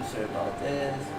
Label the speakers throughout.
Speaker 1: Sorry about this.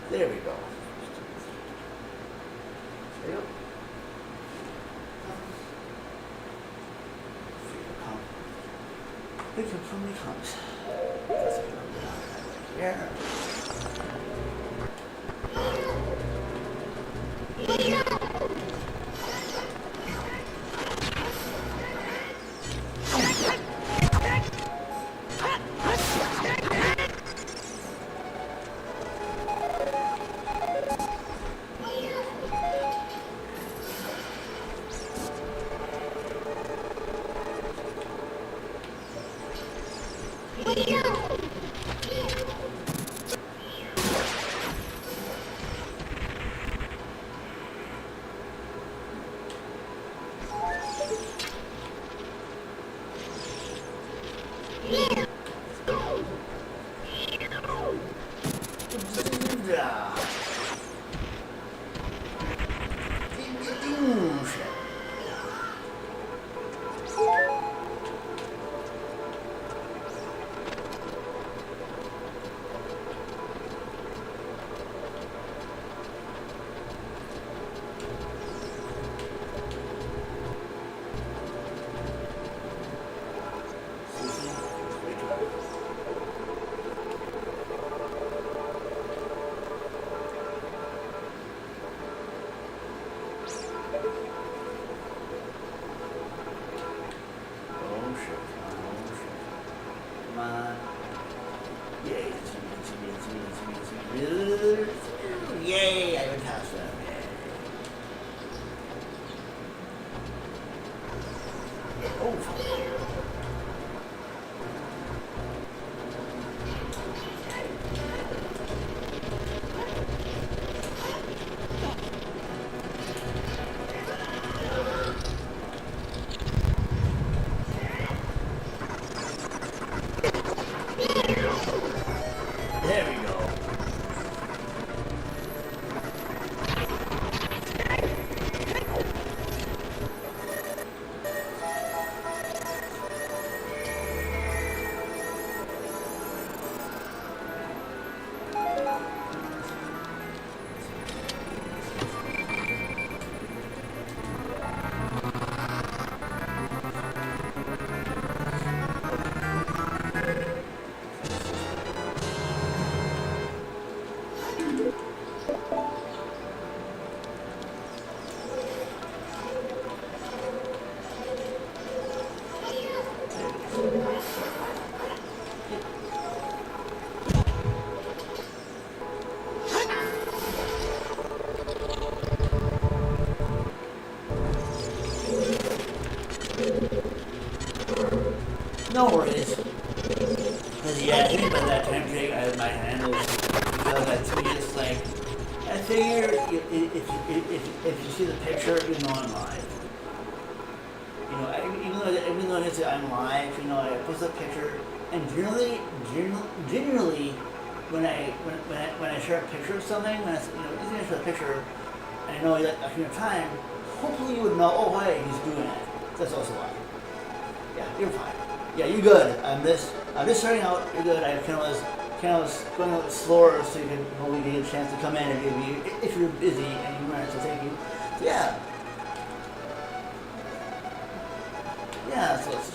Speaker 1: There we go. There you go. Pick up so many times. That's a good one. Yeah. Yay, I would pass that. Oh, there we go. No worries. Because yeah, I think by that time, Jake, I had my handles. Because to me, it's like, I figure if you see the picture, you know I'm live. You know, even though I say I'm live, you know, I post a picture, and generally, when I share a picture of something, when even if I share a picture, and I know that after your time, hopefully you would know, oh hey, he's doing it. That's also why. Yeah, you're fine. Yeah, you're good. I'm just starting out. You're good. I kind of was going a little slower, so you can hopefully get a chance to come in and if you're busy and you want to. So thank you. So yeah. Yeah. So it's,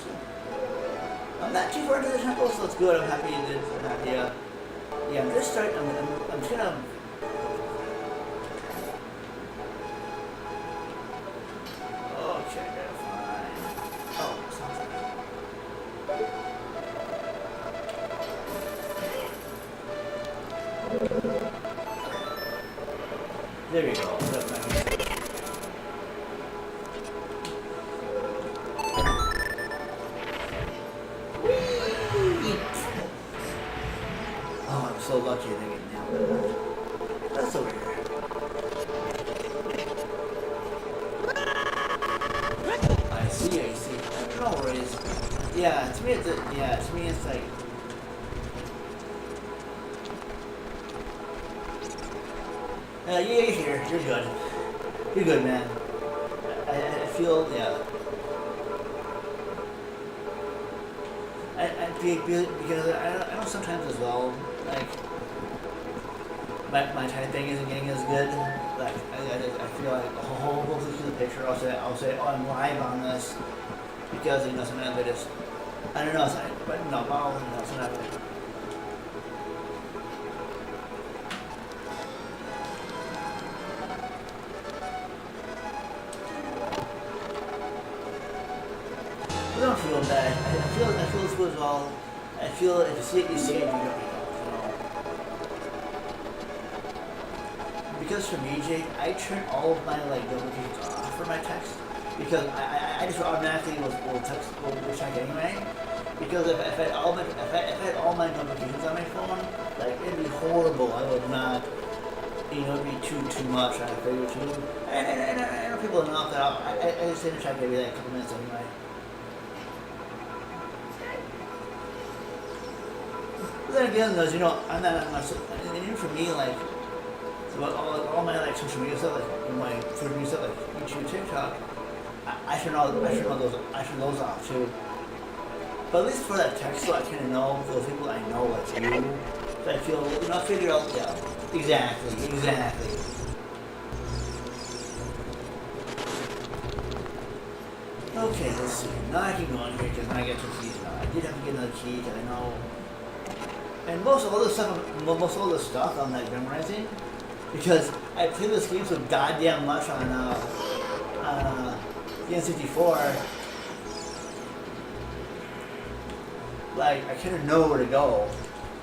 Speaker 1: I'm not too far into the temple, so it's good. I'm happy you did. I'm happy. Yeah. I'm just starting. I'm just gonna. There you go. That's nice. Oh, I'm so lucky that I get nailed it. That's over here. I see. No worries. Yeah, to me it's like. You're here. You're good. You're good, man. I feel, yeah. Because I know sometimes as well, like, my typing isn't getting as good. Like I feel like hopefully through the picture I'll say oh I'm live on this because you know sometimes I just I don't know but no I'll you know sometimes. I don't feel bad. I feel this was all. I feel if you see it, you see it. You don't, you know. Because for me, Jake, I turn all of my like notifications off for my text because I just automatically will check anyway. Because if I had all my notifications on my phone, like it'd be horrible. I would not. You know, it'd be too much. I figure too. And I know people enough that I just hit check every like couple minutes anyway. Then again, though, you know, I'm not much. And even for me, like, so all my like social media stuff, like my food review stuff, like YouTube, TikTok, I should know those off too. But at least for that text, so I kind of know those people I know, like you. So I feel, you know, I figure out, yeah, exactly. Okay, let's see. Now I keep going here because now I get two keys now. I did have to get another key because I know. And most of all this stuff I'm like memorizing because I played this game so goddamn much on the N64. Like I kind of know where to go.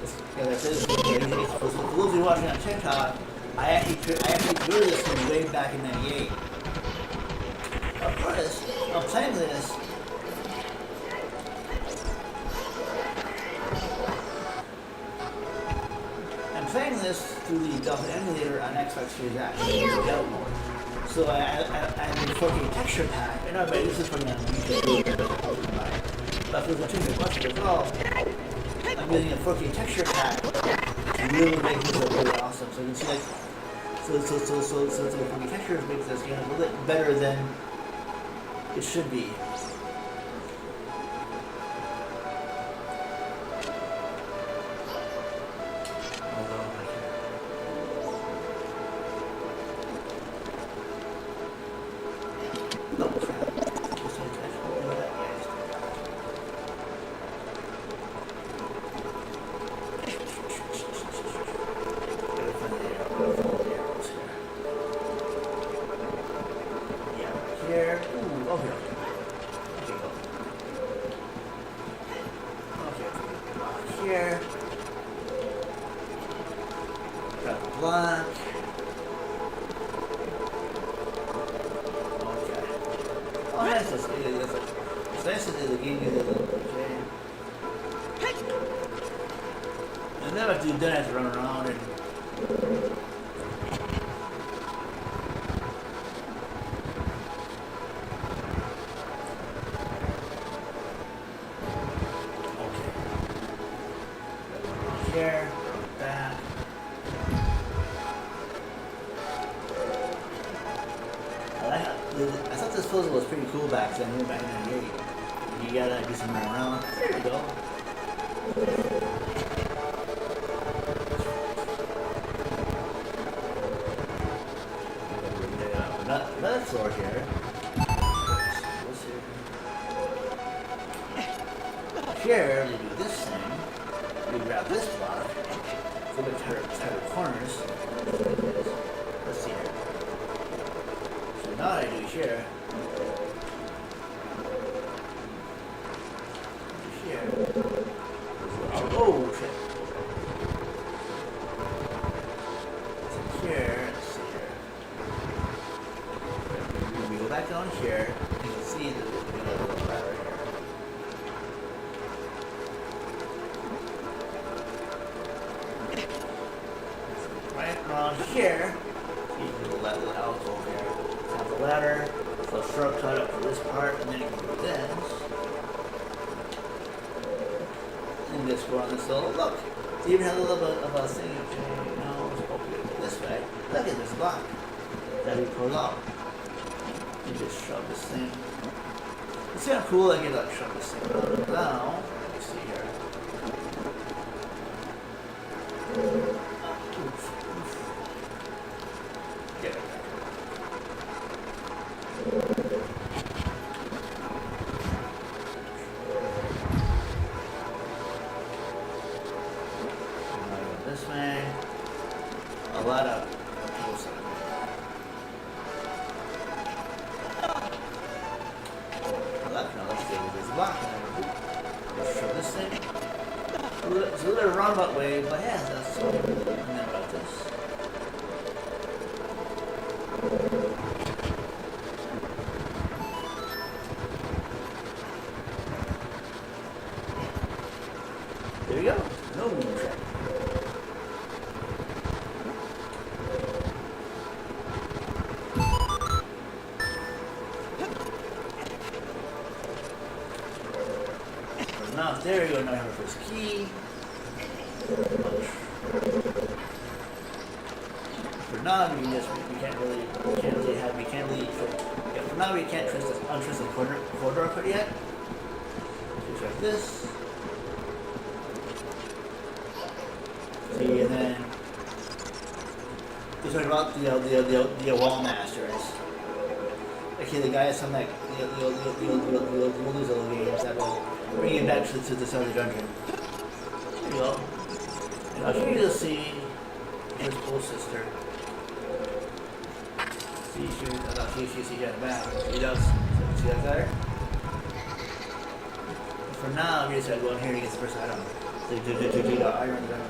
Speaker 1: Because I played this game. For those of you watching on TikTok, I actually drew this game way back in '98. Of course, I'm playing this. Playing this through the Delta emulator on Xbox Series X, so I have a 4K texture pack, and this is from YouTube, but for the two questions as well, I'm using a 4K texture pack to really make this look really awesome. So you can see like, so the 4K textures makes this game a little bit better than it should be. I thought this puzzle was pretty cool back then, back in '98. You gotta do some running around. There you go. Another floor here. What's here? Here, we do this thing. We grab this block. So we tighter corners. Let's see here. So now I do here. Oh shit. So here, let's see here. We go back down here. You can see the little ladder here. Right around here, you can let the alcove here. So have the ladder, so shortcut up for this part, and then you can do this. And just go on this little look. So you even have a little bit of a thing, okay, you know, this way. Look at this block that we pulled out. You just shove this thing. It's kind of cool, I get like shove this thing around. Now, let's see here. Oof. way. A lot of cool stuff. Let's see, there's a block. Let's show this thing. It's a little roundabout way, but yeah, that's so remember about this. There you go. No moon track. Now there you go. Now I have our first key. For now, we can't really yeah, for now we can't untrace the corridor code yet. Just like this. See, and then we talk about the wall masters. Okay, the guy has some like the lose all the games that will bring him back to the center of the dungeon. There you go. And I'll show you to see his cool sister. See her in the back. She does. See that there? For now, we just gotta go in here to get the first item. So iron gun.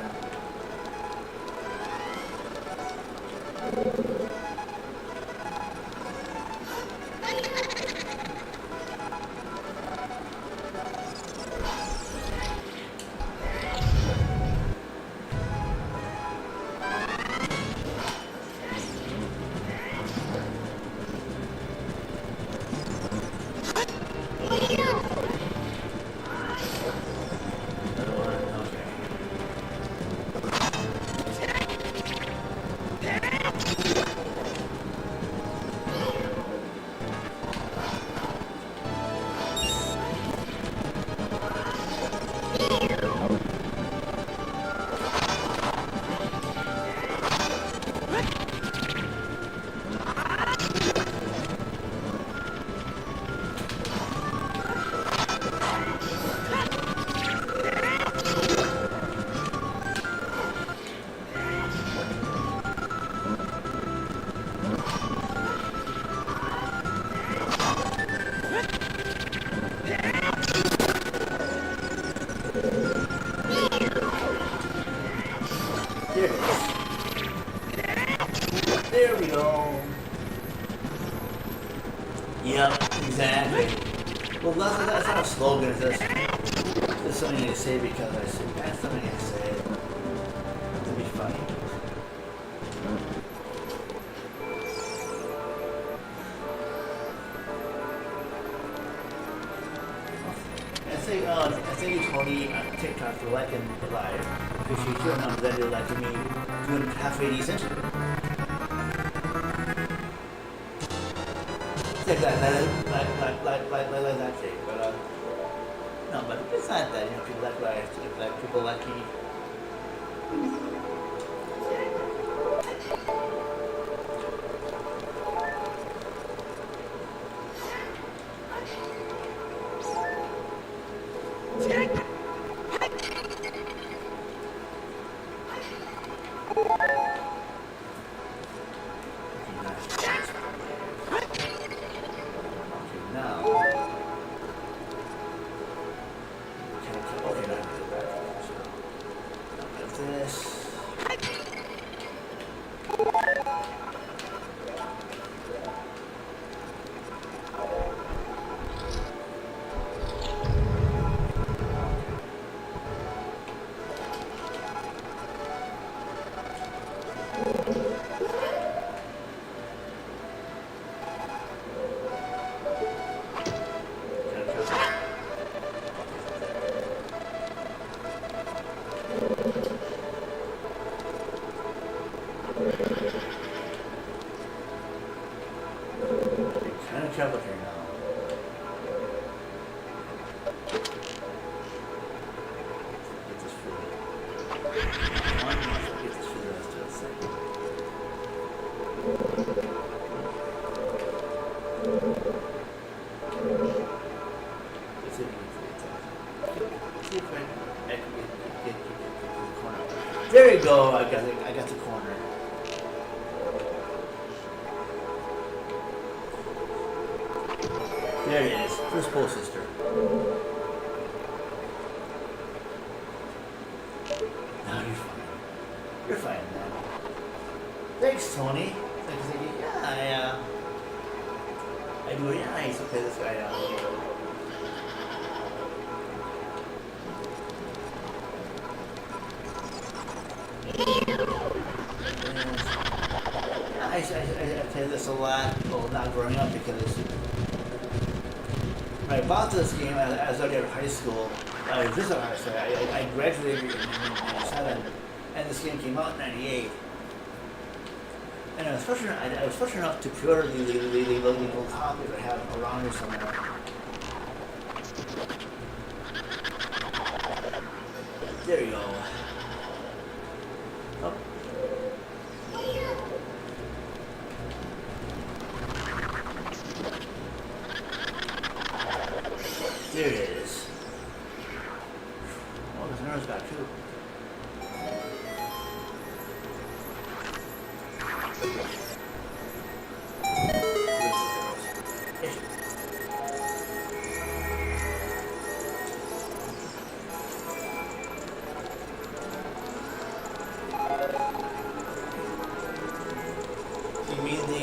Speaker 1: There it is. There we go. Yep, exactly. Well, that's not a slogan. It's just something I say because I say. That's something I say to be funny. I think you told me on TikTok for liking it live because you feel now that you're liking me doing halfway decent. Like that thing, but no, but it's not that, you know, people like people like me. Trouble here now. Get this food. Get this food the rest of the second. Let's see if we can see if I can get the corner. There you go. I got the corner. There it is. First pole sister. No, you're fine. You're fine now. Thanks, Tony. Yeah, I do. Yeah, I used to play this guy out. I play this a lot. Well, not growing up because when I bought this game, I was already out of high school. I graduated in 97, and this game came out in 98. And I was fortunate enough to pre-order the little copy that I have around here somewhere. There you go. Oh. There it is. Oh, there's another spot too. You mean the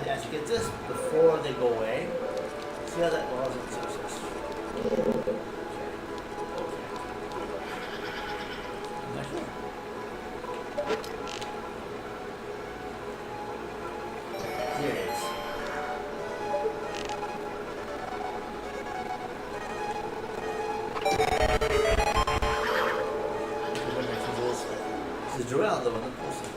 Speaker 1: you have to get this before they go away. See how that was in success. Okay. I'm not sure. Here it is. This is Joel, the one that posted this.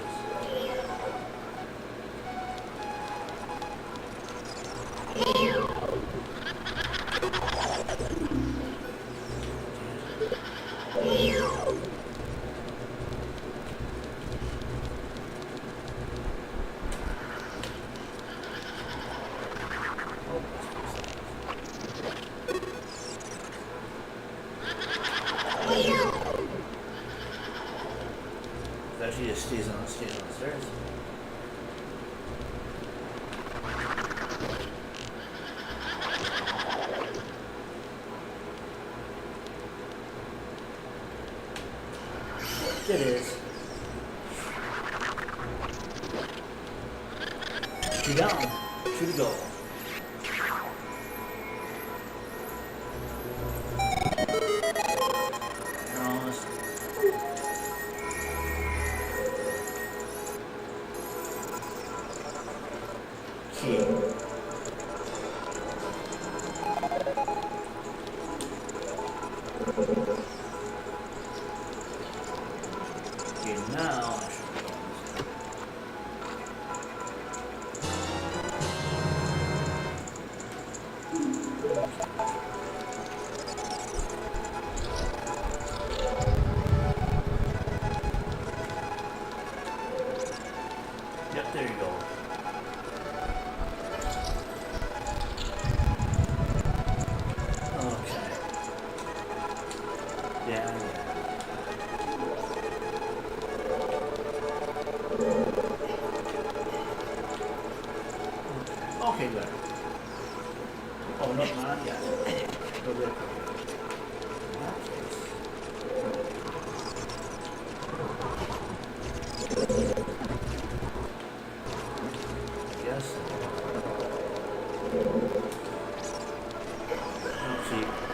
Speaker 1: She just stays on the stairs. It is. Two down, two to go. Yep, there you go. Okay. Yeah. Okay, good. Oh, no, not yet. Go there.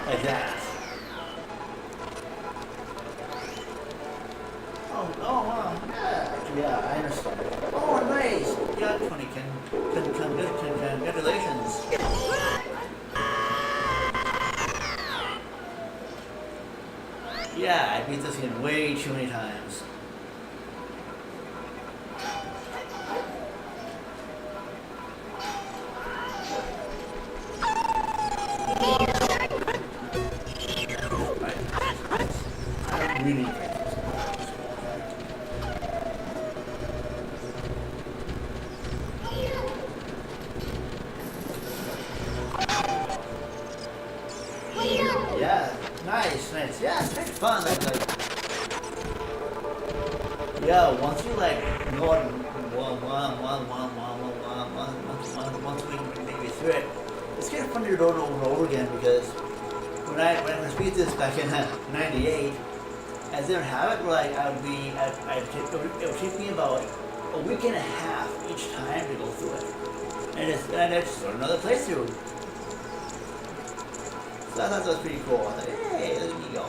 Speaker 1: Like that. Oh, wow. Yeah, I understand. Oh, nice. Yeah, 20 congratulations. Yeah, I beat this game way too many times. I really like this. Yeah, nice. Yeah, it's kind of fun. Yeah, once you like know once we maybe through it, it's kind of fun to do it over and over again because when I first beat this back in '98, I didn't have it. Like it would take me about a week and a half each time to go through it, and it's another playthrough. So I thought that was pretty cool. I thought, hey, look at me go.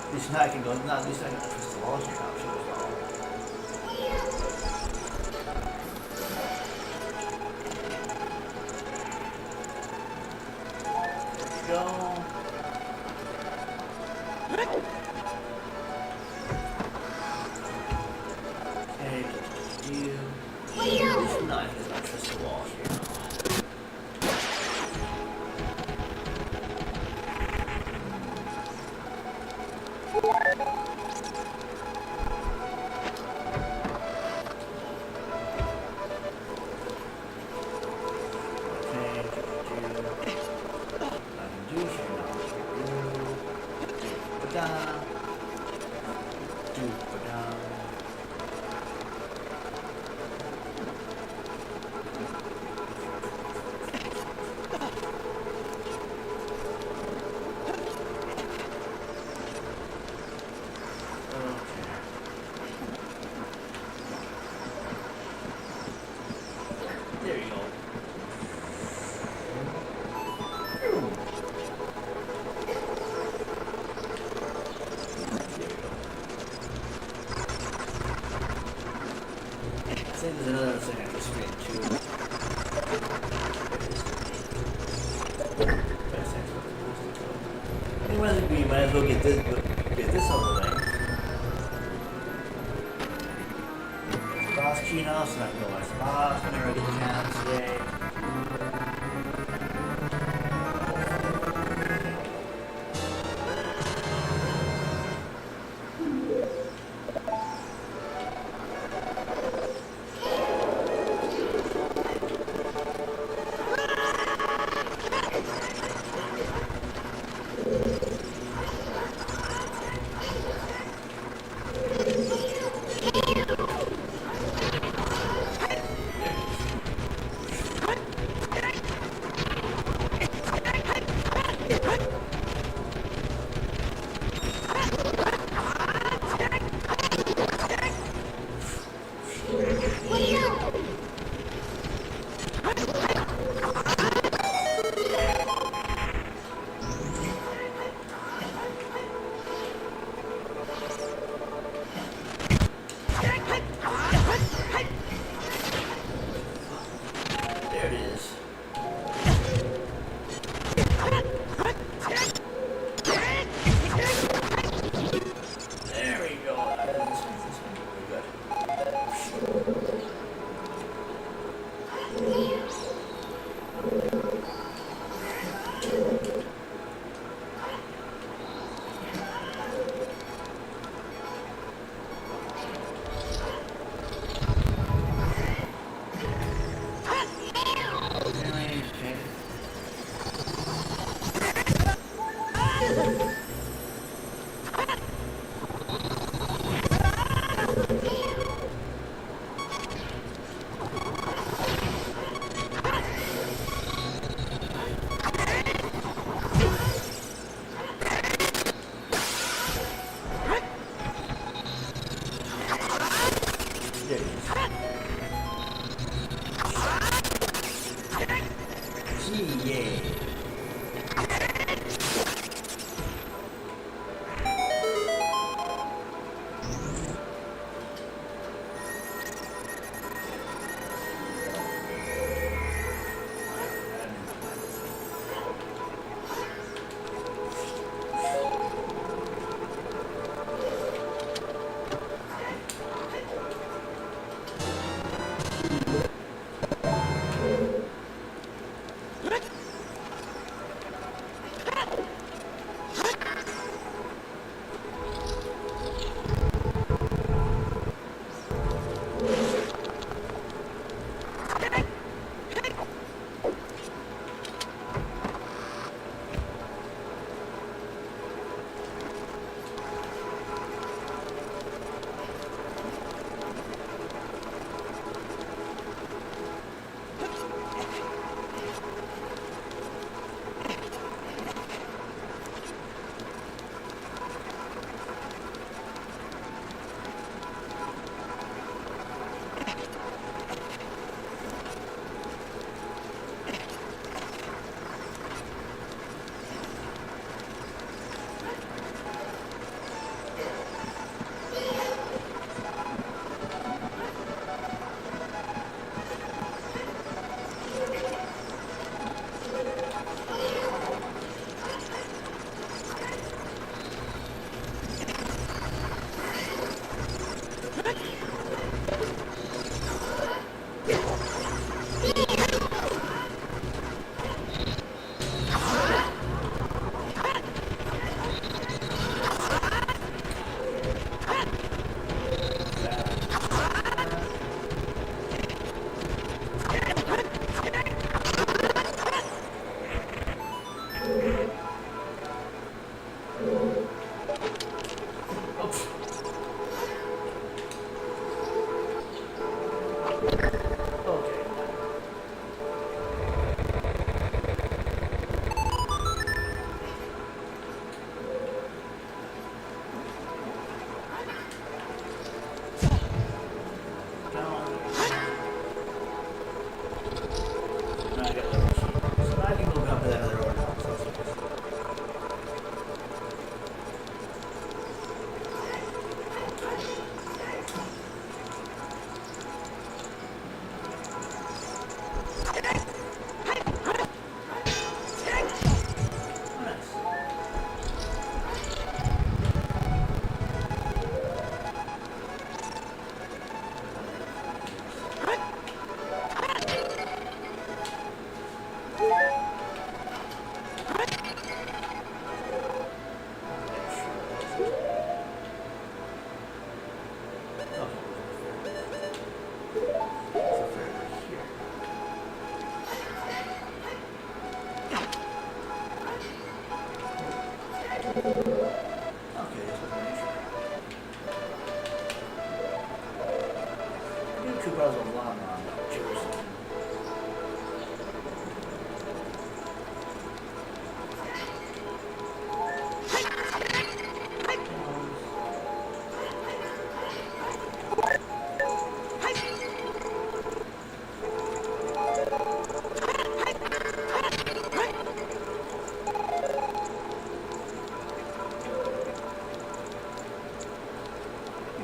Speaker 1: At least now I can go, at least I can twist the walls here now too as well. There we go. Okay, at least now I can twist the wall here. I think there's another thing I can screen too. I think we might as well get this out of the way. It's boss key now, so I can go as boss whenever I get the chance today.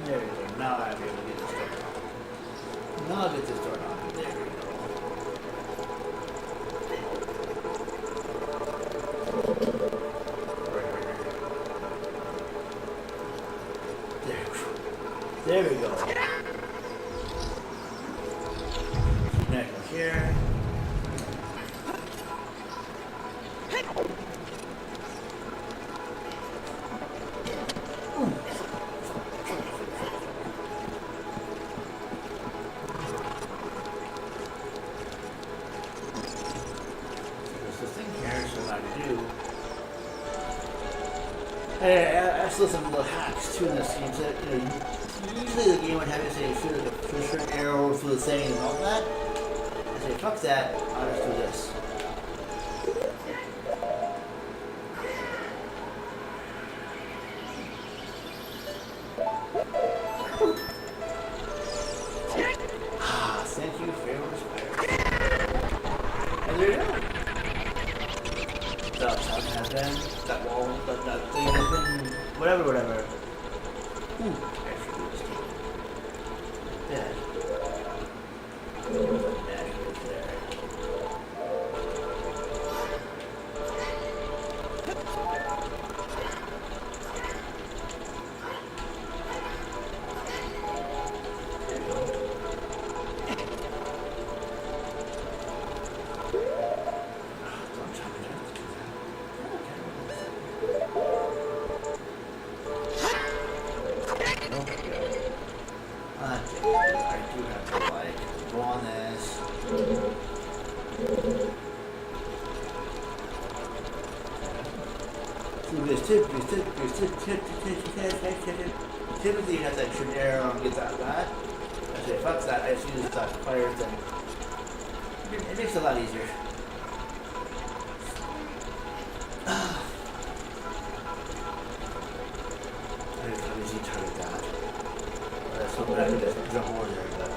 Speaker 1: There we go. Now I'll be able to get this door. Now I'll get this door on. There we go. There we go. Next one here. I still some little hacks too in this game. So, usually the game would have you say shoot like a certain arrow through the thing and all that. I say fuck that. I'll just do this. Thank you for your respect. And there you go. That has been, that wall, that thing has been, whatever. Ooh, actually, do this game. There. Typically you have that shoot arrow and get that. I say fuck that, I just use that fire thing. It makes it a lot easier. I just easy target that. That's what I could just jump over there, but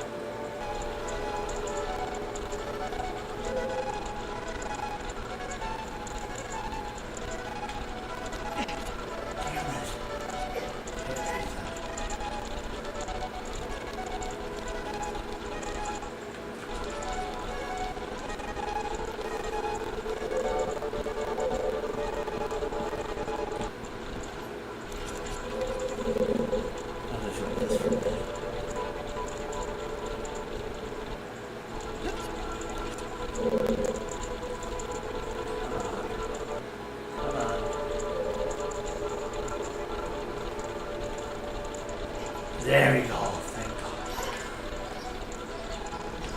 Speaker 1: there we go, thank God.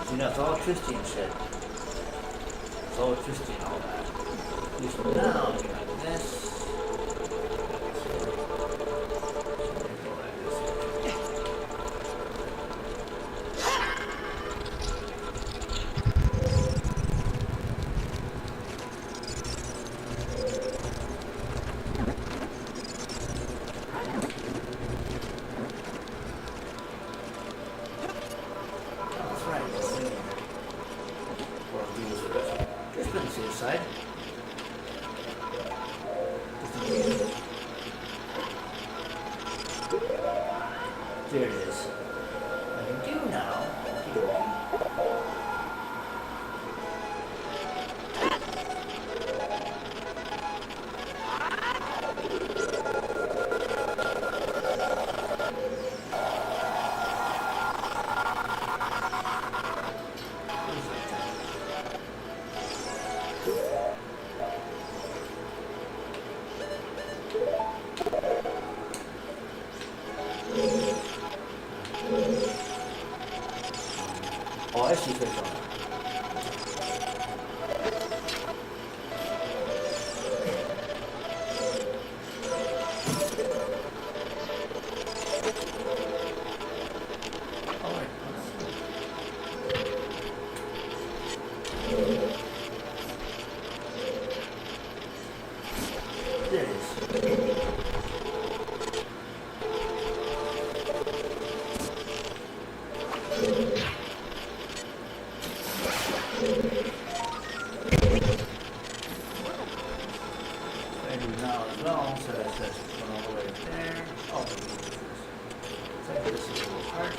Speaker 1: See, now it's all twisty and shit. It's all twisty and all that. At least now, you got this. Side. There it is. I can do now. I do now as well, so that's going all the way there. Oh, so this is a little part.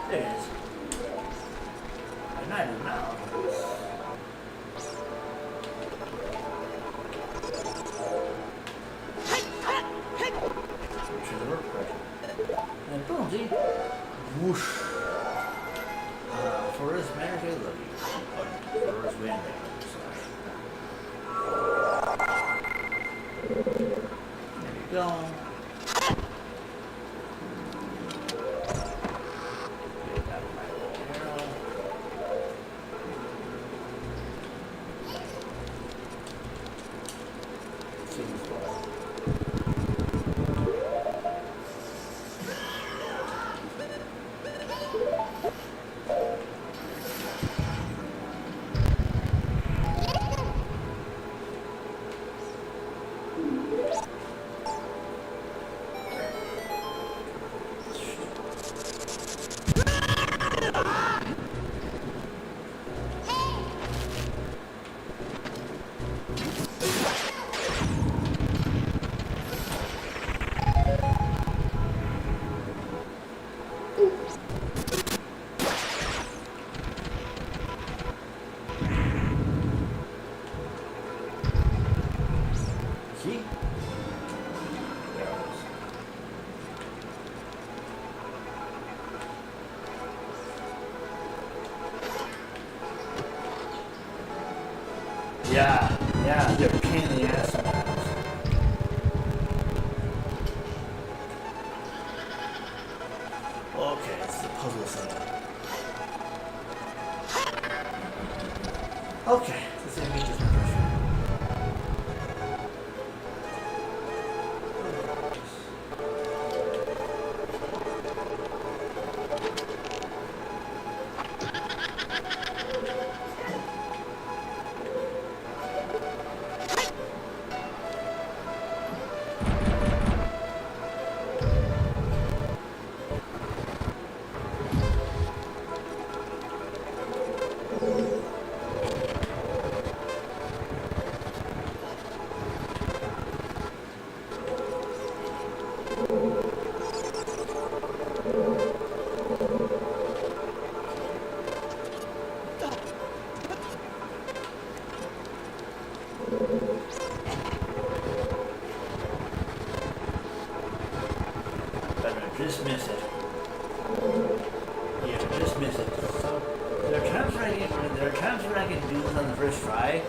Speaker 1: There it is. And I do now. And boom, see? Whoosh. Forest manager, I love you. Forest wind there you go. Get that my little arrow. Seems well. See? There it is. Yeah, they're a pain in the ass sometimes. Okay, it's the puzzle thing. Okay, let's see if we can get this one first. Just miss it. Yeah, just miss it. So there are times where I can do this on the first try,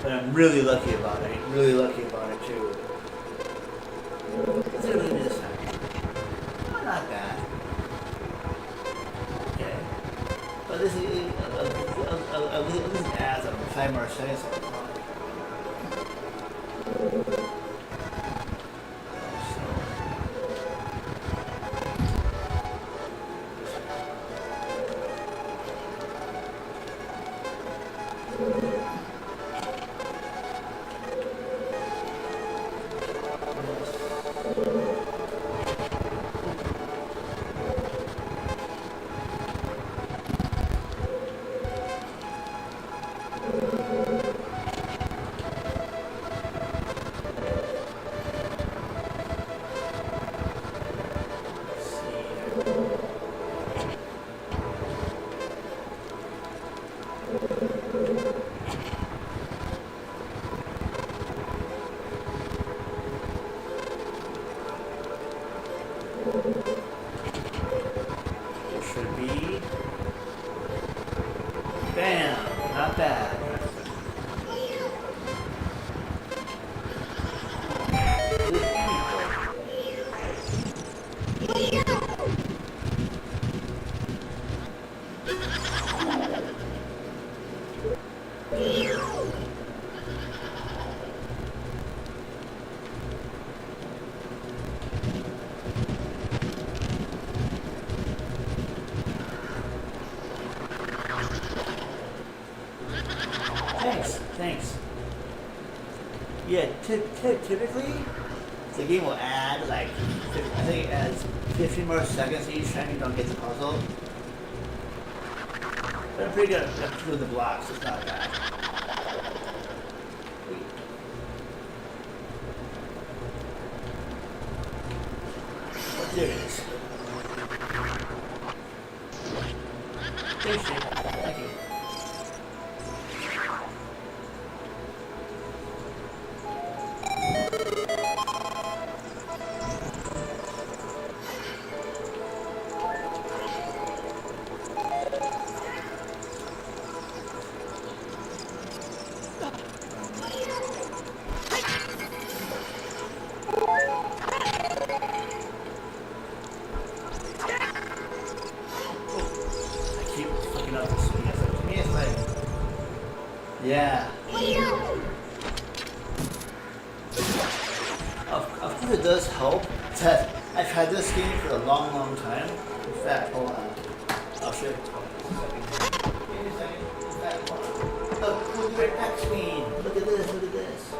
Speaker 1: but I'm really lucky about it. Really lucky about it too. Let's see what we do this time. Oh, not bad. Okay. But this is at least adds 5 more seconds. Should be. Bam! Not bad. yeah, typically the game will add like, I think it adds 15 more seconds each time you don't get the puzzle. But I'm pretty good at doing the blocks, it's not bad. There it is. There's it. Thank you. Yeah. Of course it does help that I've had this game for a long time. In fact, hold on. I'll show you. Give me a second. In fact, hold on. Look at your back screen. Look at this, look at this.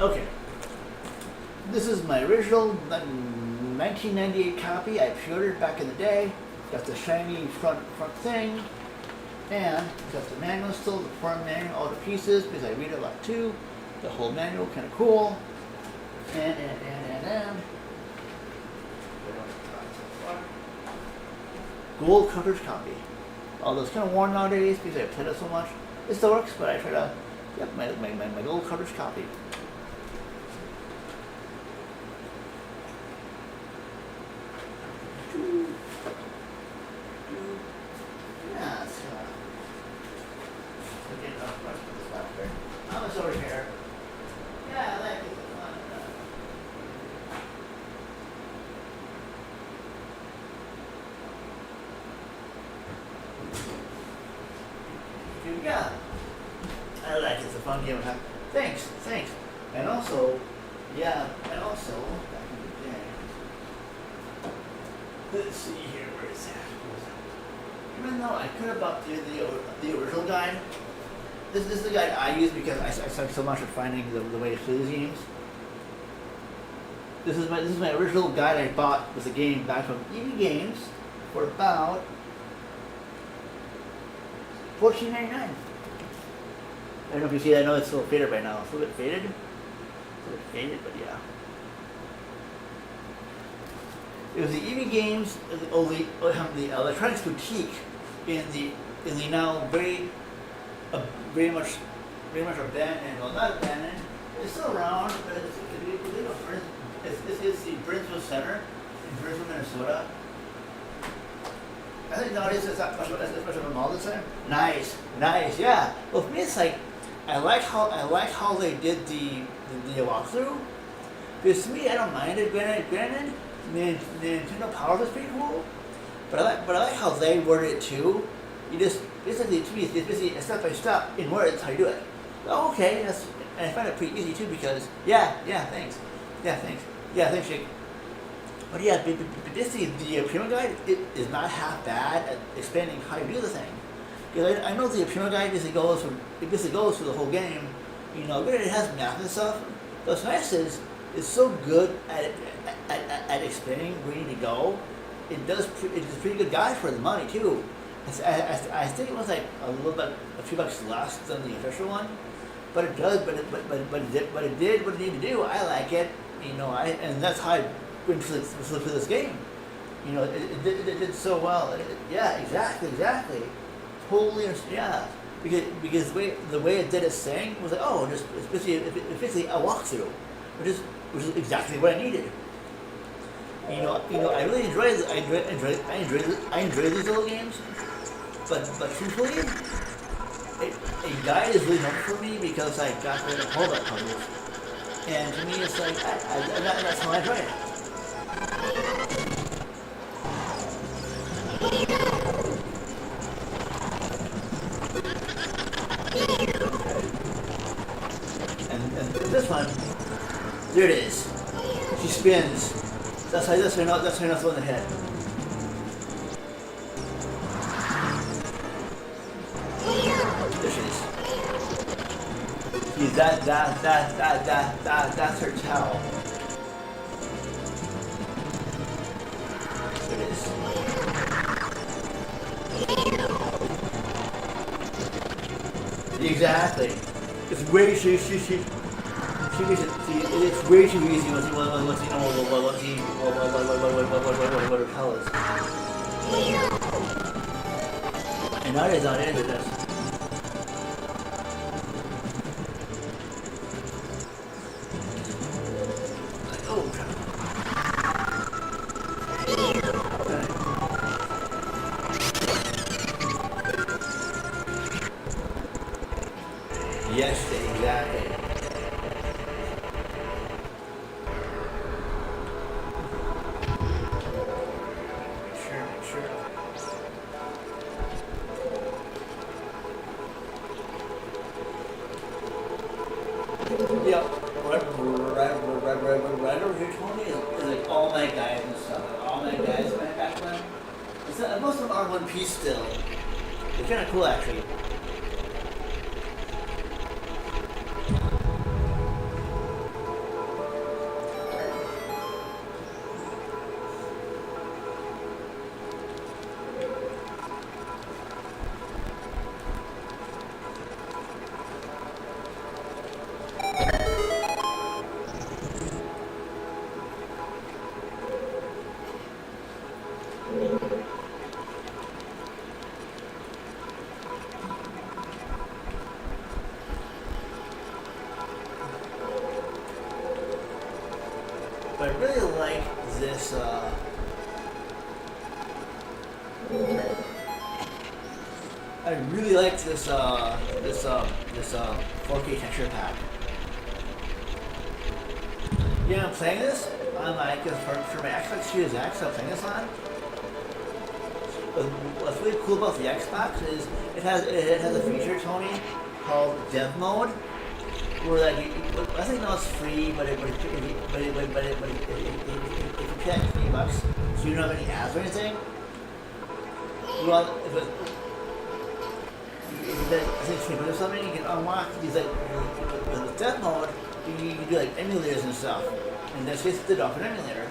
Speaker 1: Okay, this is my original 1998 copy I pre-ordered back in the day. Got the shiny front thing, and got the manual still, the front manual, all the pieces, because I read a lot too. The whole manual, kind of cool. And gold coverage copy. Although it's kind of worn nowadays because I played it so much. It still works, but I try to, yep, my gold coverage copy. Over here. Yeah, I like it. Yeah, I like it. It's a fun game. Thanks. And also, yeah, back in the day. Let's see here, where is that? Even though I could have bought the original guide. This is the guide I use because I suck so much at finding the way to play these games. This is my original guide I bought with the game back from EV Games for about $14.99. I don't know if you see that. I know it's a little faded right now. It's a little bit faded, but yeah. It was the EV Games, the electronics boutique in the now very much abandoned. Well, not abandoned. It's still around, but it's the Bridgeville Center in Bridgeville, Minnesota. I think nowadays it's not much of a mall this time. Nice, yeah. Well, for me, it's like I like how they did the walkthrough. Because to me, I don't mind it. Granted, the Nintendo Power was pretty cool, but I like how they worded it too. You just basically, to me, it's basically a step by step in words how you do it. Oh, okay, and I find it pretty easy too because thanks, Jake. But yeah, basically the Primo Guide is not half bad at explaining how you do the thing. Because I know the Primo Guide basically goes through the whole game. You know, it has math and stuff. But what's nice is it's so good at explaining where you need to go. It's a pretty good guide for the money too. I think it was like a few bucks less than the official one, but it did what it needed to do. I like it, you know. And that's how I went for this game. You know, it did so well. Yeah, exactly. Totally understand. Yeah, because the way it did its thing was like, oh, it's basically a walkthrough, which is exactly what I needed. You know, I really enjoy these little games. But truthfully, a guide is really helpful for me because I got rid of hold-up puzzles. And to me, it's like, that's how I enjoy it. There it is. She spins. That's how you know throw in the head. There she is. See, that's her towel. There it is. Exactly. It's way makes it. See, it's way too easy once you know what her towel is. And nowadays on it does. Yes, exactly. Sure. Yeah, right over here, Tony, is like all my guys and stuff. Like all my guys back when. Most of them are one piece still. They're kind of cool, actually. But I really like this, I really like this 4K texture pack. Yeah, I'm playing this on like, for my Xbox Series X, I'm playing this on. What's really cool about the Xbox is it has a feature, Tony, called Dev Mode. Where like, I think now it's free, but if you pay like $3, so you don't have any ads or anything. Well, if I think $20 or something, you can unlock these like with Dev Mode. You can do like emulators and stuff. In this case, it's off an emulator.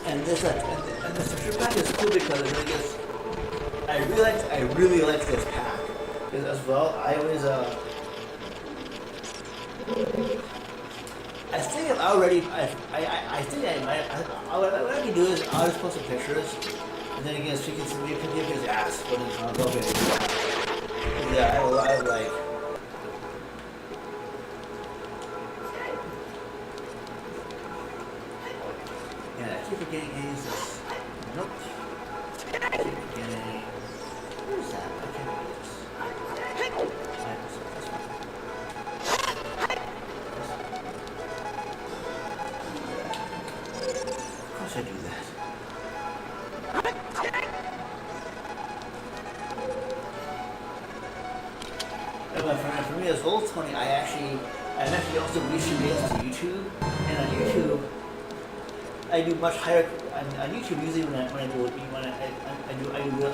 Speaker 1: And this texture pack is cool because it really gets. I really like this pack because as well. I always I think I've already. I think I might. What I can do is I'll just post some pictures, and then again, so you can see you can ask what it's on. Okay. Yeah, I like. Yeah, I keep forgetting to use this. Nope. I keep forgetting. Where's that? I can't read this. Of course I do that. For me as well, Tony, I'm actually also recently based to YouTube, and on YouTube, I do much higher. On YouTube, usually when I do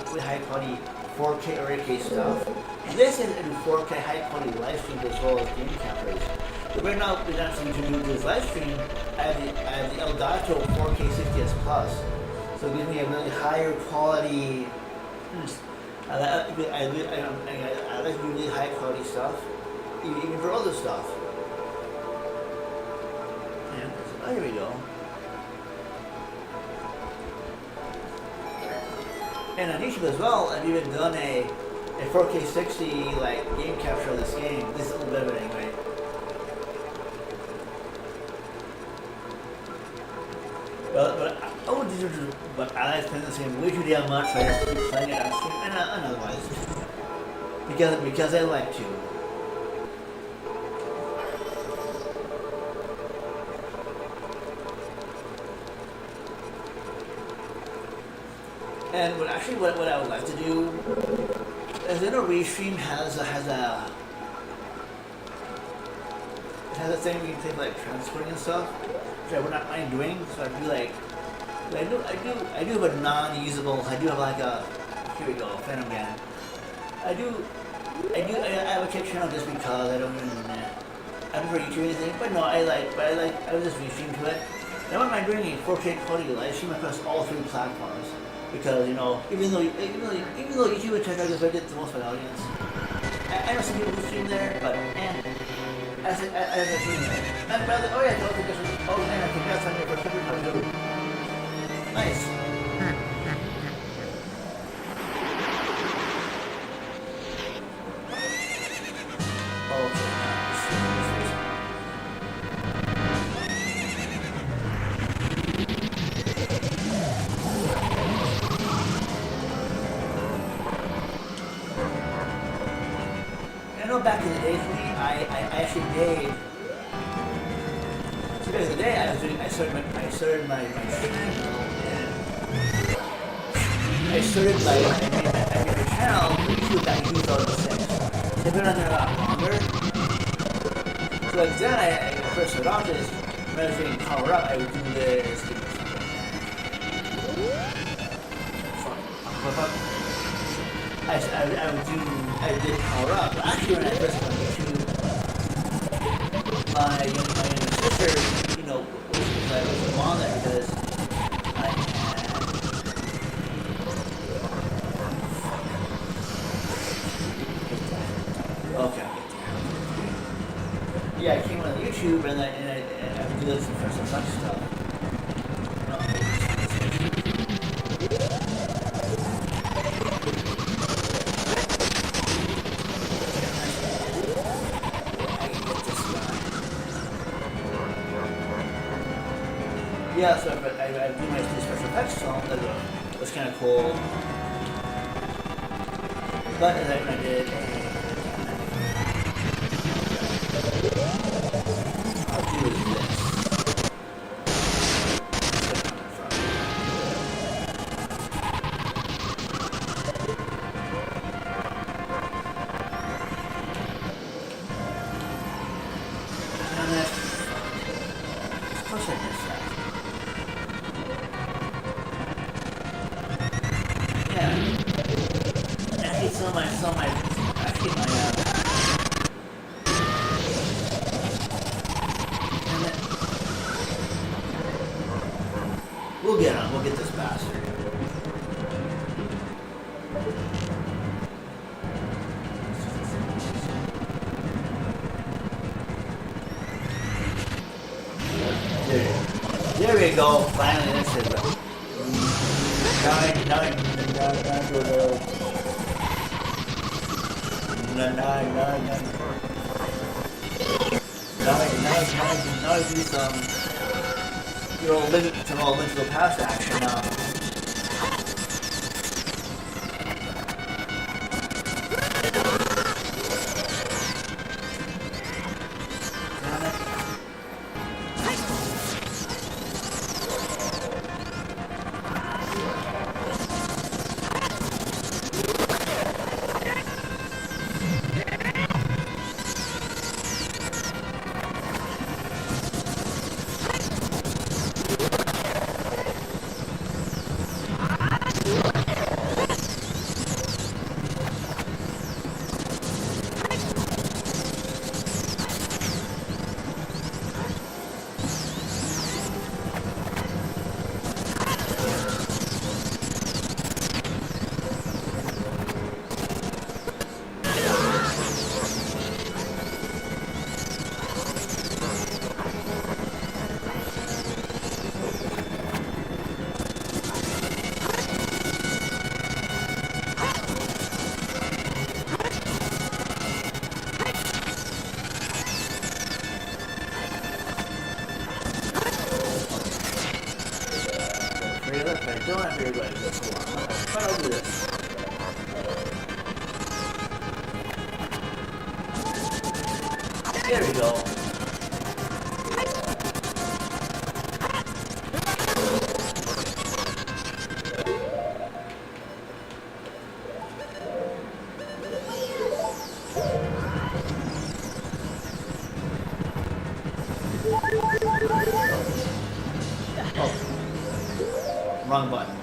Speaker 1: really high quality 4K or 8K stuff. And this is I do 4K high quality live streams as well as game captures. But right now, we're not to do this live stream. I have the Elgato 4K 60s Plus, so it gives me a really higher quality. I like to do really high quality stuff, even for other stuff. Yeah, oh, here we go. And on YouTube as well, I've even done a 4K 60 like game capture of this game. This is a little bit of it anyway. But I like playing this game way too damn much, so I just keep playing it on stream and otherwise. Because I like to. And what I would like to do as you know, Restream has a thing where you can take like transporting and stuff, which I would not mind doing. So I'd be like, I do have a non-usable. I do have like a. Here we go, Phantom again. I have a kick channel just because I don't even. I prefer YouTube or anything, but no, I would just Restream to it. I wouldn't mind doing a 4K quality live stream across all 3 platforms because you know, even though YouTube would check out if I get the most of my audience, I know some people who stream there, but as a stream there. And by the oh yeah, oh man, congrats on your first episode too. Nice. Back in the day, for me, I actually did. So back in the day, I started my channel, and I started my channel YouTube back in 2006. They've been on there a lot longer. So like then, I first started off this, when I was getting power up, I would do this. I did power up. But actually, when I first went to my younger sister, you know, was on there because I had. Okay. Yeah, I came on YouTube and I would do this for some such stuff. Yeah, so but I do my special effects song that was kind of cool. But as I did, I'll do this. And that's, of course I missed that. We'll get this bastard. There we go. Finally, that's it. Now do some little little pass action now. Don't have to everybody this one. But I'll do this. There we go. Wrong button.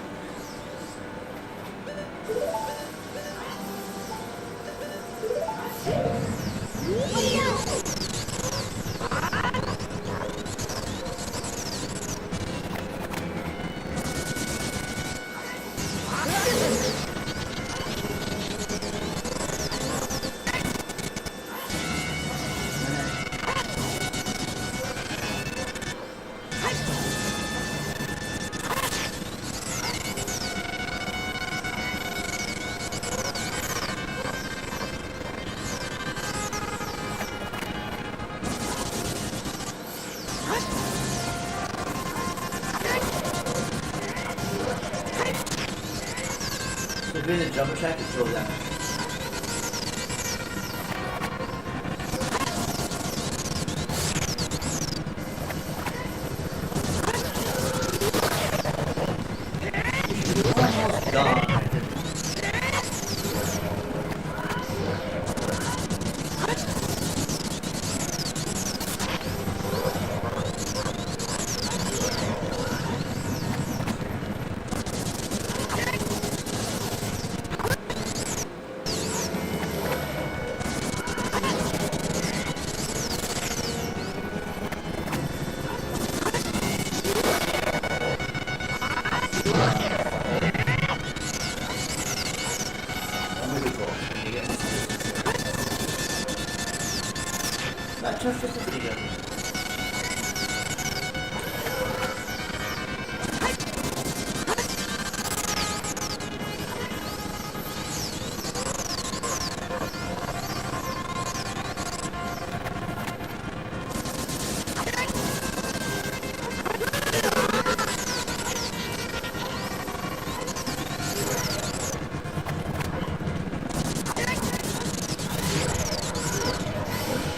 Speaker 1: So doing the jump attack is still damage. Almost done. That turf is pretty good.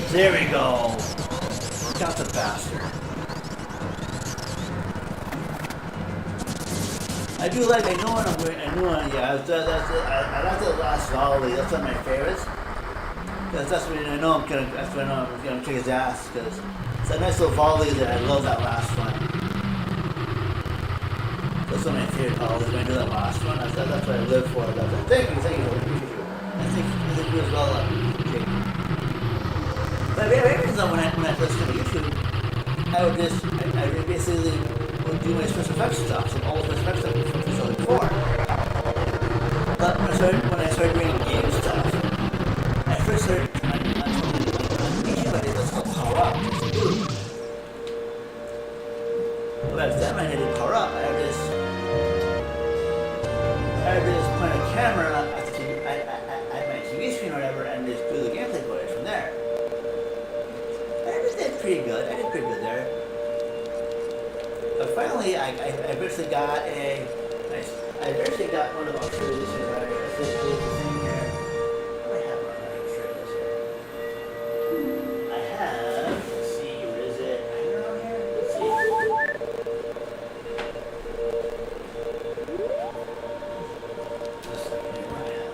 Speaker 1: There we go. Got the bastard. I do like. I know when I'm wearing. I know when. Yeah, I like the last volley. That's one of my favorites. Because that's when I know I'm gonna. That's when I know I'm gonna kick his ass. Because it's a nice little volley there. I love that last one. That's one of my favorite volleys. When I do that last one, that's what I live for. Thank you. I think you as well. But when I first came to YouTube, I basically would do my special effects stuff, and all the special effects stuff from 2004. But when I started doing game stuff, I first started on YouTube, I did this called Power Up. But back then, when I did Power Up, I had this point of camera at my TV screen or whatever, and just do the gameplay footage from there. I did pretty good there. But finally, I eventually got one of our series right here. This thing here. What do I have on my series here? I have, let's see, where is it? I have it on here? Let's see. Just a second here, what I have.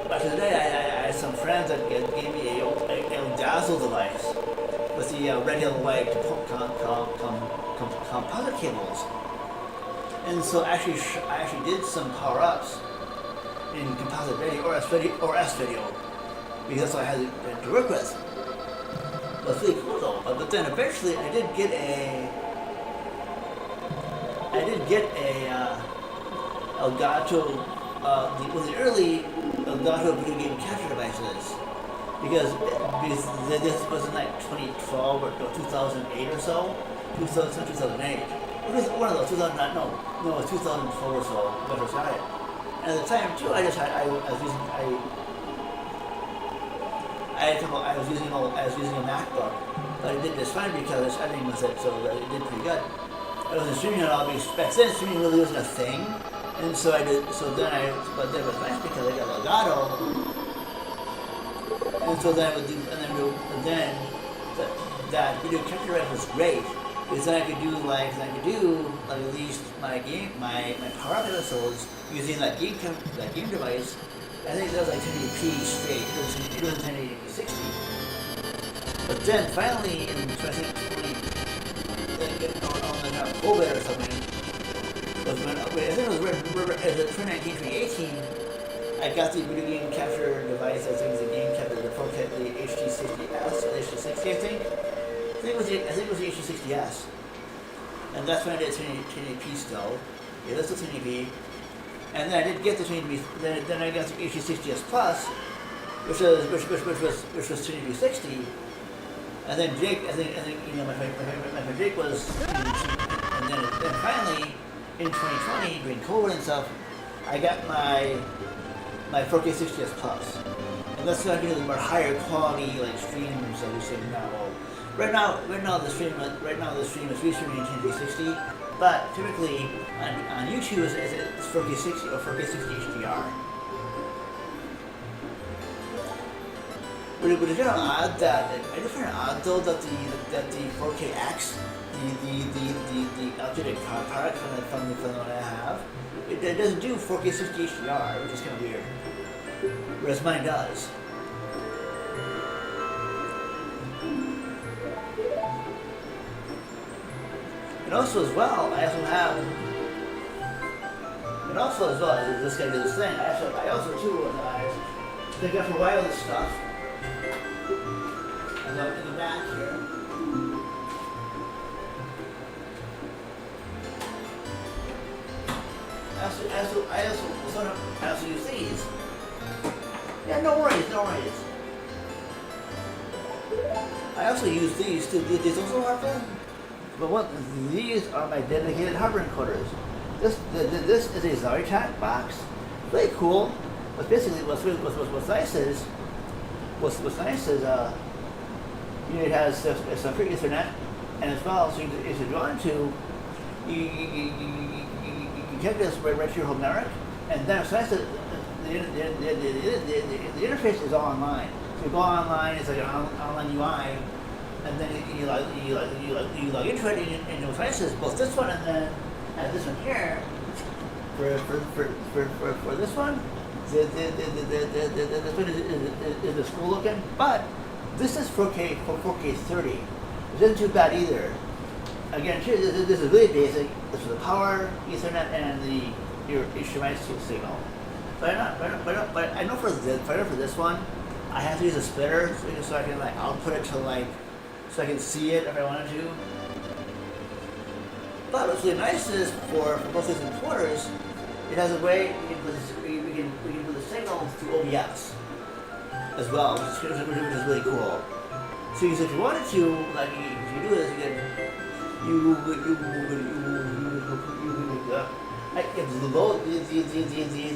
Speaker 1: Back in the day, I had some friends that gave me a Dazzle device with the red, yellow, white composite cables. And so I actually did some power-ups in composite video or S video because that's what I had to work with. It was really cool though. But then eventually I did get a Elgato. One of the early Elgato video game capture devices, because this was in like 2012 or 2008 or so, 2008. It was one of those 2009. No, it was 2004 or so. When I first got it, and at the time too, I was using a MacBook, but I did this fine because everything was it, so it did pretty good. I wasn't streaming it all because back then streaming really wasn't a thing. And so I did. But then it was nice because I got Elgato, and so then that video capture device was great because then I could do like at least my power up episodes using that game device. I think that was like 1080p straight. It was 1080p 60. But then finally in 2020, on COVID or something, I think it was 2019, 2018. I got the video game capture device. I think it was a game capture, the UHE265-1S-4K, the HD60, I think. I think it was the HD60S. And that's when I did 1080p still. Yeah, that's the 1080p. And then I did get the 1080p. Then I got the HD60S Plus, which was 1080p 60. And then Jake, I think my friend Jake was, and then finally in 2020 during COVID and stuff, I got my 4K 60S Plus, and that's going to do the more higher quality like streams that we see now. Right now the stream is restreaming in 1080p 60, but typically on YouTube it's 4K 60 or 4K 60 HDR. But it's kind of odd that I just find it odd though that the 4KX, the updated product from the one I have, it doesn't do 4K 60 HDR, which is kind of weird. Whereas mine does. And also as well, this guy did this thing. I also too, I got for wireless stuff. In the back here. I also use these. Yeah, no worries. I also use these too. These also happen. But these are my dedicated hardware encoders. This is a ZowieBox. Very cool. But basically, what's nice is it has some free Ethernet, and as well, so if you draw into, you get this right to your home network, and then it's nice that the interface is all online. So you go online, it's like an online UI, and then you log into it, and what's nice is both this one and this one here. For this one, this one is the school looking, but this is 4K 30. It isn't too bad either. Again, this is really basic. This is the power, Ethernet, and your HDMI signal. But I know for this one, I have to use a splitter so I can like output it to so I can see it if I wanted to. But what's really nice is for both these encoders, it has a way we can put the signal through OBS as well, which is really cool. So if you wanted to, like, if you do this,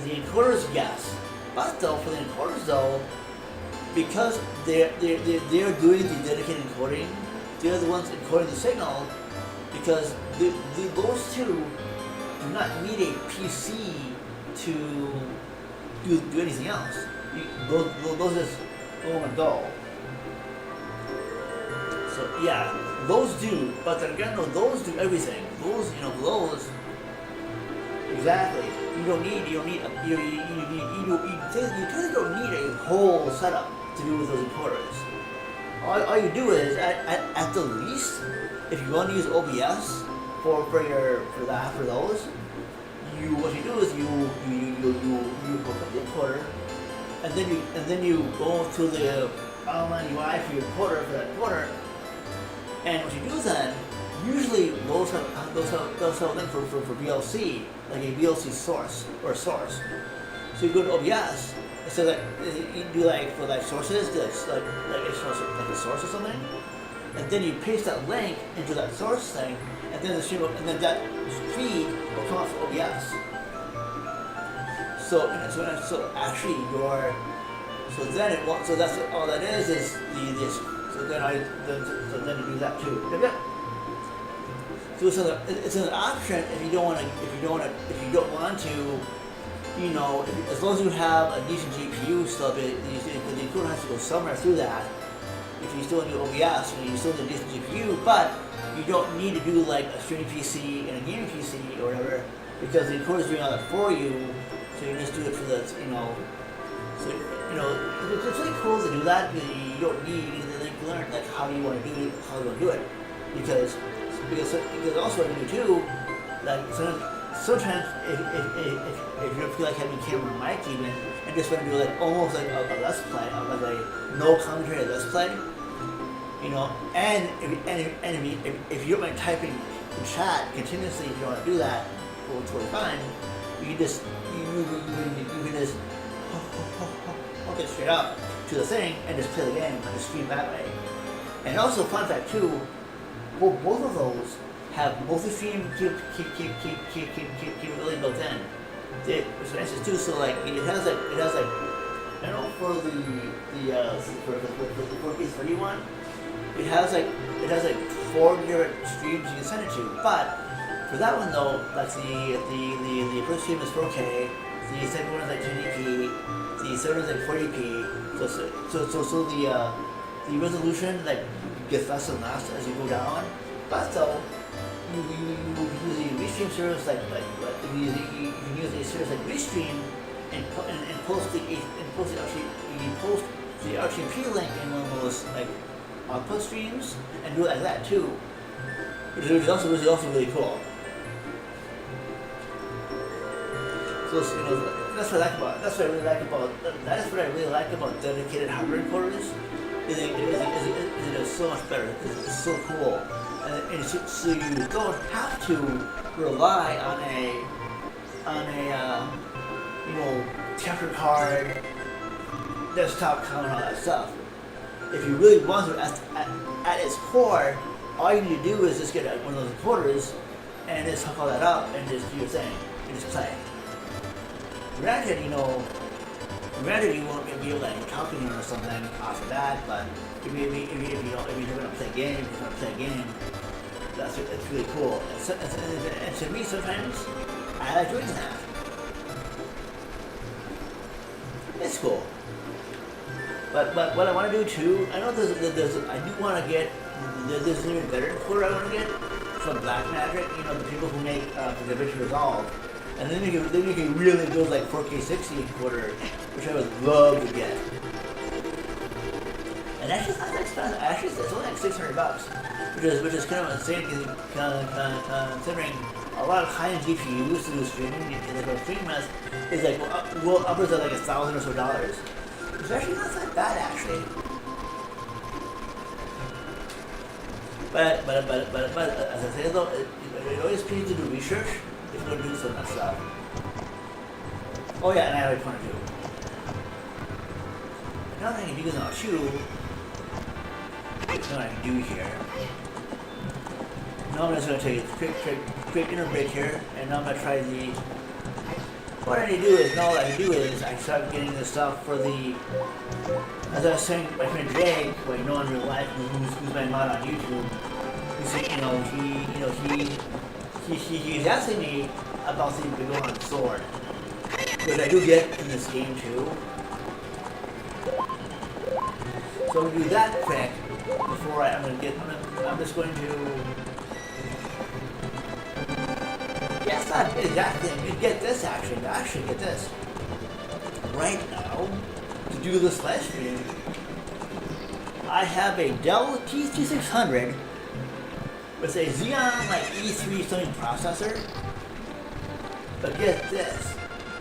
Speaker 1: the encoders, yes. But though, for the encoders though, because they're doing the dedicated encoding, they're the ones encoding the signal, because those two do not need a PC to do anything else. Those just go and go. So yeah, those do, but again, no, those do everything. Those, exactly. You totally don't need a whole setup to do with those encoders. All you do is, at the least, if you want to use OBS for those, what you do is you hook up the encoder, and then you go to the online UI for your encoder for that encoder, and what you do then, usually those have a link for VLC, like a VLC source or source. So you go to OBS, so that you do for sources, do like a source or something, and then you paste that link into that source thing, and then that feed will come off OBS. So actually that's all that is this. So then you do that too. Yep. So it's an option if you don't want to you know, as long as you have a decent GPU stuff, the encoder has to go somewhere through that. If you still do OBS, you still need a decent GPU, but you don't need to do like a streaming PC and a gaming PC or whatever, because the encoder is doing all that for you. So you just do it for the, you know. So you know, it's really cool to do that. You don't need to learn like how you want to do it, because also what you do too, like sometimes if you don't feel like having camera and mic even, and just want to do like almost like a let's play, like a no commentary let's play, you know, and if you don't mind typing in chat continuously, if you don't want to do that, well, it's totally fine. You can just hook it straight up to the thing and just play the game and just stream that way. And also, fun fact too, both of those have multi-stream capability built in. For instance too, so like it has like I don't know for the 4K one, it has like 4 different streams you can send it to. But for that one though, like the first stream is 4K, the second one is like 1080p, the third is like 40p. So the resolution like gets less and less as you go down. But though you use a restream service like you can use a service like Restream and post the RTP link in one of those like output streams and do it like that too, which is also really cool. So you know, that's what I really like about dedicated hardware encoders. It is so much better. It's so cool. And so you don't have to rely on a you know, capture card, desktop card, and all that stuff. If you really want to, at its core, all you need to do is just get one of those encoders and just hook all that up and just do your thing and just play. Granted, you won't be able to calculate or something after that, but if you're going to play a game, it's really cool. And to me, sometimes I like doing that. It's cool. But what I want to do too, I know I do want to get there's an even better encoder I want to get from Blackmagic. You know, the people who make the DaVinci Resolve. And then you can really build like 4K 60 encoder, which I would love to get. And actually, it's not that expensive. Actually, it's only like $600, which is kind of insane considering a lot of high-end GPUs to do streaming. Like a stream mess is like upwards of like $1,000 or so. It's actually not that bad actually. But as I say though, it always pays to do research. If you're going to do some of that stuff. Oh yeah, and I have a point of view. Another thing I can do now too, what I can do here. Now I'm just going to take a quick inner break here, and now I'm going to try the. What I need to do is, now what I can do is, I start getting this stuff for the. As I was saying, my friend Jake, who I know in real life, who's my mod on YouTube, he's asking me about the Bigorn sword, which I do get in this game too. So we'll do that quick before I'm just going to. Yeah, it's not exactly. You get this actually. Actually, get this. Right now, to do this live stream, I have a Dell TT600. With a Xeon like E3 something processor, but get this,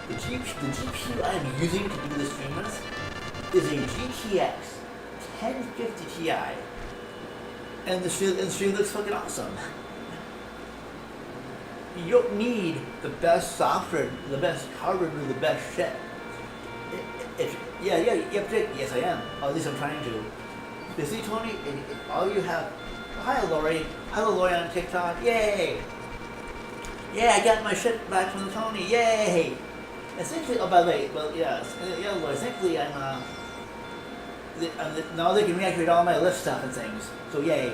Speaker 1: the GPU I am using to do this stream with is a GTX 1050 Ti, and the stream looks fucking awesome. You don't need the best software, the best hardware, to do the best shit. Yes I am. At least I'm trying to. You see, Tony, all you have. Hi, Lori. Hello, Lori on TikTok. Yay! Yeah, I got my shit back from the Tony. Yay! Essentially, oh, by the way, well, yeah, Lori. Essentially, now they can reactivate all my lift stuff and things. So, yay!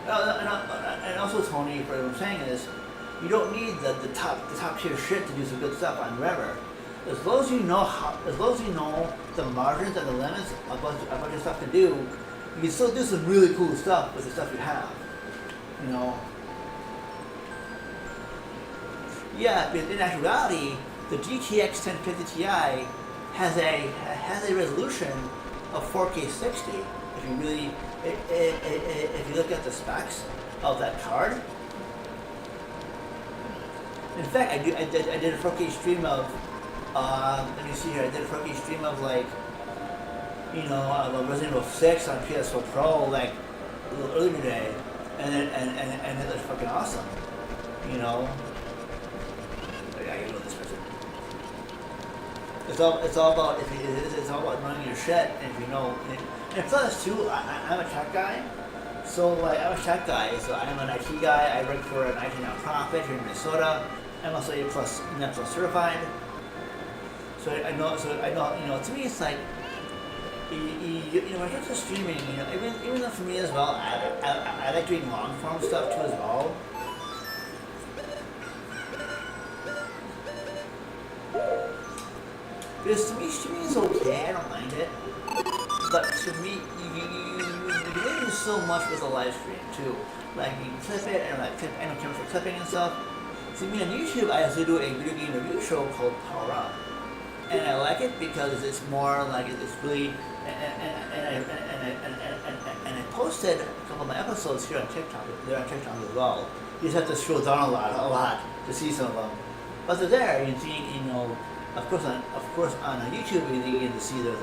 Speaker 1: And also, Tony, what I'm saying is, You don't need the top tier shit to do some good stuff on whatever. As long as you know the margins and the limits of what your stuff can do, you can still do some really cool stuff with the stuff you have. You know. Yeah, but in actuality, the GTX 1050 Ti has a resolution of 4K 60. If you look at the specs of that card. In fact, I did a 4K stream of. Let me see here. I did a 4K stream of like, Resident Evil 6 on PS4 Pro like a little earlier today, and it was fucking awesome. You know. I gotta know this person. It's all about it's all about running your shit, and if you know. And plus too, I'm a tech guy. So like I'm a tech guy. So I'm an IT guy. I work for an IT nonprofit here in Minnesota. I'm also A+ net certified. So I know, to me it's like, when it comes to streaming, even though for me as well, I like doing long form stuff too as well. Because to me, streaming is okay, I don't mind it. But to me, you can do so much with a live stream too. Like you can clip it, and I don't care for clipping and stuff. To me on YouTube, I also do a video game review show called Power Up. And I like it because it's more like it's really, and I posted a couple of my episodes here on TikTok. They're on TikTok as well. You just have to scroll down a lot to see some of them. But they're there. You see, of course on YouTube you get to see what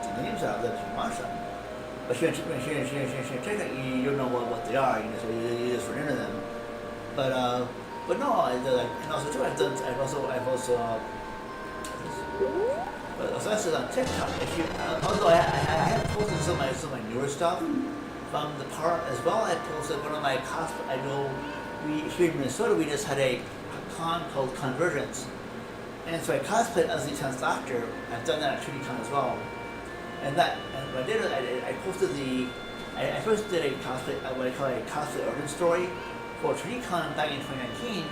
Speaker 1: the names are. That you can watch them. But here on TikTok, you don't know what they are. So you just run into them. But no, and also too, I've also that's on TikTok. Although I have posted some of my newer stuff from the part as well. I posted one of my cosplay. I know here in Minnesota we just had a con called Convergence, and so I cosplayed as the 10th Doctor. I've done that at 3DCon as well, and what I did, I posted I first did a cosplay, what I call a cosplay origin story for 3DCon back in 2019,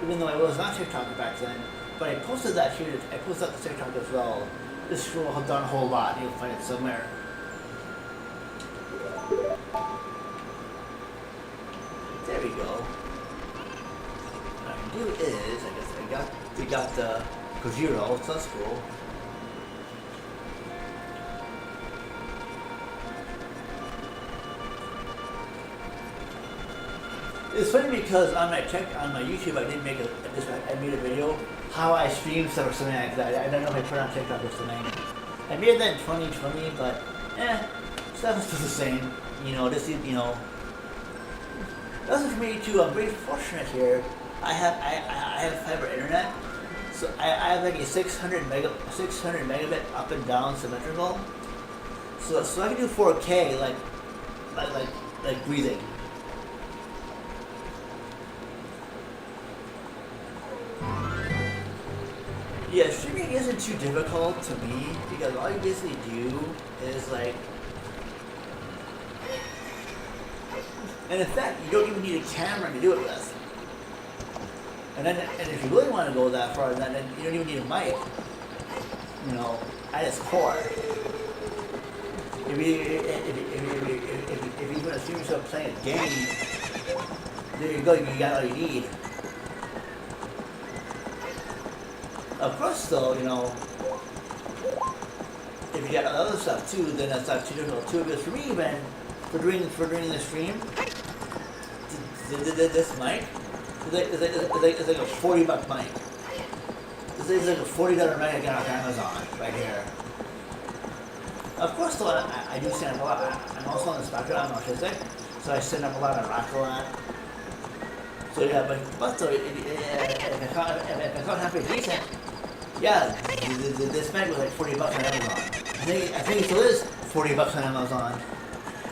Speaker 1: even though I was not TikToker back then. But I posted that here. I posted that to TikTok as well. This scroll has done a whole lot. You'll find it somewhere. There we go. What I can do is, I guess we got the Kojiro, so that's cool. It's funny because on my YouTube I did I made a video how I stream stuff or something like that. I don't know if I put it on TikTok or something. I made that in 2020, but stuff is still the same. That's for me too. I'm very fortunate here. I have fiber internet, so I have like a 600 megabit up and down symmetrical. So I can do 4K like breathing. Yeah, streaming isn't too difficult to me because all you basically do is like, and in fact, you don't even need a camera to do it with. And if you really want to go that far, then you don't even need a mic. At its core. If you want to stream yourself playing a game, there you go. You got all you need. Of course, though, if you got other stuff too, then that's not too difficult too. Because for me, even for doing the stream, this mic is like a $40 mic. It's like a $40 mic I got off Amazon right here. Of course, though, I do stand up a lot. I'm also on the spectrum. I'm autistic, so I stand up a lot and rock a lot. So yeah, but so if I thought halfway decent. Yeah, this mic was like $40 on Amazon. I think it still is $40 on Amazon.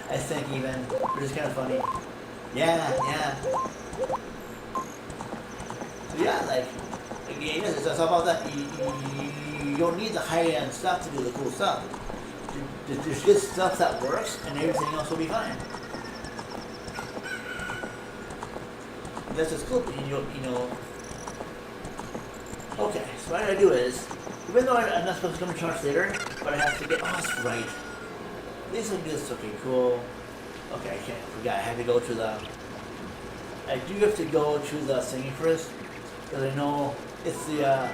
Speaker 1: I think even, which is kind of funny. Yeah. So yeah, it's all about that. You don't need the high-end stuff to do the cool stuff. There's just stuff that works, and everything else will be fine. that's what's cool. You know. Okay, so what I gotta do is, even though I'm not supposed to come to charge later, but I have to get. Oh, that's right. This will do this. Okay, cool. Okay, I can't. Forgot. I had to go to the. I do have to go to the thingy first, because I know it's the.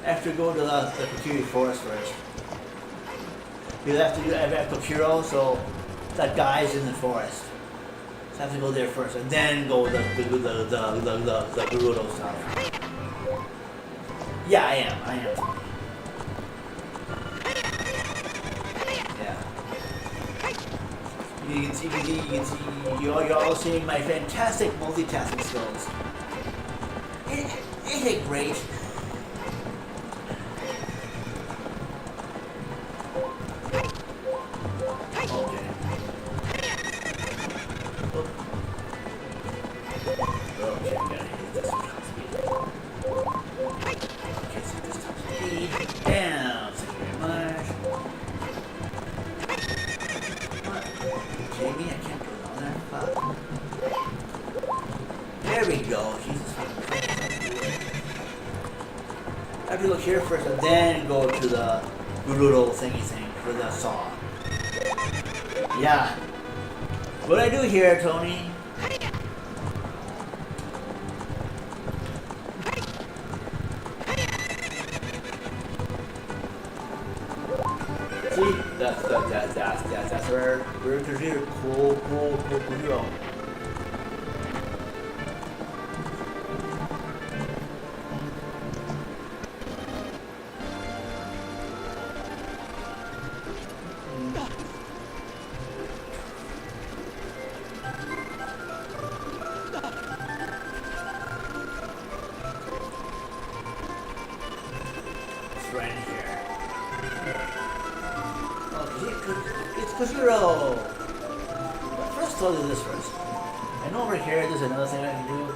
Speaker 1: I have to go to the Kokiri forest first. Because I have Kokiro, so that guy's in the forest. So I have to go there first, and then go the Gerudo stuff. Yeah, I am. Yeah. You can see, you're all seeing my fantastic multitasking skills. Ain't it great? I have to look here first and then go to the Gerudo thingy thing for the saw. Yeah. What I do here, Tony? See? That's where we're here. Cool. Zero. But first, I'll do this first. And over here, there's another thing I can do.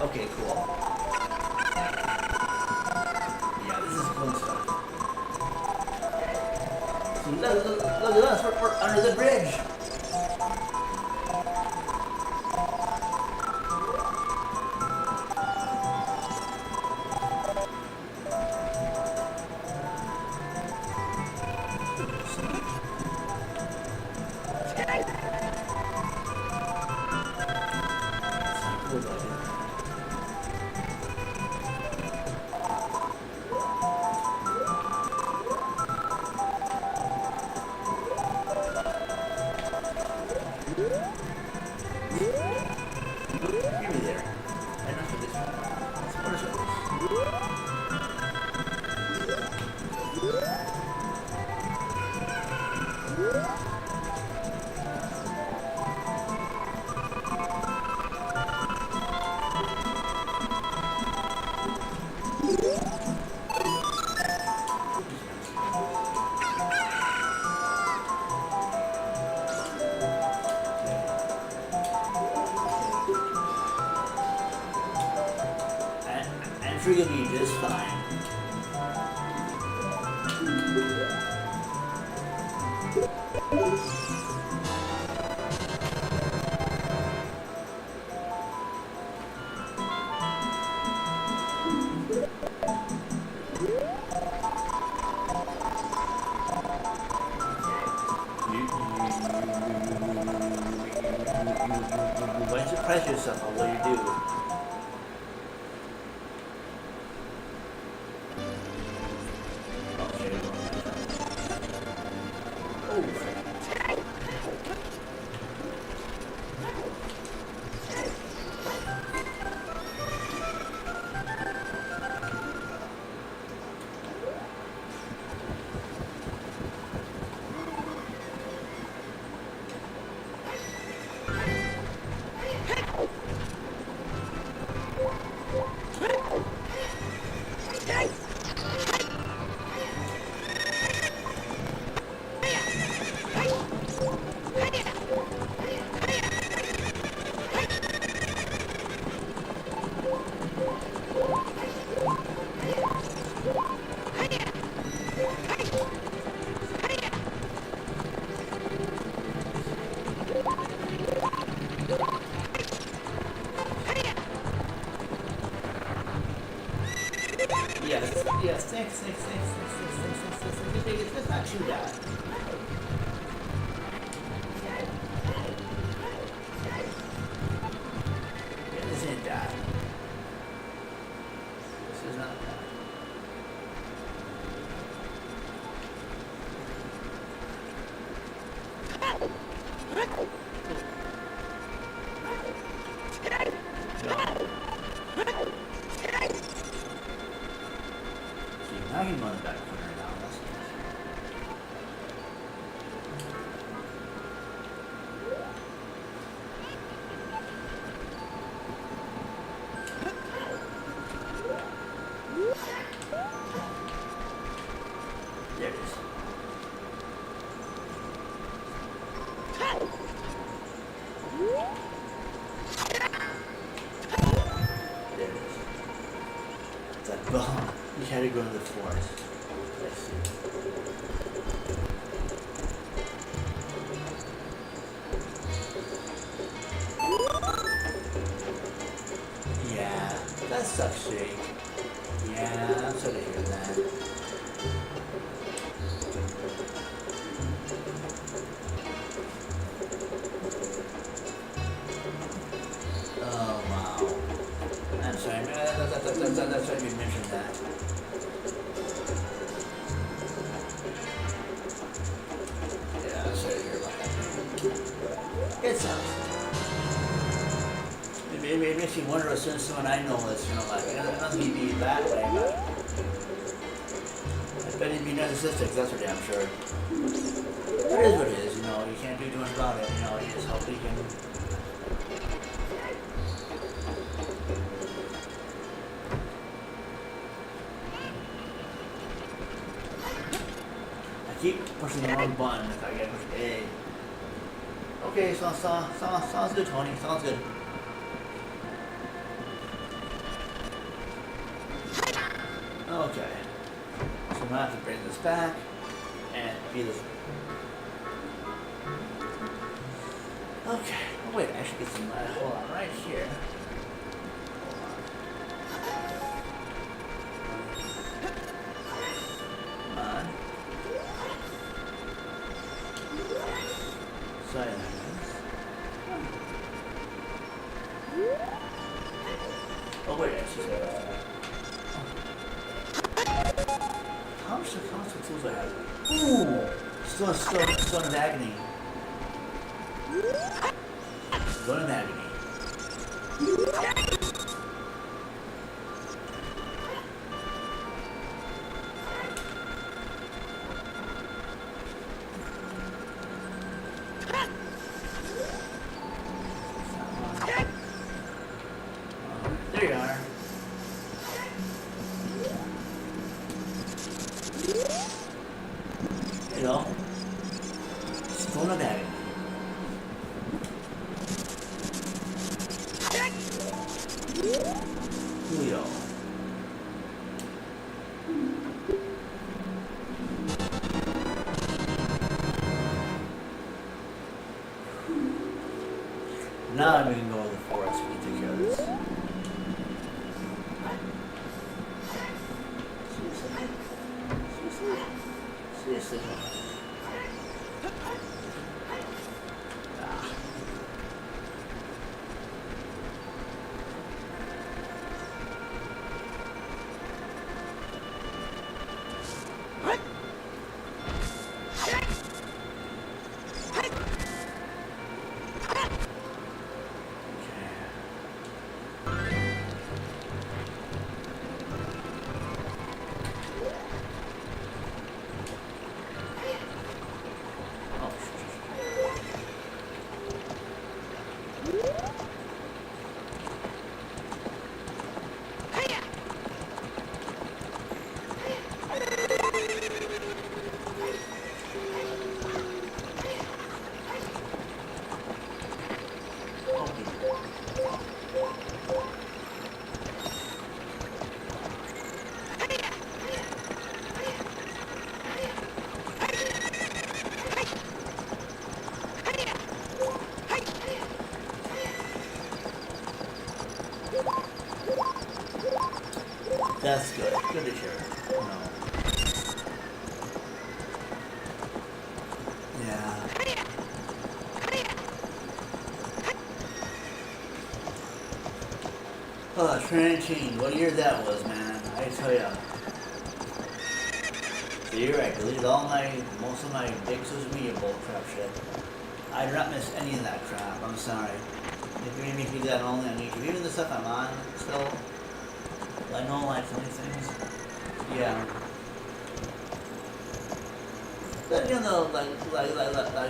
Speaker 1: Okay, cool. Yeah, this is cool stuff. So look at us, we're under the bridge. I'm sure you'll be just fine. You might surprise yourself on what you do. Yes, thanks. It's not too bad. Yeah, this ain't bad. This is not bad. Now you run the back corner now. That's nice. There it is. There it is. That bone. You had to go to the forest. Let's see. Yeah, that sucks, Jake. Yeah, I'm sorry to hear that. Oh, wow. I'm sorry, that's why you mentioned that. Yeah, I'm sorry to hear about that. It sucks. It makes you wonder as soon as someone I know is, like, it doesn't need to be that way, but I bet he'd be narcissistic, that's for damn sure. It is what it is, you can't do too much about it, you just hope he can. I keep pushing the wrong button if I get pushed A. Okay, sounds good, Tony, sounds good. Okay, so I'm gonna have to bring this back and be this. Okay, oh wait, I should get some, hold on, right here. Come on. Silence. Oh wait, I should say how much tools do I have? Ooh! Stone of Agony. Stone of Agony. There you are. Stone of Agony. Julio. Now I'm gonna go to the forest to take care of this. Seriously. That's good. good to share. You know. Yeah. Oh, 2019, what a year that was, man. I tell ya. The year I deleted most of my big social media bull crap shit. I do not miss any of that crap, I'm sorry. If you're gonna make me do that only on YouTube, even the stuff I'm on still, I know like so many things. Yeah. But you know, like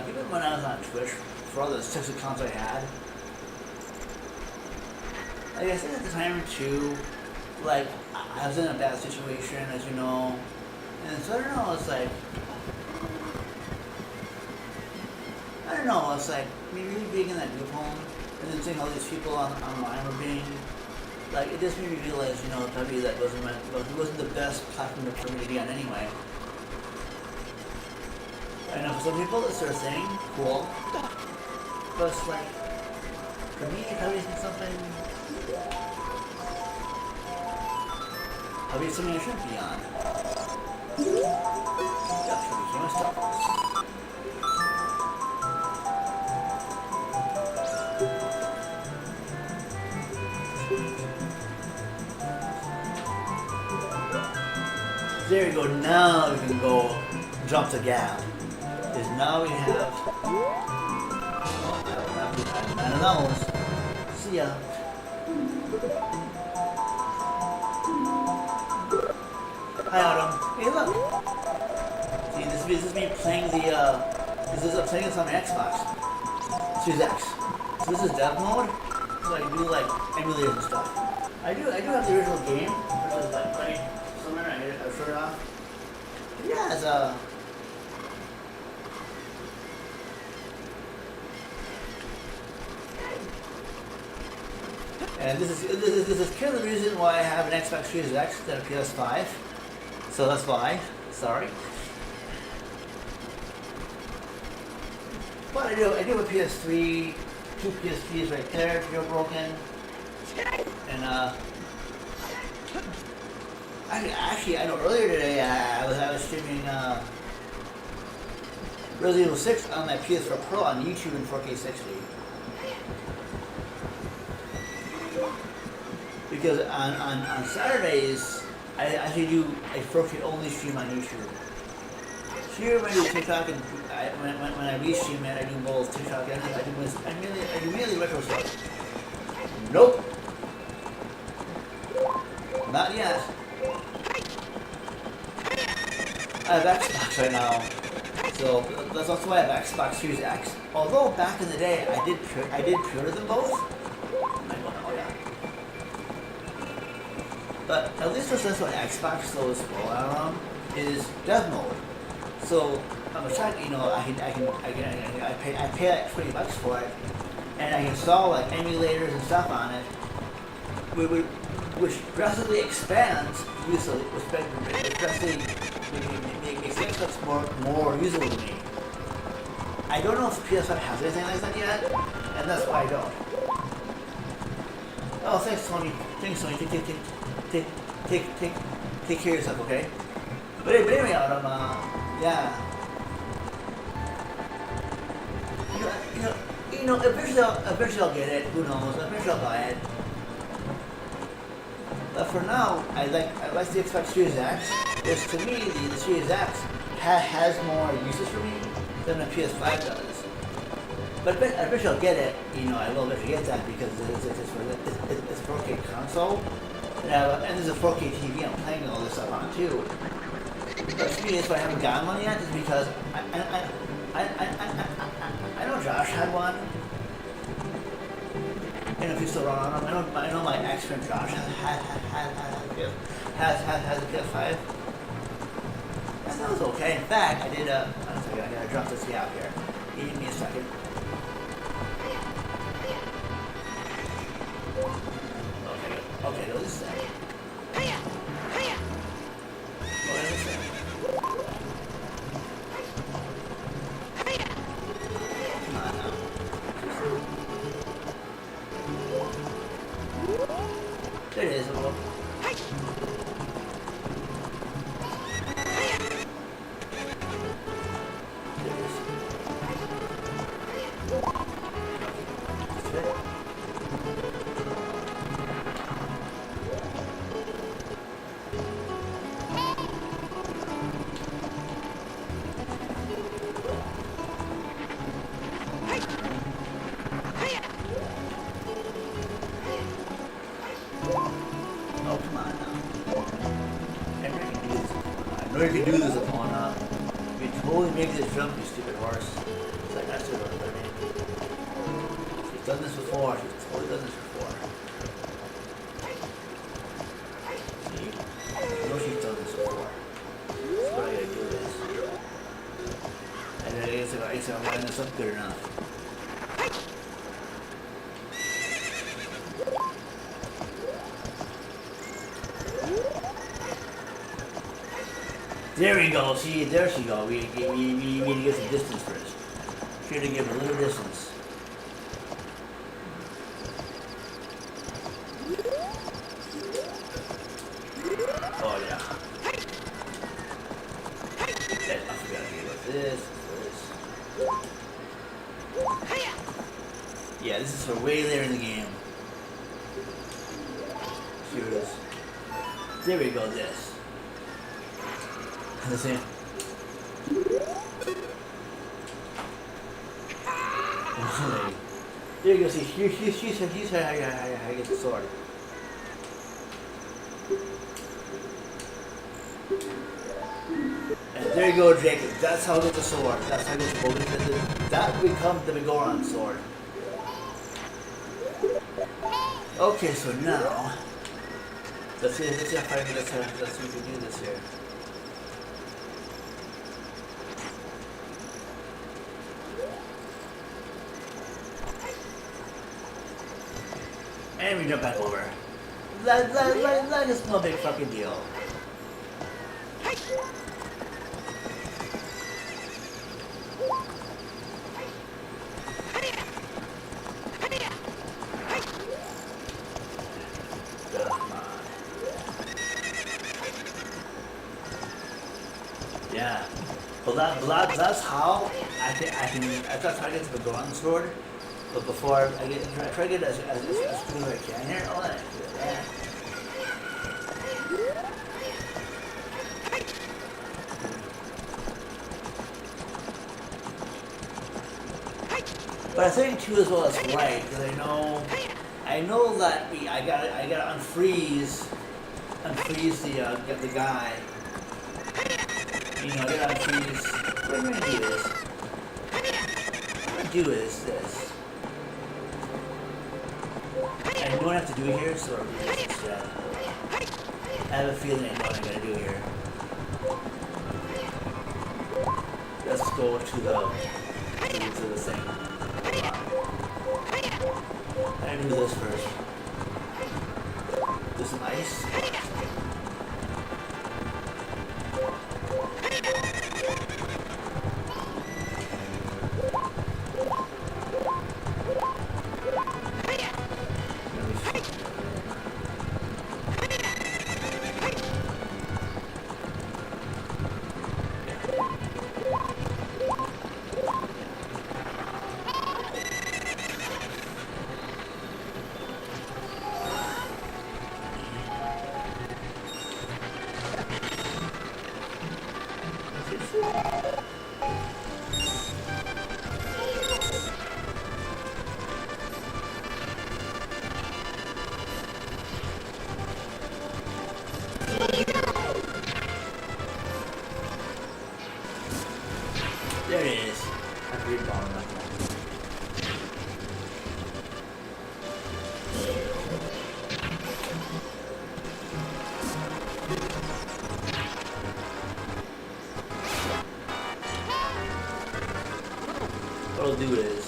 Speaker 1: even when I was on Twitch, for all the 6 accounts I had, like I said at the time too, like I was in a bad situation, as you know, and so I don't know. It's like maybe being in that group home and then seeing all these people online were being like, it just made me realize, you know, probably that wasn't the best platform for me to be on anyway. I know for some people it's their thing, cool, but it's like for me, probably isn't something. Probably something I shouldn't be on. Yep, should be camera stuff. There you go, now we can go jump the gap. Because now we have, I don't know, see ya. Hi Autumn, hey look. See, this is me playing playing this on my Xbox, Series X. So this is dev mode, so I can do like emulators and stuff. I do have the original game, which is like playing somewhere. I showed it off. But yeah, it's and this is kind of the reason why I have an Xbox Series X instead of PS5. So that's why. Sorry. But I do have a PS3, 2 PS3s right there, jailbroken, and actually, I know earlier today I was streaming Resident Evil 6 on my PS4 Pro on YouTube in 4K 60. Because on Saturdays I actually do a 4K only stream on YouTube. Here when I do TikTok and when I restream it, I do both TikTok and I do mainly retro stuff. Nope. Not yet. I have Xbox right now, so that's also why I have Xbox Series X. Although back in the day I did pre-order them both. Oh yeah. But at least for this one, Xbox slowest rollout on is dev mode. So I'm excited, you know, I pay like $20 for it, and I can install like emulators and stuff on it, which drastically expands usability, which drastically makes stuff more usable to me. I don't know if PS5 has anything like that yet, and that's why I don't. Oh, thanks, Tony. Thanks, Tony. Take care of yourself, okay? But anyway, Autumn, yeah. You know, eventually I'll get it. Who knows? Eventually I'll buy it. But for now, I like the Xbox Series X. Because to me, the Series X has more uses for me than the PS5 does. But eventually I'll get it. You know, I will eventually get that because it's a 4K console. And there's a 4K TV I'm playing all this stuff on too. But to me, that's why I haven't gotten one yet, is because I know Josh had one. I don't know if he's still running on them. I know my ex-friend Josh has a PS5. That sounds okay. In fact, I did I gotta drop this guy out here. Give me a second. Okay, no, this is that. There it is. know you can do this upon you can totally make this jump, you stupid horse. It's like, that's what I mean. She's done this before. She's totally done this before. See? I know she's done this before. That's what I gotta do this. And then I guess I'm lining this up good enough. There we go. See, there she go. We need to get some distance first. Try to give a little distance. Oh yeah. I forgot to do this. Yeah, this is for way later in the game. Here it is. There we go. This. The same. There you go. See, she's how you get the sword. And there you go, Jacob. That's how you get the sword. That's how you get the bow. That becomes the Begoran sword. Okay, so now let's see if I can let's see if we can do this here. And we jump back over. That is no big fucking deal. Yeah. Well, that's how I think that's how I get to the Begoran sword. But before I try to get as good as I can here. Oh, yeah. But I think too as well that's right, because I know that I gotta unfreeze the guy. You know, I gotta unfreeze. What I'm gonna do is this. And you don't have to do it here, so I'll do this instead. I have a feeling I know what I'm gonna do here. Let's go to the thing. I do this first. Do some ice. There it is. I read it all right now. What I'll do is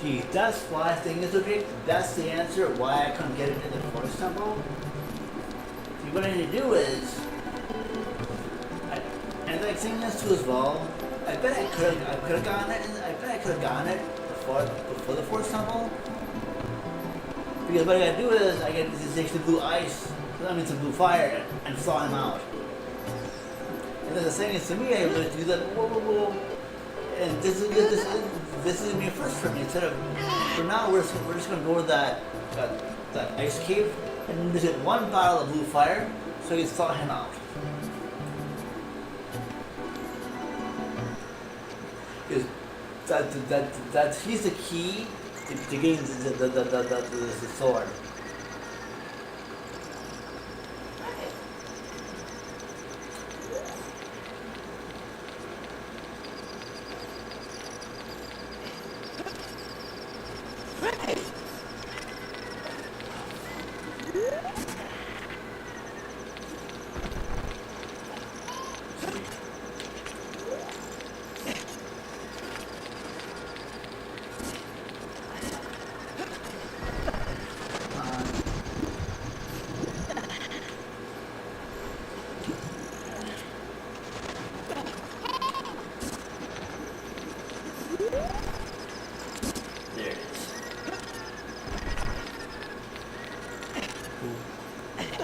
Speaker 1: See, that's why I think it's okay. That's the answer why I couldn't get it in the force tempo. See, what I need to do is, and like seeing this too as well. I bet I could have gotten it. I bet I could have gotten it before the force tempo. Because what I gotta do is I gotta take the blue ice, that means the blue fire, and thaw him out. And then the thing is, to me, I would do that. Whoa, whoa, whoa. And this is gonna be a first for me. Instead of, for now, we're just gonna go to that ice cave and just get one bottle of blue fire, so you thaw him out. Because he's the key to getting the sword.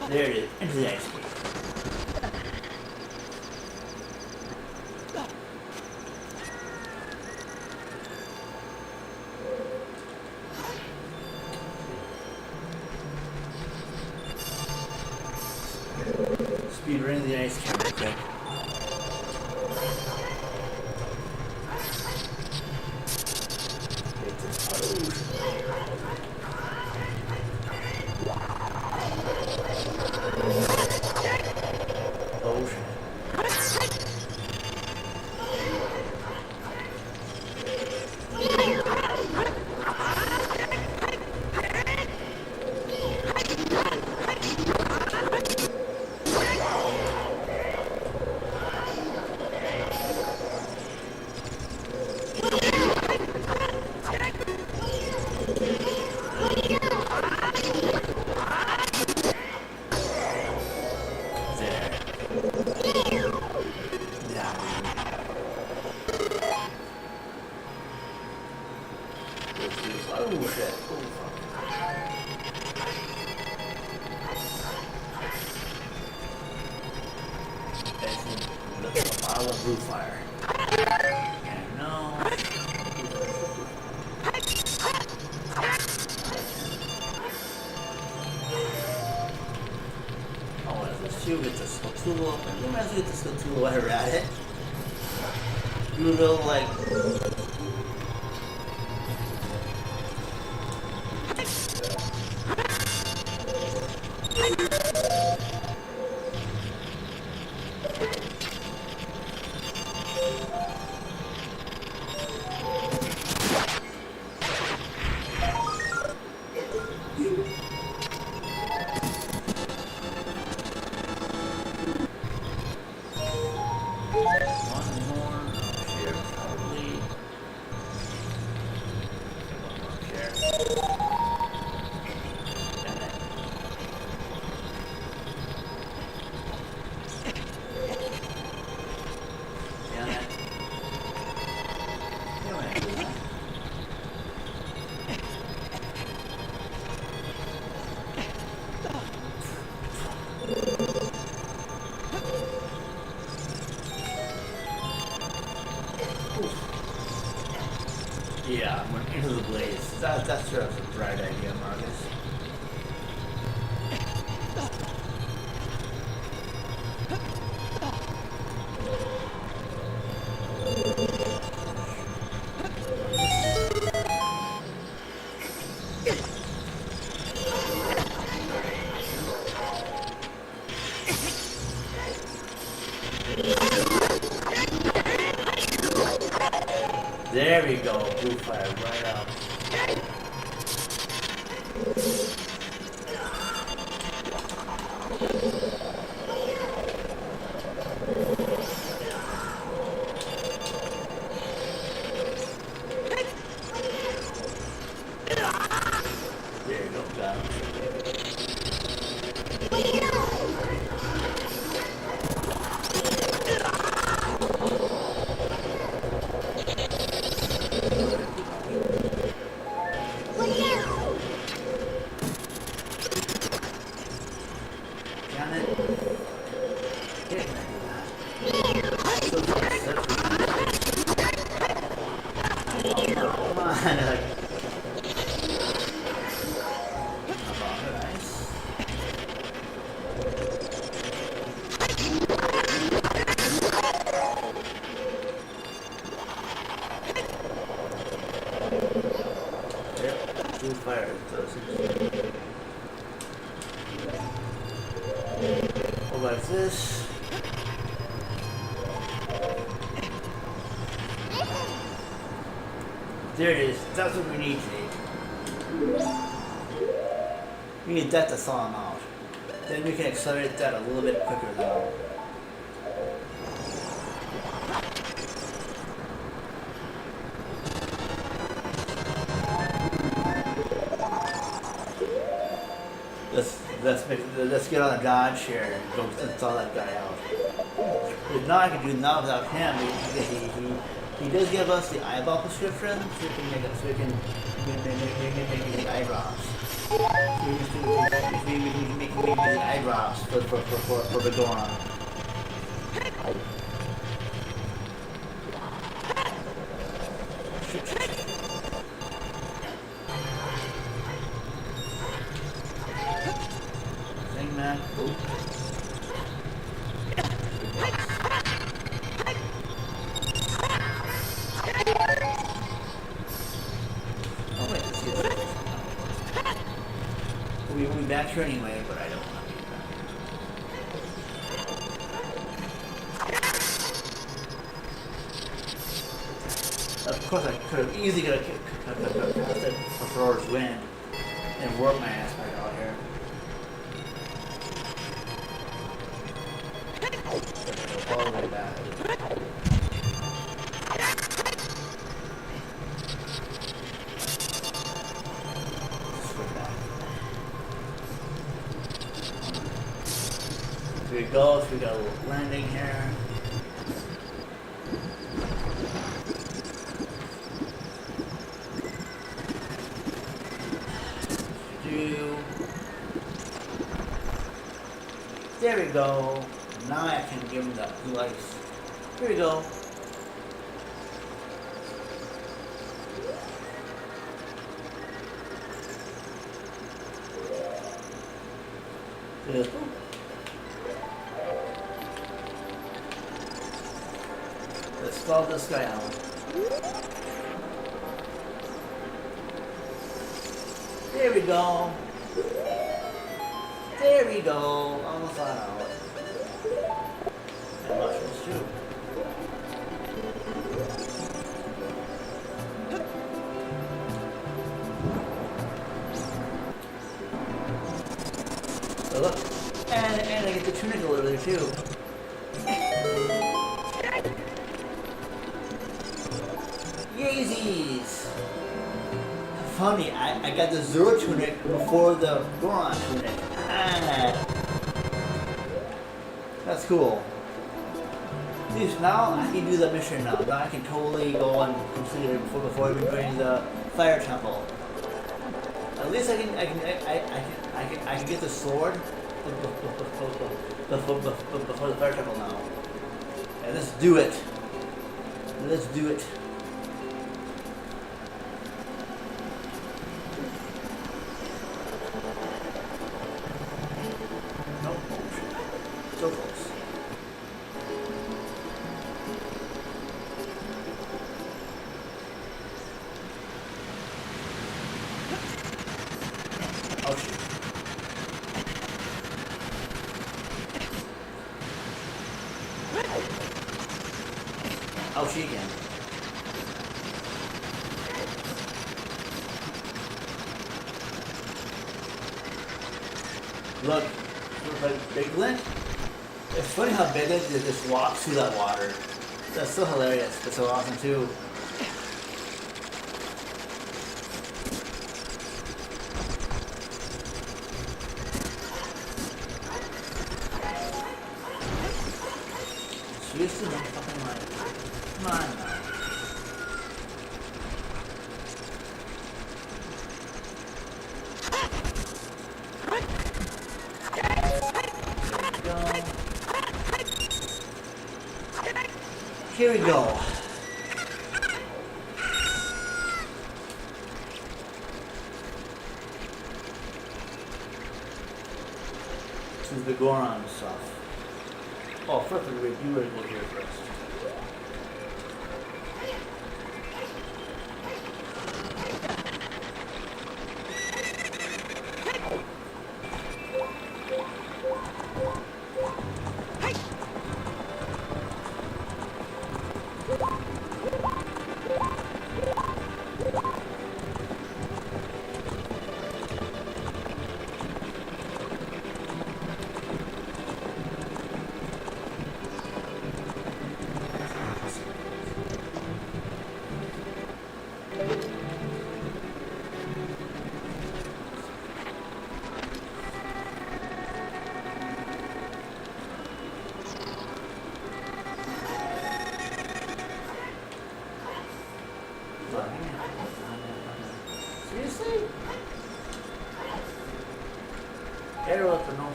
Speaker 1: There it is, into the ice cave. Speed right into the ice cave real quick. Blue fire. And no. Oh, let's see, get the Skulltula. We might as well get the Skulltula while we're at it. Do a little like. Yeah, I'm into the blaze. That's sure that's a bright idea, Marcus. There we go, blue fire right up. Damn it. Okay, can I do that? So close. That's come on. Nice. Yep, two fires. What about this? There it is. That's what we need today. We need that to thaw them out. Then we can accelerate that a little bit quicker though. Let's get on a Dodge here and go thaw that guy out. But now I can do now without him. He does give us the eyeball prescription, so we can make the eye drops. We can make the eye drops for the Goron. Thing, man. Ooh. We'll be back here anyway, but I don't want to be back. Of course, I could have easily got a Thor's wind and warp my ass back out here. All the way back. Here we go, so we got a little landing here. There we go. Now I can give him the blue ice. Here we go. Let's stall this guy out. There we go. There we go. Almost on out. And mushrooms too. So look. And I get the tunic a little bit too. Yeezies! Funny, I got the Zero tunic before the Goron tunic. Ah. That's cool. See, now I can do the mission now. Now I can totally go and complete it before even doing the fire temple. At least I can get the sword before the fire temple now. And let's do it. Let's do it. Nope. So close. Oh shoot. Oh, she again. Look, Big Link. It's funny how Big Link just walks through that water. That's so hilarious. That's so awesome too. Seriously, no fucking mind. Come on. Here we go. This is the Goron stuff. Oh, first you already go here first. Seriously? Arrow for no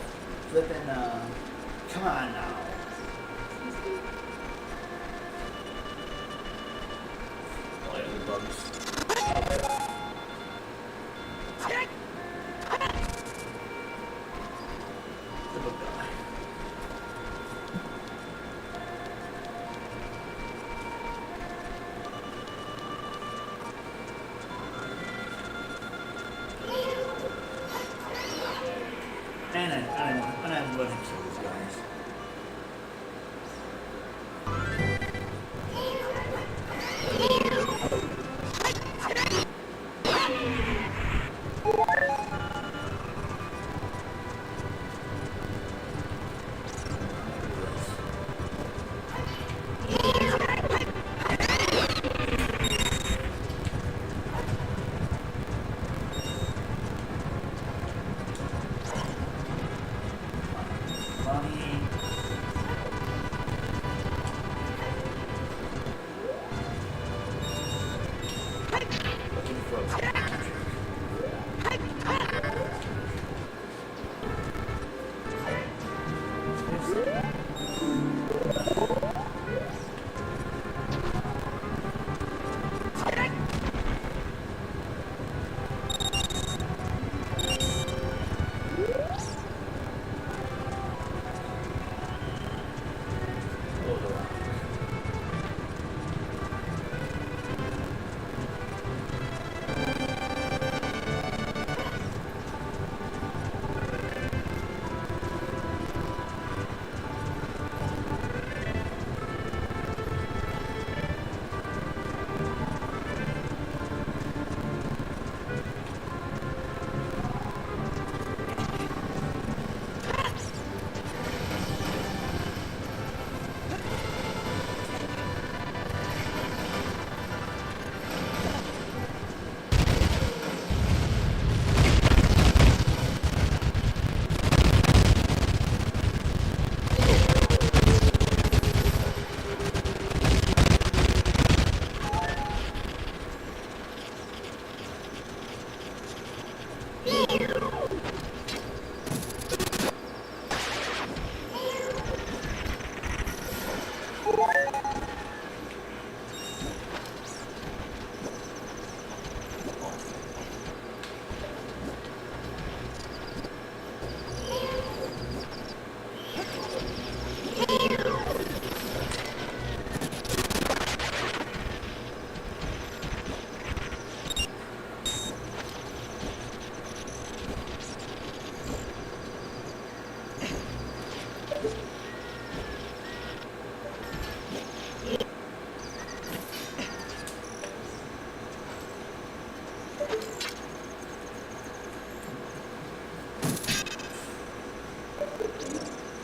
Speaker 1: flipping, come on now. Oh, yeah, the bugs. The bug guy. And I'm going to kill these guys.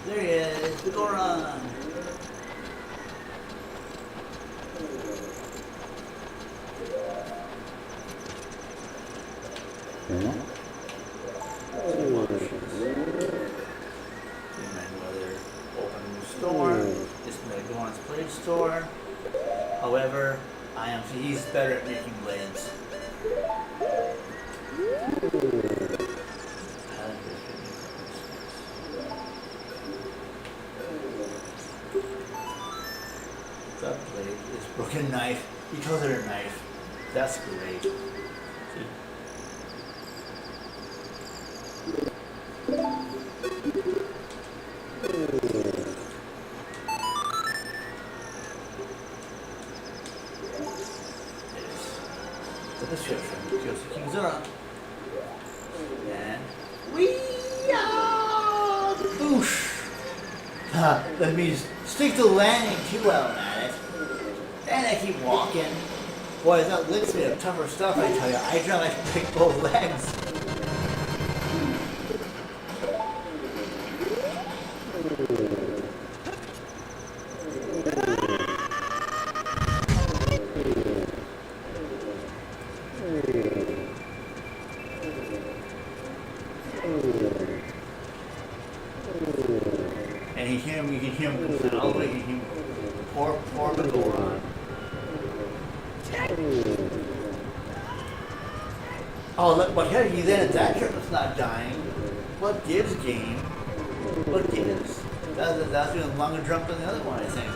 Speaker 1: There he is, the Goron. Play store. However, he's better at making blades. What's up? Broken knife. Decoder knife. That's great. See? The description. Here's the King Zora. And boosh! That means stick the landing too well at it. And I keep walking. Boy, that lick's made of tougher stuff, I tell you. I try to pick both legs. And you can hear him all the way, you can hear him pour the gore on. Oh, look, but here he then at that trip is not dying. What gives, game? What gives? That's doing a longer jump than the other one, I think.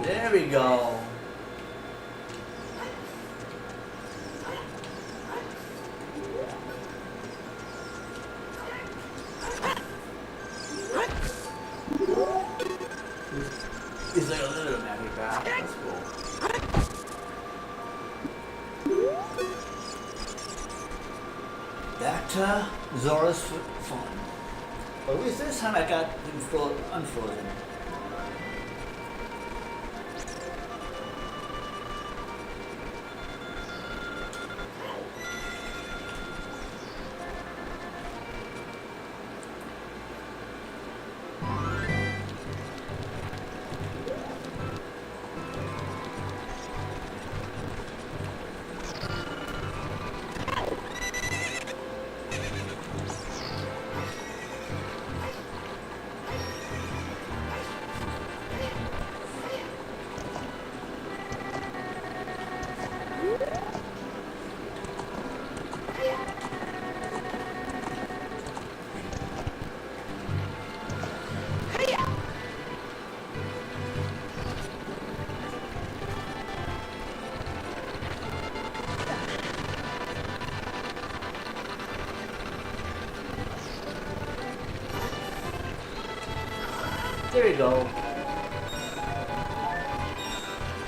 Speaker 1: There we go. Is there a little magic back? That's cool. Back to Zora's fun. But at least this time I got him unfrozen. There we go.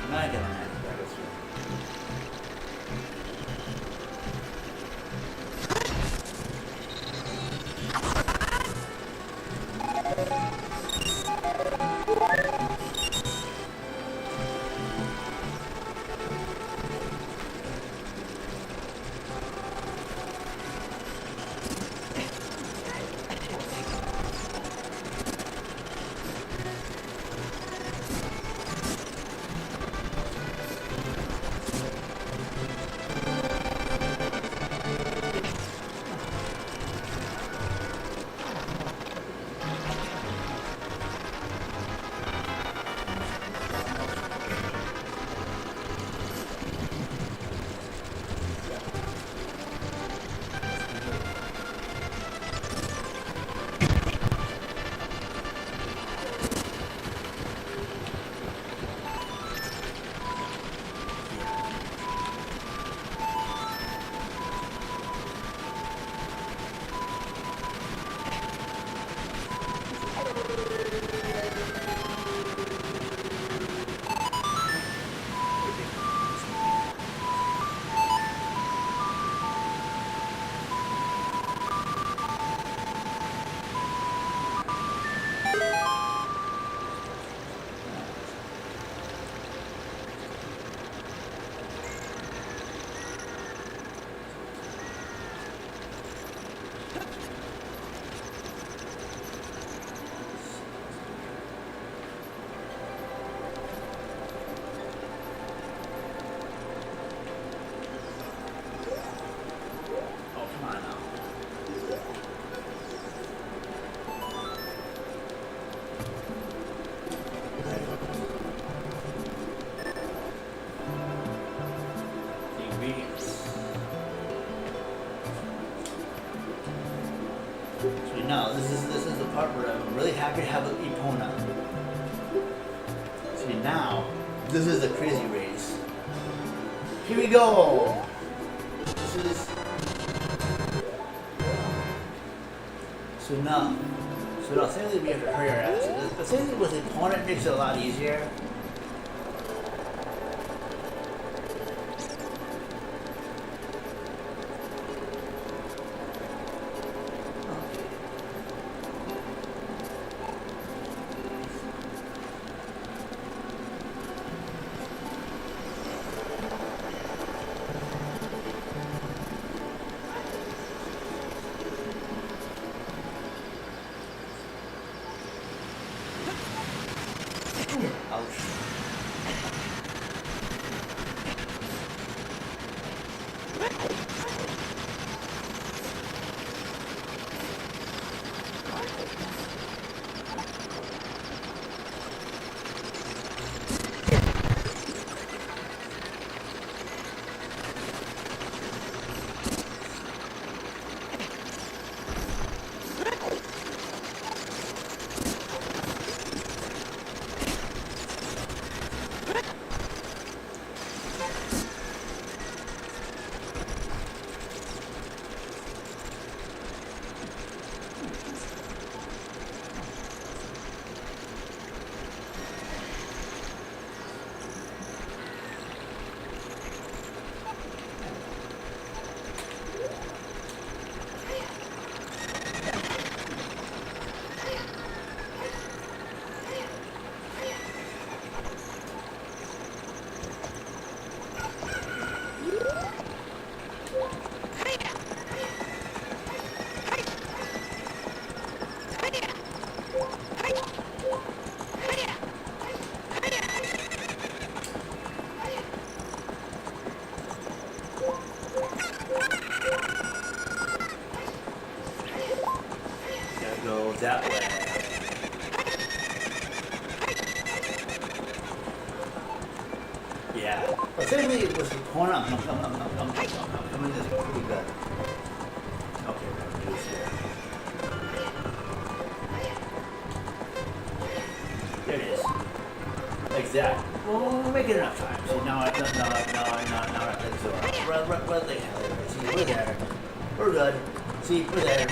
Speaker 1: Now I get on that. ingredients. So now this is the part where I'm really happy to have an Epona. See now, this is the crazy race. Here we go. This is so now sadly we have to hurry our ass. The thing with Epona, it makes it a lot easier. That way. Yeah. But technically it was the corner. I'm coming this pretty good. Okay, we're gonna do this here. There it is. Like that. Well, we'll make it enough time. See, now I let's see, we're there. We're good. See, we're there.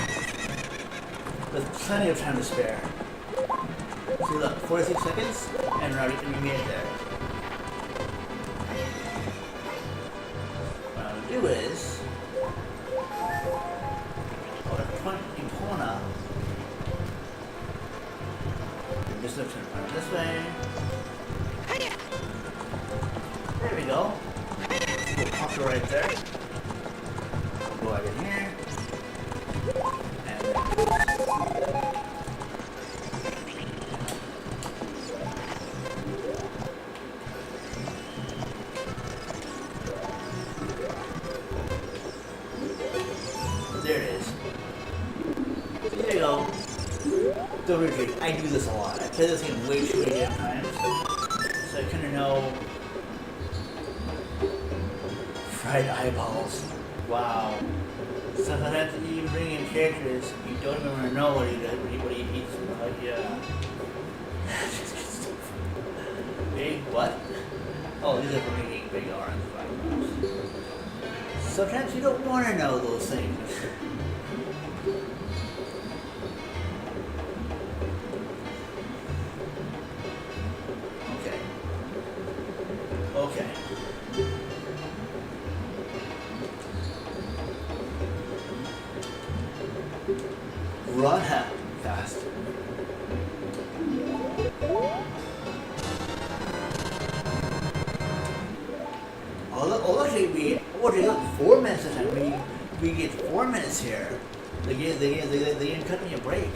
Speaker 1: There's plenty of time to spare. See, look, 46 seconds, and we made it there. What I'm gonna do is, I'm gonna point Epona. I'm just gonna turn around this way. There we go. We'll pop it right there. Go out in here. And there it is. There you go. Don't retreat. I do this a lot. I play this game way too many damn times. So I kind of know. Fried eyeballs. Wow. Sometimes you even bring in characters, you don't even know what he eats. Yeah. Hey, what? Oh, these are for making big orange eyeballs. Sometimes you don't want to know those things. Okay. Okay. Run fast. Oh, actually, we got 4 minutes this time. We get 4 minutes here. They didn't cut me a break.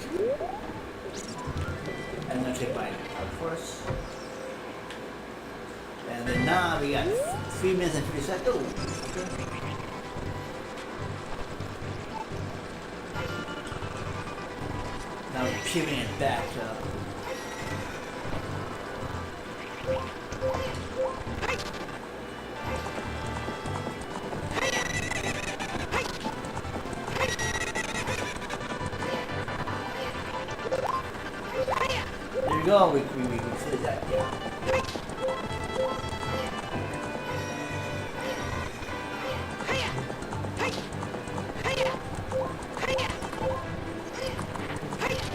Speaker 1: I'm gonna take my course. And then now we got 3 minutes and 50 seconds. Oh. Now we're pivoting it back to know we consider that, yeah.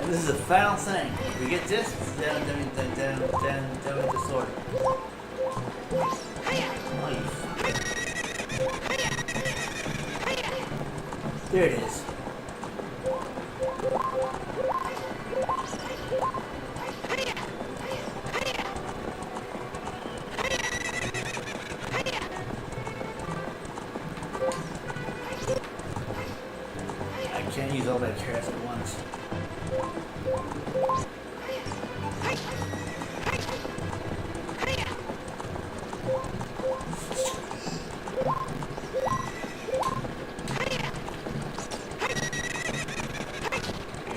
Speaker 1: And this is the final thing. If we get this, then we just sort it. Oh, you fuck. There it is. I can't use all that carrots at once.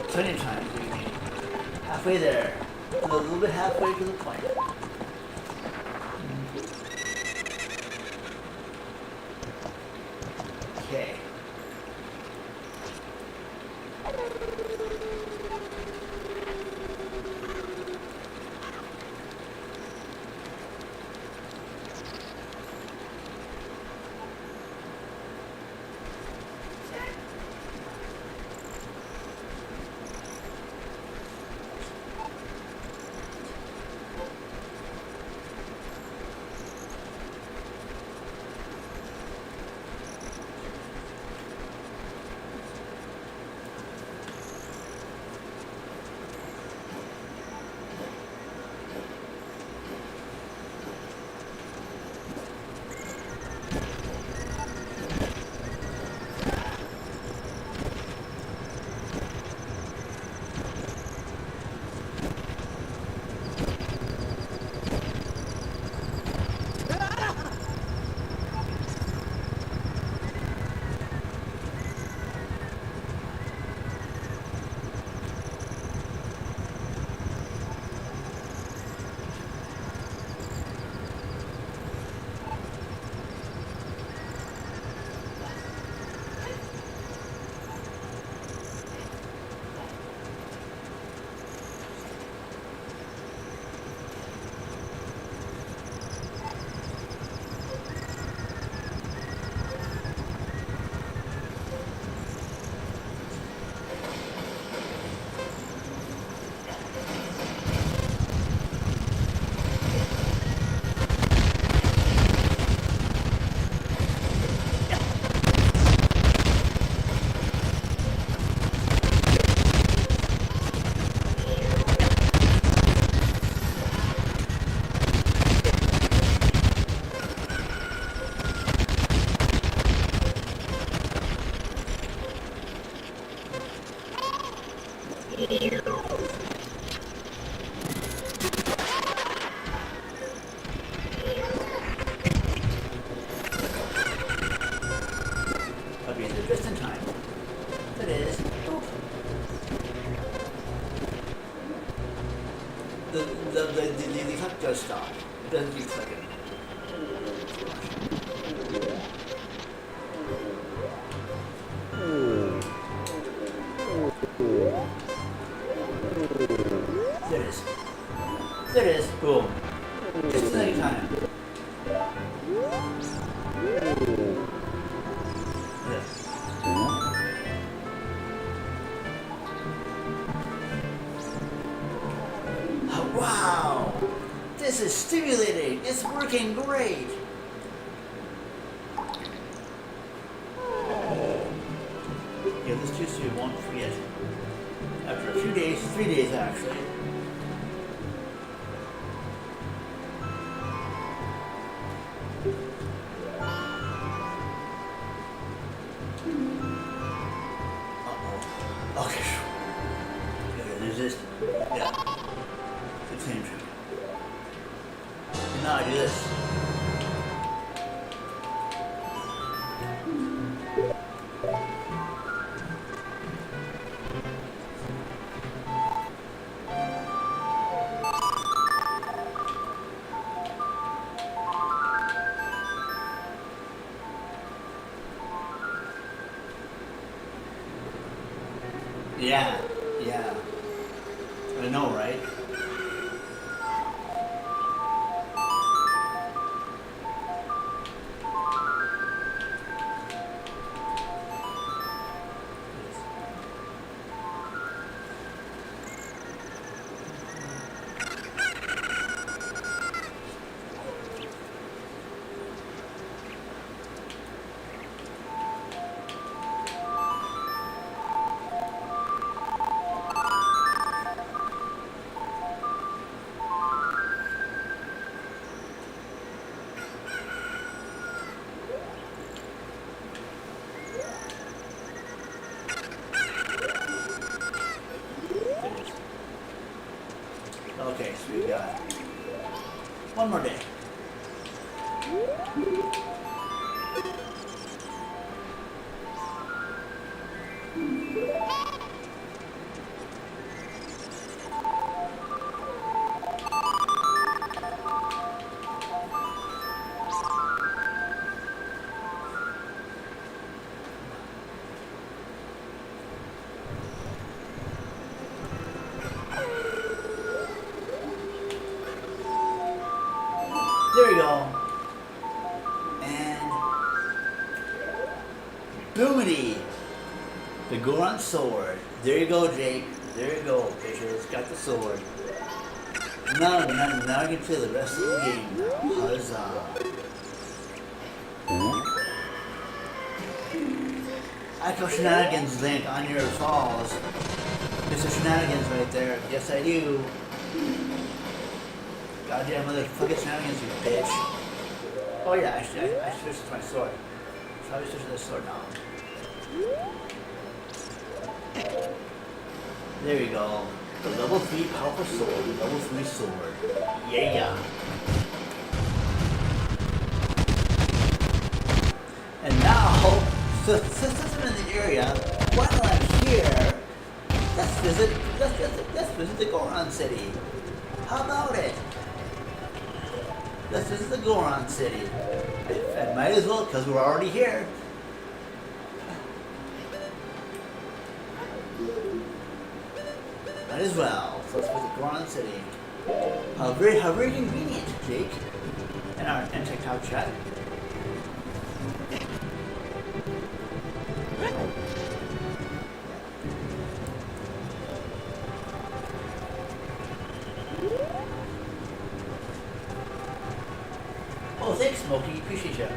Speaker 1: Plenty of time. Halfway there. A little bit halfway to the point. Okay. I'll be there just in time. That is, boop. The clip does stop. It doesn't keep clicking. There it is. There it is. Boom. Just in time. Wow! This is stimulating! It's working great! Give this to you so you won't forget. After a few days, 3 days actually. Uh-oh. Okay. Okay, there's this. Yeah. Same trick. And now I do this. Yeah, yeah. I know, right? one more day. There we go. And Boomity, the Goron sword. There you go, Jake. There you go, bitches. Got the sword. Now I can play the rest of the game now. Huzzah. I call shenanigans, Link, on your falls. There's a shenanigans right there. Yes, I do. Goddamn motherfucking shenanigans, you bitch. Oh yeah, I switched to my sword. So I switched to this sword now. There you go. The level 3 powerful sword, the level 3 sword. Yeah. And now, since I'm in the area, while I'm here, let's visit the Goron City. How about it? Let's visit the Goron City. I might as well, because we're already here. Might as well. So let's visit Goron City. How very convenient, Jake. And TikTok chat. Oh, thanks, Smokey. Appreciate you.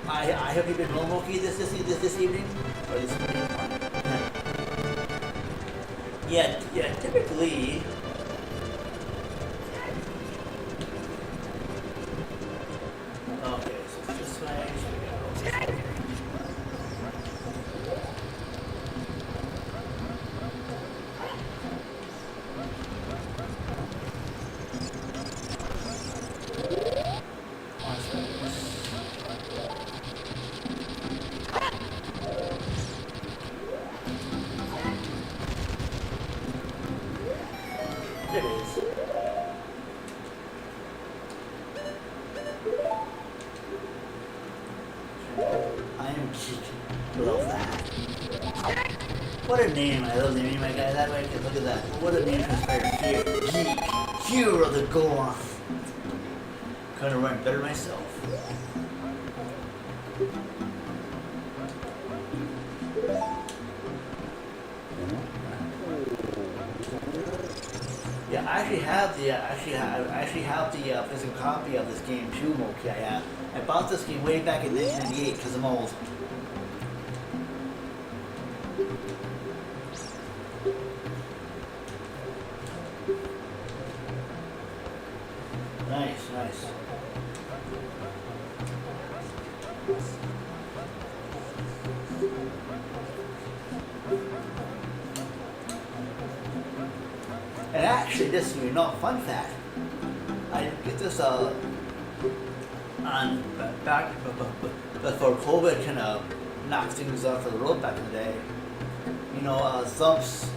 Speaker 1: I hope you've been well, Smokey, this evening or this morning. Yeah. Typically. Okay, so it's this way. It is. I am geek. Love that. What a name. I love naming my guy that way, because look at that. What a name to inspire fear. Geek. Hero of the Goron. Couldn't run better myself. Yeah, I actually have the physical copy of this game too, Moki. I bought this game way back in 1998 because I'm old. Nice. And actually, this is fun fact. I get this on back before COVID kind of knocked things off the road back in the day. Thump's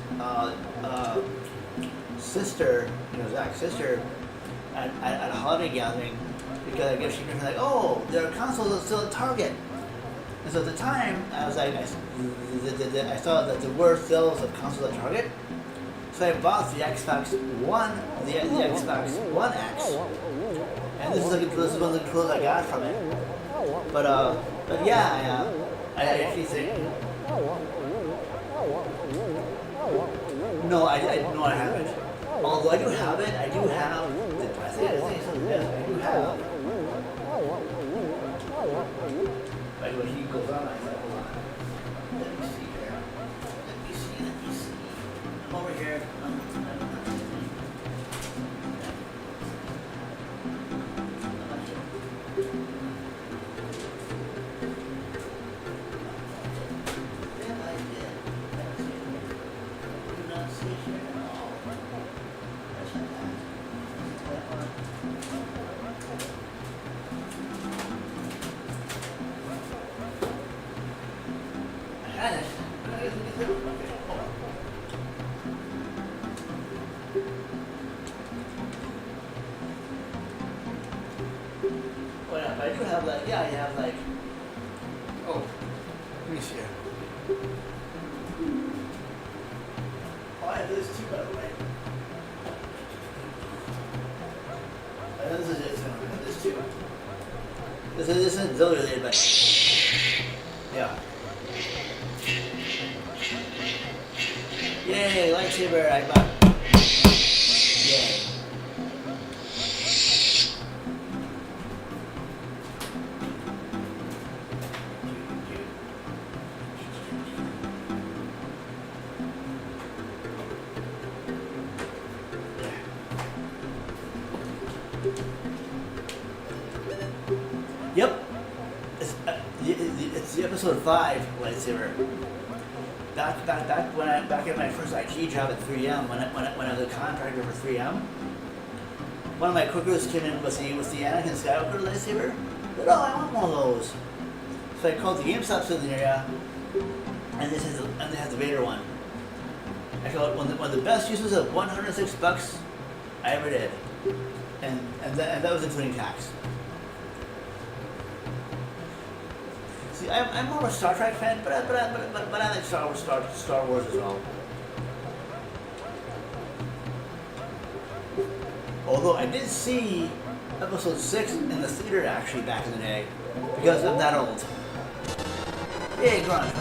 Speaker 1: sister, Zach's sister, at a holiday gathering, because I guess she was like, oh, their consoles are still at Target. And so at the time, I was like, I saw that there were sales of consoles at Target. So I bought the Xbox One, the Xbox One X, and this is one of the controllers I got from it. But yeah, I actually think. No, I haven't. Although I do have it, I do have. I think something else. I do have. But when he goes on, I said, hold on. Let me see here. Let me see. Come over here. have like, yeah, you have like, oh, let me see here. Oh, I have this too, by the way. I know this is it, so I have this too. This isn't Zowie related, but yeah. Yay, lightsaber, I bought. Yay. Yep. It's the episode 5 lightsaber. Back at my first IT job at 3M, when I was a contractor for 3M, one of my cookers came in with the Anakin Skywalker lightsaber. I said, oh, I want one of those. So I called the GameStop store in the area, and they had the Vader one. I called one of the best uses of $106 I ever did, and that was including tax. See, I'm more of a Star Trek fan, but I like Star Wars as well. Although I did see episode 6 in the theater actually back in the day, because I'm that old. Yay, grunge.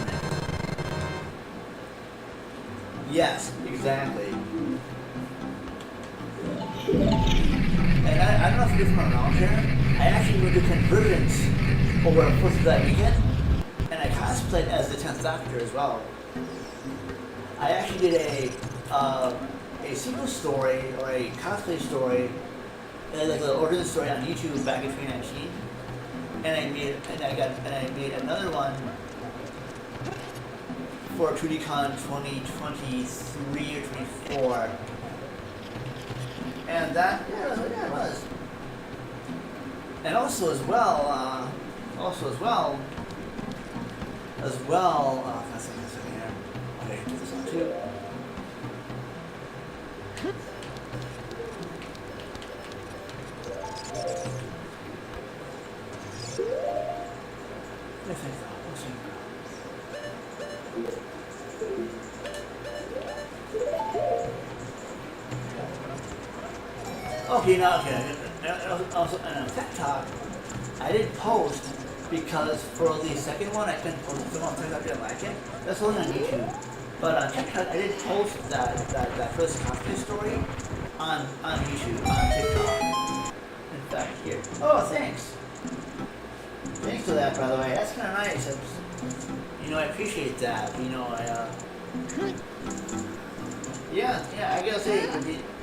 Speaker 1: Yes, exactly. And I don't know if you're from around here. I actually would do conversions over a 4th of that weekend, and I cosplayed as the 10th Doctor as well. I actually did a sequel story or a cosplay story, like an origin story on YouTube back in 2019, and I made another one for 2DCon 2023 or 24, and that it was. And also as well, that's something here. Okay, put this on too. Okay, now, okay. Also, on TikTok, I did post because for the second one, I couldn't post it on TikTok. I didn't like it. That's only on YouTube. But on TikTok, I did post that first cosplay story on YouTube, on TikTok. In fact, here. Oh, thanks. Thanks for that, by the way. That's kind of nice. I appreciate that. Yeah, I gotta say,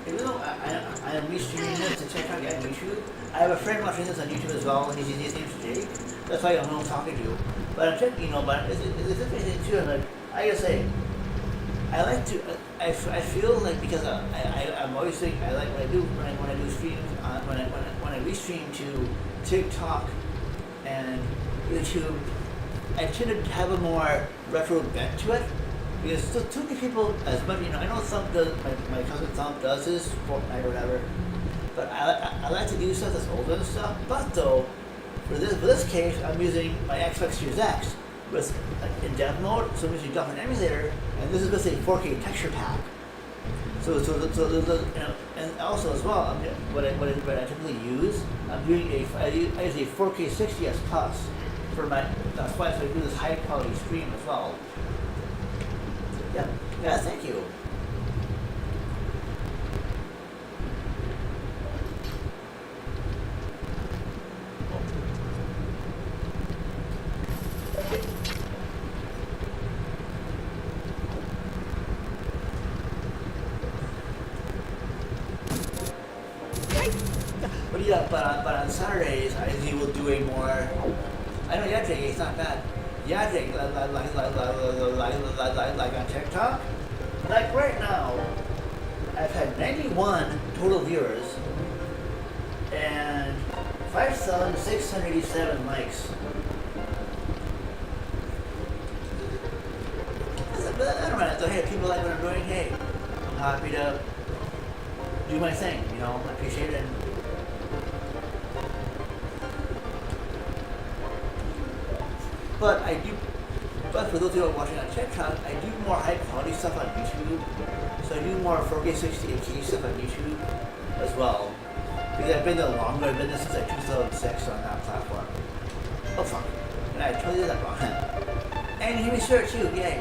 Speaker 1: even though I am restreaming this to TikTok and YouTube, I have a friend watching this on YouTube as well, and his name's Jake. That's why I don't know who I'm talking to. But I'm checking, but it's interesting too, and like, I gotta say, I like to, I feel like, because I'm always saying, I like when I do streams, when I restream to TikTok and YouTube, I tend to have a more retro bent to it. Because too many people, as much, I know Thump does, my cousin Thump does his Fortnite or whatever, but I like to do stuff that's older and stuff. But though, for this case, I'm using my Xbox Series X with in dev mode, so I'm using an emulator, and this is with a 4K texture pack. So and also as well, what I typically use, I use a 4K 60s Plus for my, that's why I do this high quality stream as well. Yeah, thank you. But on Saturdays, I usually will do a more, I know, yeah, Jake, it's not bad. Yeah, Jake, like on TikTok, like right now, I've had 91 total viewers and 5,687 likes. I don't know, hey, people like what I'm doing, hey, I'm happy to do my thing, I appreciate it. But I do. But for those of you who are watching on TikTok, I do more high quality stuff on YouTube. So I do more 4K 60 HD stuff on YouTube as well. Because I've been there longer. I've been there since like 2006 on that platform. Oh fuck! And I totally did that wrong. And you can be sure too. Yay!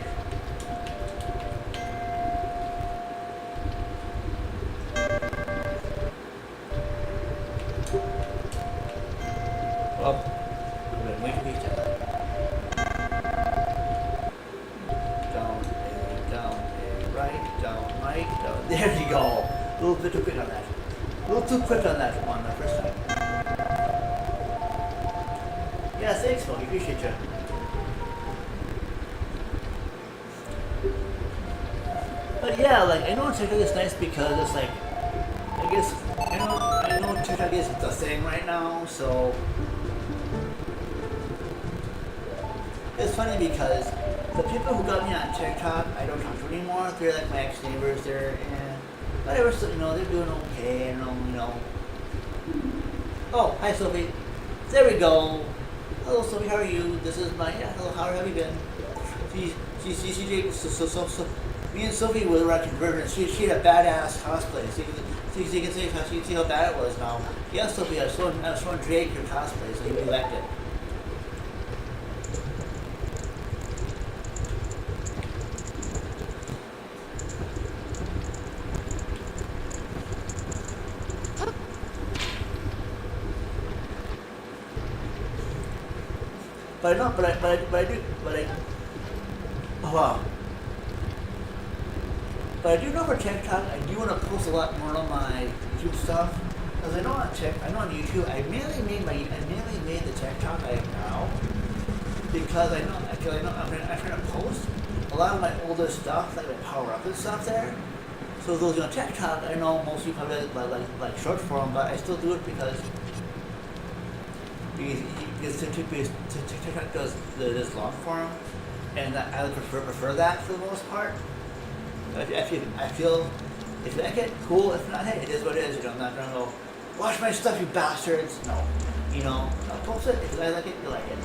Speaker 1: Well, I'm gonna wait to be done. Down, right, down. There you go. A little bit too quick on that. A little too quick on that one the first time. Yeah, thanks, Smokey. Appreciate you. But yeah, like I know TikTok is nice because it's like, I guess I know TikTok is the thing right now, so it's funny because the people who got me on TikTok, I don't talk to anymore. They're like my ex-neighbors. They're whatever, so, they're doing okay, and Oh, hi Sophie. There we go. Hello Sophie, how are you? This is my hello. How have you been? So me and Sophie were at convergence. She had a badass cosplay. So you can see how bad it was now. Yes, Sophie, I was showing Drake your cosplay, so he liked it. But I do know for TikTok, I do want to post a lot more on my YouTube stuff. Because I know on YouTube, I mainly made the TikTok I have now. Because I'm trying to post a lot of my older stuff, like my power up and stuff there. So those on TikTok, I know most people probably like short form, but I still do it because TikTok does this long form, and I prefer that for the most part. I feel if you like it, cool. If not, hey, it is what it is. I'm not gonna go watch my stuff, you bastards. No, I'll post it if I like it. You like it.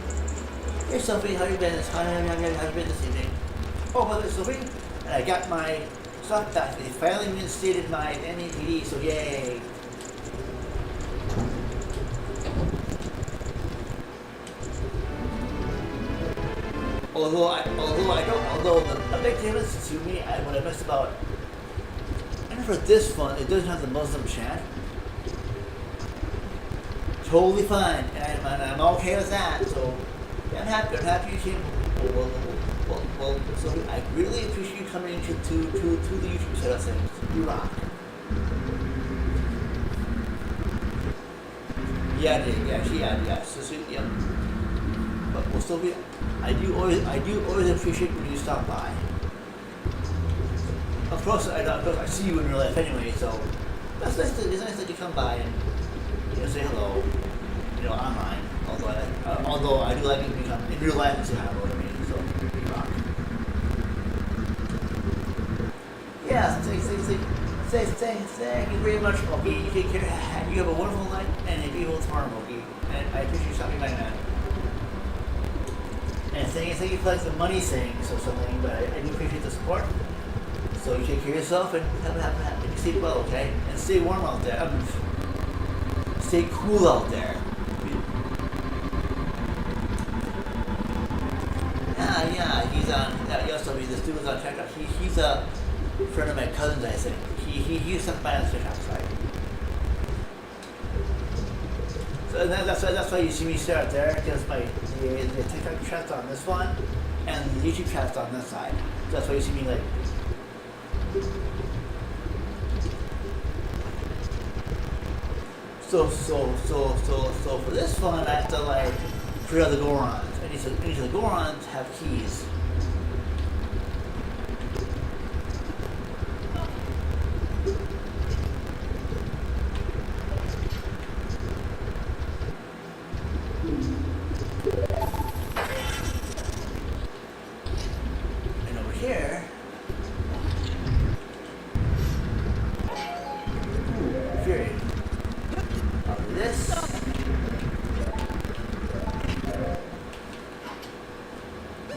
Speaker 1: Hey Sophie, how you been? How you been this evening? Oh, by the way, Sophie, and I got my stuff back. They finally reinstated my NAPD, so yay. Although the big difference to me, what I missed about, and for this one, it doesn't have the Muslim chant. Totally fine, and I'm okay with that. So yeah, I'm happy you came. Well, so I really appreciate you coming to the YouTube side of things. You rock. Yeah. So yeah. But we'll still be. I do always appreciate when you stop by. Of course, I see you in real life anyway, so it's nice that you come by and say hello. Online. Although I do like it when you come in real life and say hello to me. So you rock. Yeah. Thank you very much, Moki. You take care. You have a wonderful night and a beautiful tomorrow, Moki. And I appreciate you stopping by, man. And thank you for like the money things or something, but I do appreciate the support. So you take care of yourself and have stay well, okay? And stay warm out there. Stay cool out there. Yeah, he's on. This dude was on TikTok. He's a friend of my cousin's, I think. He used to buy on TikTok side. So that's why you see me start there, because the TikTok chat's on this one, and the YouTube chat's on this side. So that's why you see me like. So for this one, I have to like figure out the Gorons. And each of the Gorons have keys.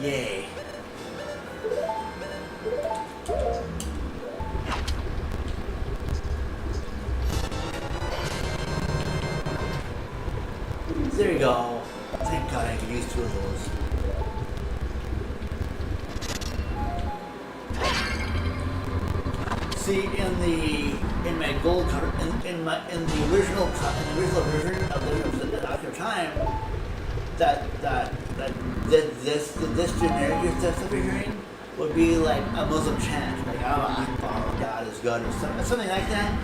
Speaker 1: Yay. There you go. Thank God I could use 2 of those. See, in my gold cover, in the original version of the Ocarina of Time, this generic stuff you're hearing would be like a Muslim chant, like Allah Akbar, God is good, or something like that.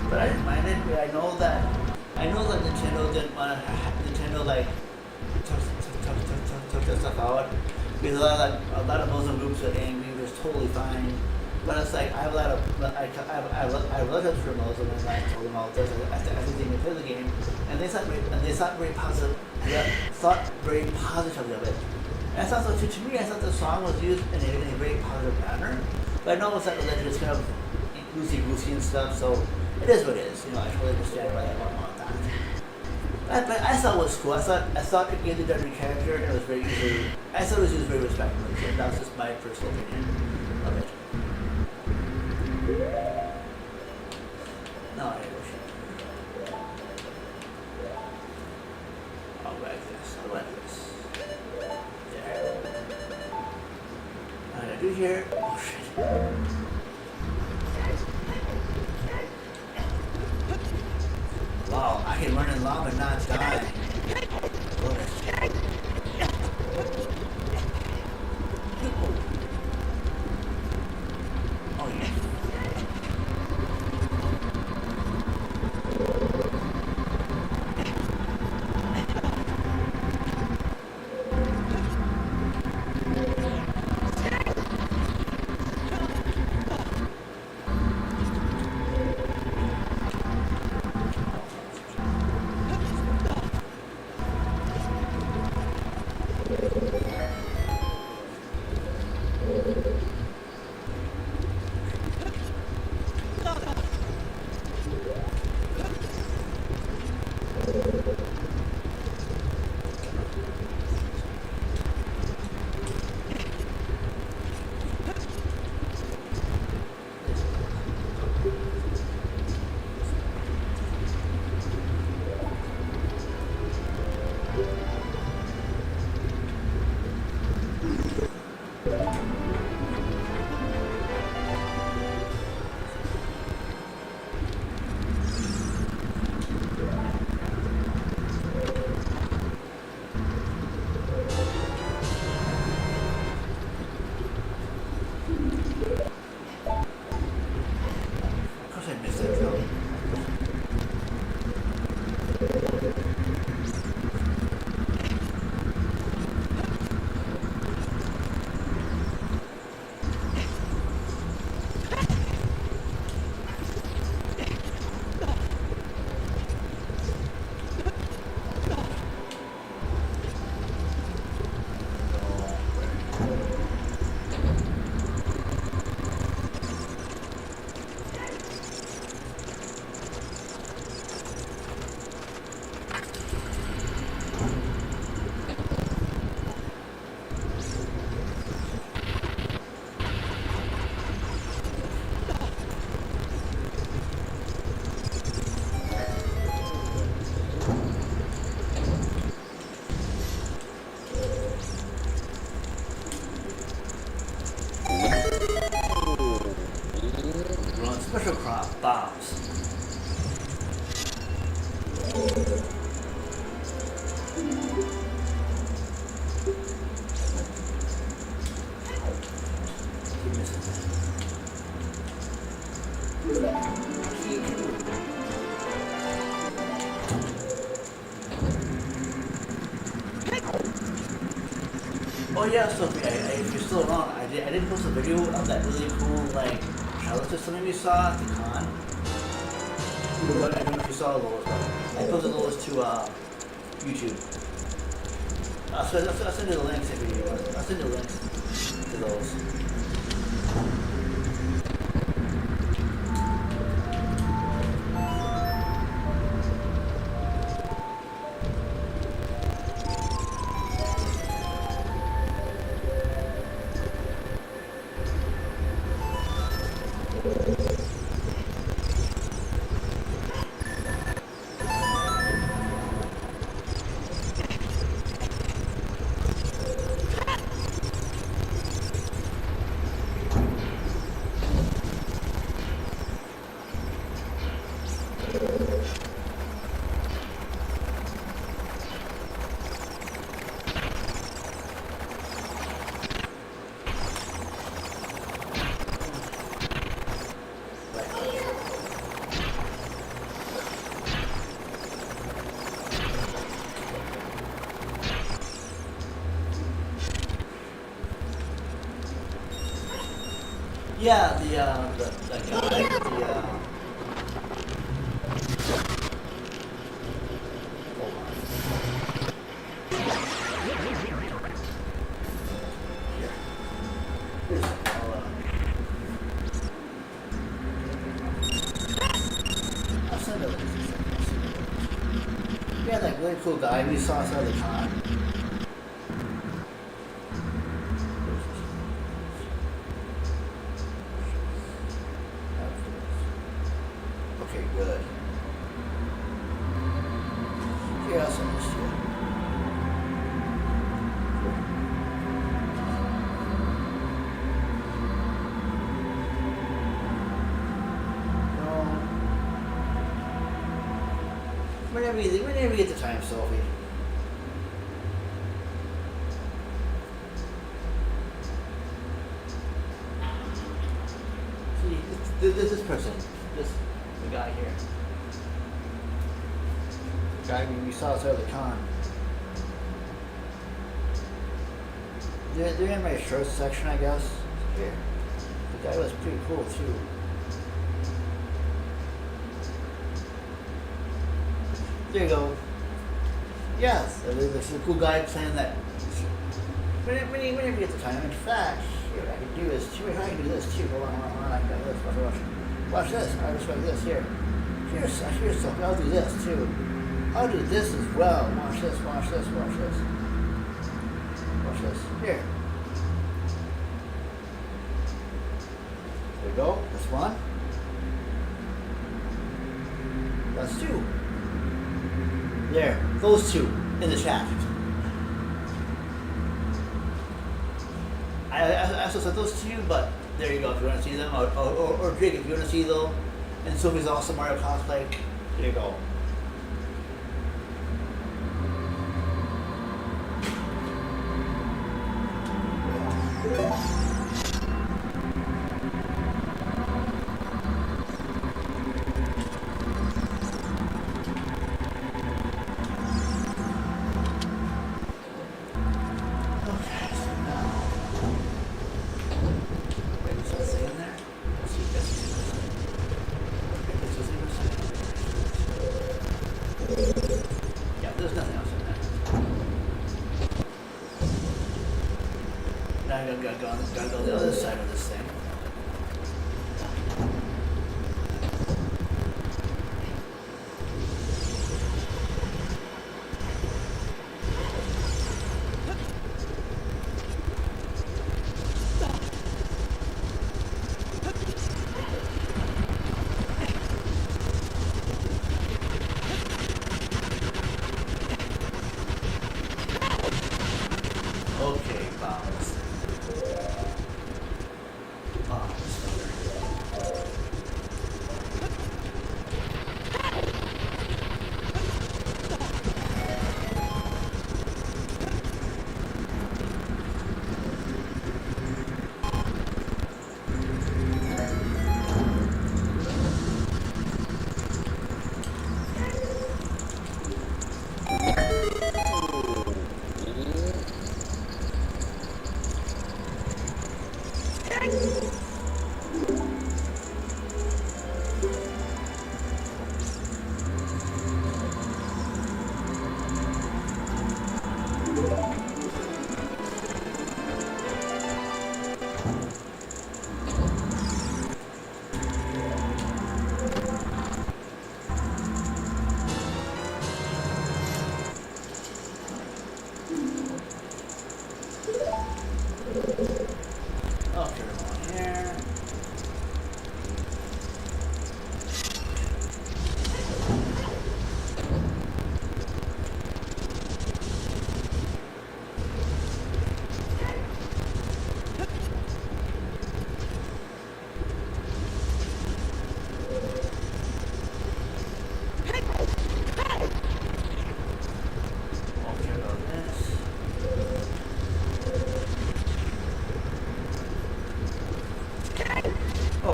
Speaker 1: But I didn't mind it. I know that Nintendo didn't want to. Nintendo like took that stuff out because a lot of Muslim groups are angry, which is totally fine. But it's like I have relatives who are Muslim, and I told them all this. I think they play the game, and they thought very positive. Yeah, thought very positively of it. And I thought so too. To me, I thought the song was used in a very positive manner. But I know it's that religion is kind of loosey-goosey and stuff, so it is what it is. You know, I totally understand why they want that. But I thought it was cool. I thought it gave the different character, and it was very easily. I thought it was used very respectfully. So that was just my personal opinion of it. No, I wish it. I'll whack this. There. What did I do here? Oh shit. Wow, I can run in lava and not die. Love it. Oh yeah. Special crop bombs. Oh yeah, so if you're still around, I did post a video of that really cool like chalice or something we saw at the con. I don't know if you saw those, but I posted those to YouTube. I'll send you the links if you want. I'll send you the links to those. Yeah, the guy, hold on. Here. Here's, I'll send over this. Yeah, that really cool guy we saw outside the con. Okay, good. Here, I'll send this to you. Whenever you get the time, Sophie. See, this person, the guy here. The guy we saw outside the con. They're in my shorts section, I guess. Here. The guy was pretty cool, too. There you go. Yes, there's a cool guy saying that. Whenever you get the time, in fact, here, I can do this too. I can do this too. Hold on. I got this. Watch this. I'll just like this here. Here's something. I'll do this too. I'll do this as well. Watch this. Watch this. Here. There you go. That's one. That's two. There, those two in the chat. I also said those two, but there you go if you want to see them, or Jake if you want to see them. And Sophie's awesome Mario cosplay. There you go. Gotta go on the other side of this thing. Okay, bombs.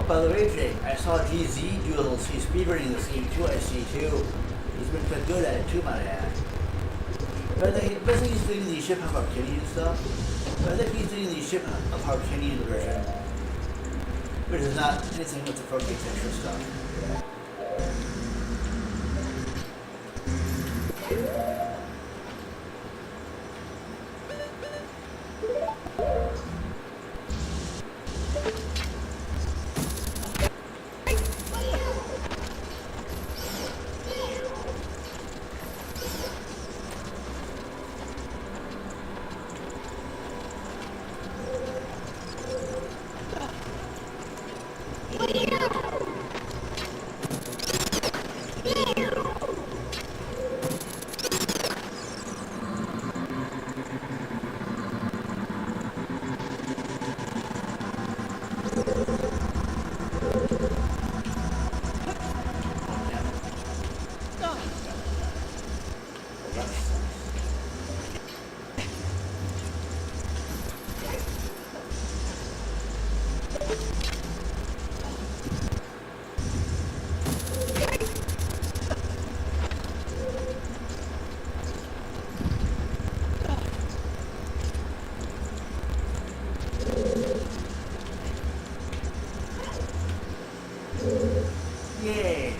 Speaker 1: By the way, Jake, I saw GZ do a little speedrunning this game too, I see too. He's been quite good at it too, might I add. But I think he's doing the ship of Arcadian stuff. But I think he's doing the ship of Arcadian version. which is not anything with the 4K picture stuff. Yay!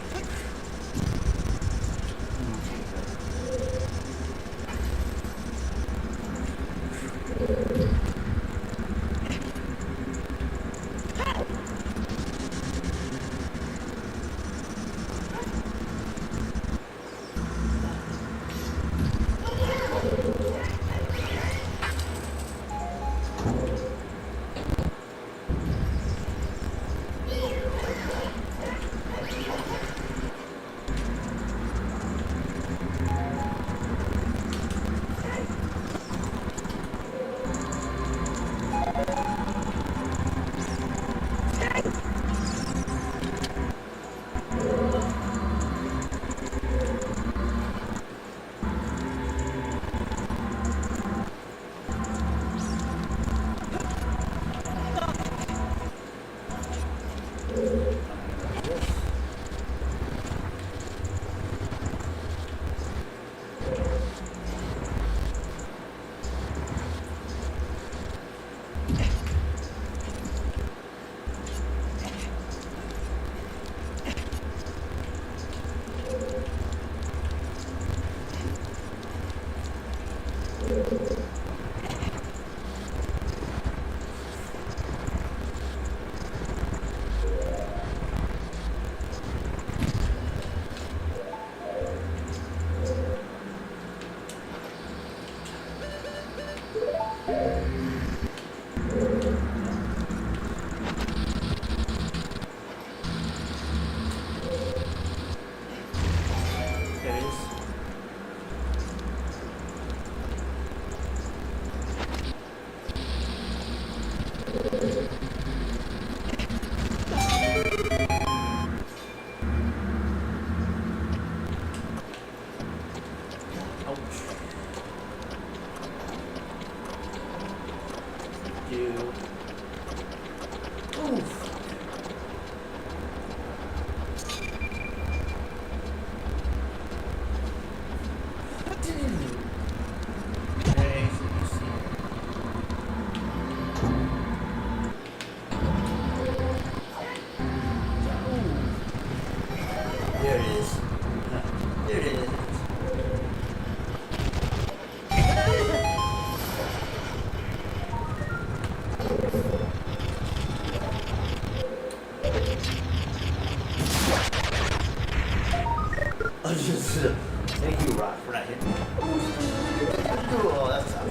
Speaker 1: Thank you, Rock, for not hitting me. Oh, that's tough.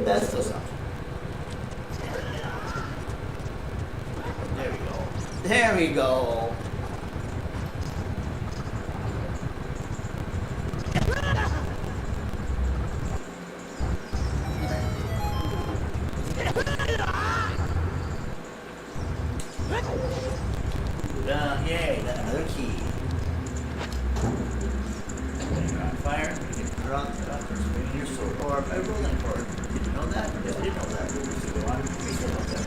Speaker 1: That's still something. There we go. There we go. Yay, got another key. Fire, you get drunk, or your sword, or a rolling board. Did you know that? Yes, I did know that. So go on, research about that.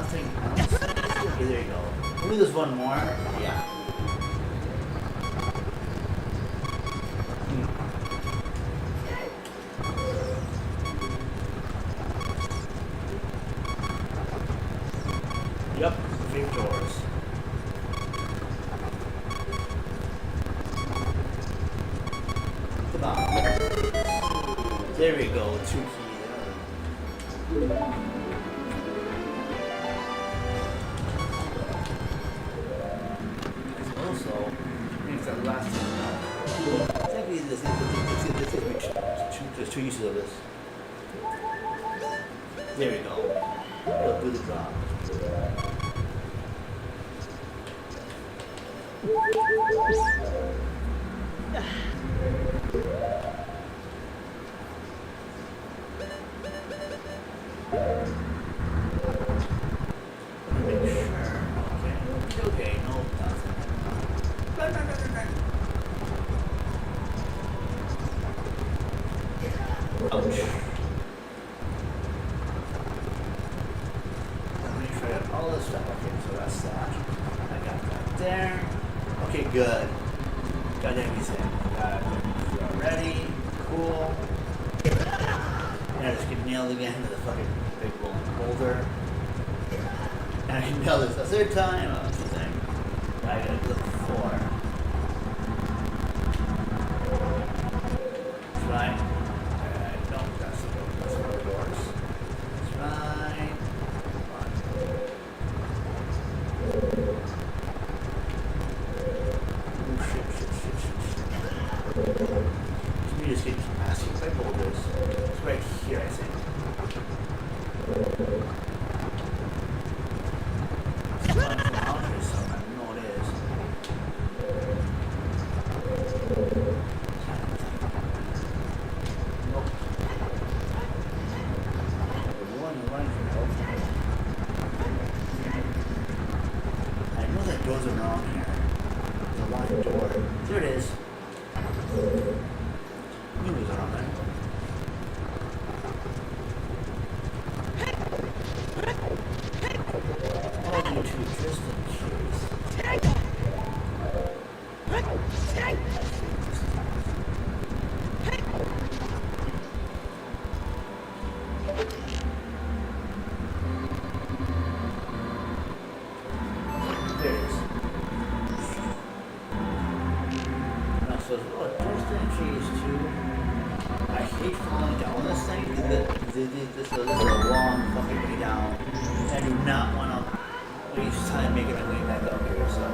Speaker 1: nothing else. Okay, there you go. Maybe there's one more. Yeah. Yep, big doors. Come on. There we go, 2 keys. Also, makes that last one now. Technically, there's 2 uses of this. There we go. It'll do the job. Make sure. Okay, no, nothing. Run. Ouch. Let me try out all this stuff. Okay, so that's that. I got that there. Okay, good. Got everything. Got it ready. Cool. And I just get nailed again to the fucking big rolling boulder. And I can nail this a third time. Oh, that's the thing. I gotta do it 4. That's right. No, that's the door. That's one of the doors. That's right. Oh, shit. We just get massive big boulders. It's right here, I think. Doors are wrong here. There's a locked door. There it is. Knew it was wrong there. Oh, you two, just in case. This is a long fucking way down. I do not want to waste time making my way back up here, so.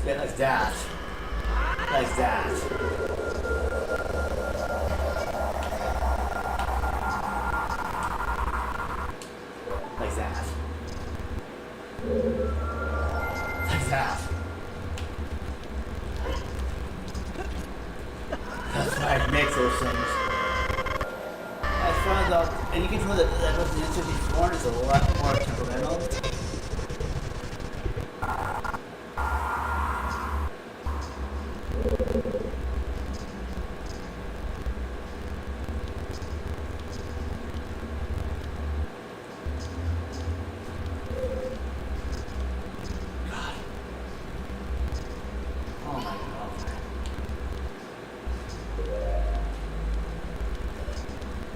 Speaker 1: Yeah, like that. Like that. Like that. That. That's why I make those things. I found out, and you can tell that was the answer before, is a lot more temperamental.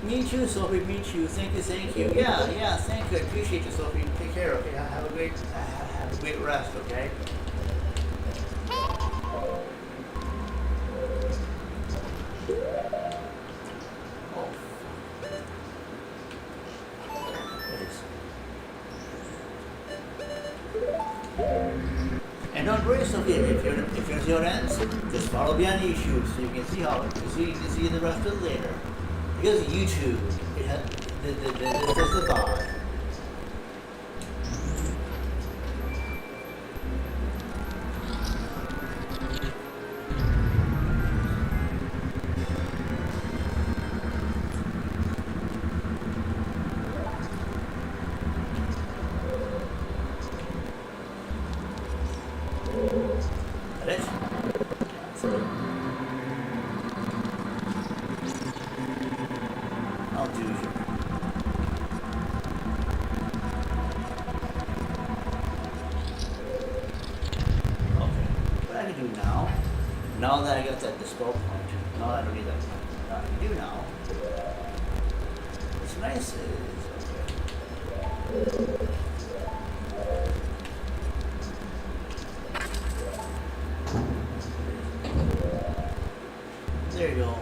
Speaker 1: Me too, Sophie. Me too. Thank you. Yeah. Thank you. I appreciate you, Sophie. Take care. Okay. Have a great rest. Okay. Oh. There it is. And don't worry, Sophie. If you're in your ends, just follow me on YouTube so you can see how you can see the rest of it later. Because YouTube, it has this is the vibe. That it? Now that I got that dispo point, now I don't need that point. Now I do now. What's nice is, there you go.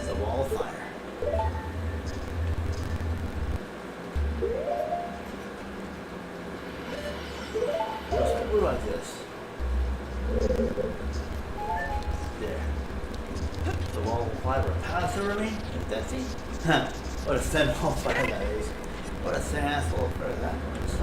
Speaker 1: The wall of fire. What about this? There. The wall of fire pass over me? That's it? Huh. What a thin wall of fire that is. What a thin asshole of fire that was.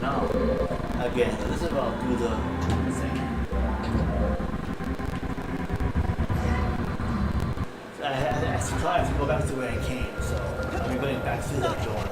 Speaker 1: Now, again, this is about do the thing. So I have to go back to where I came, so I'll be going back through that door.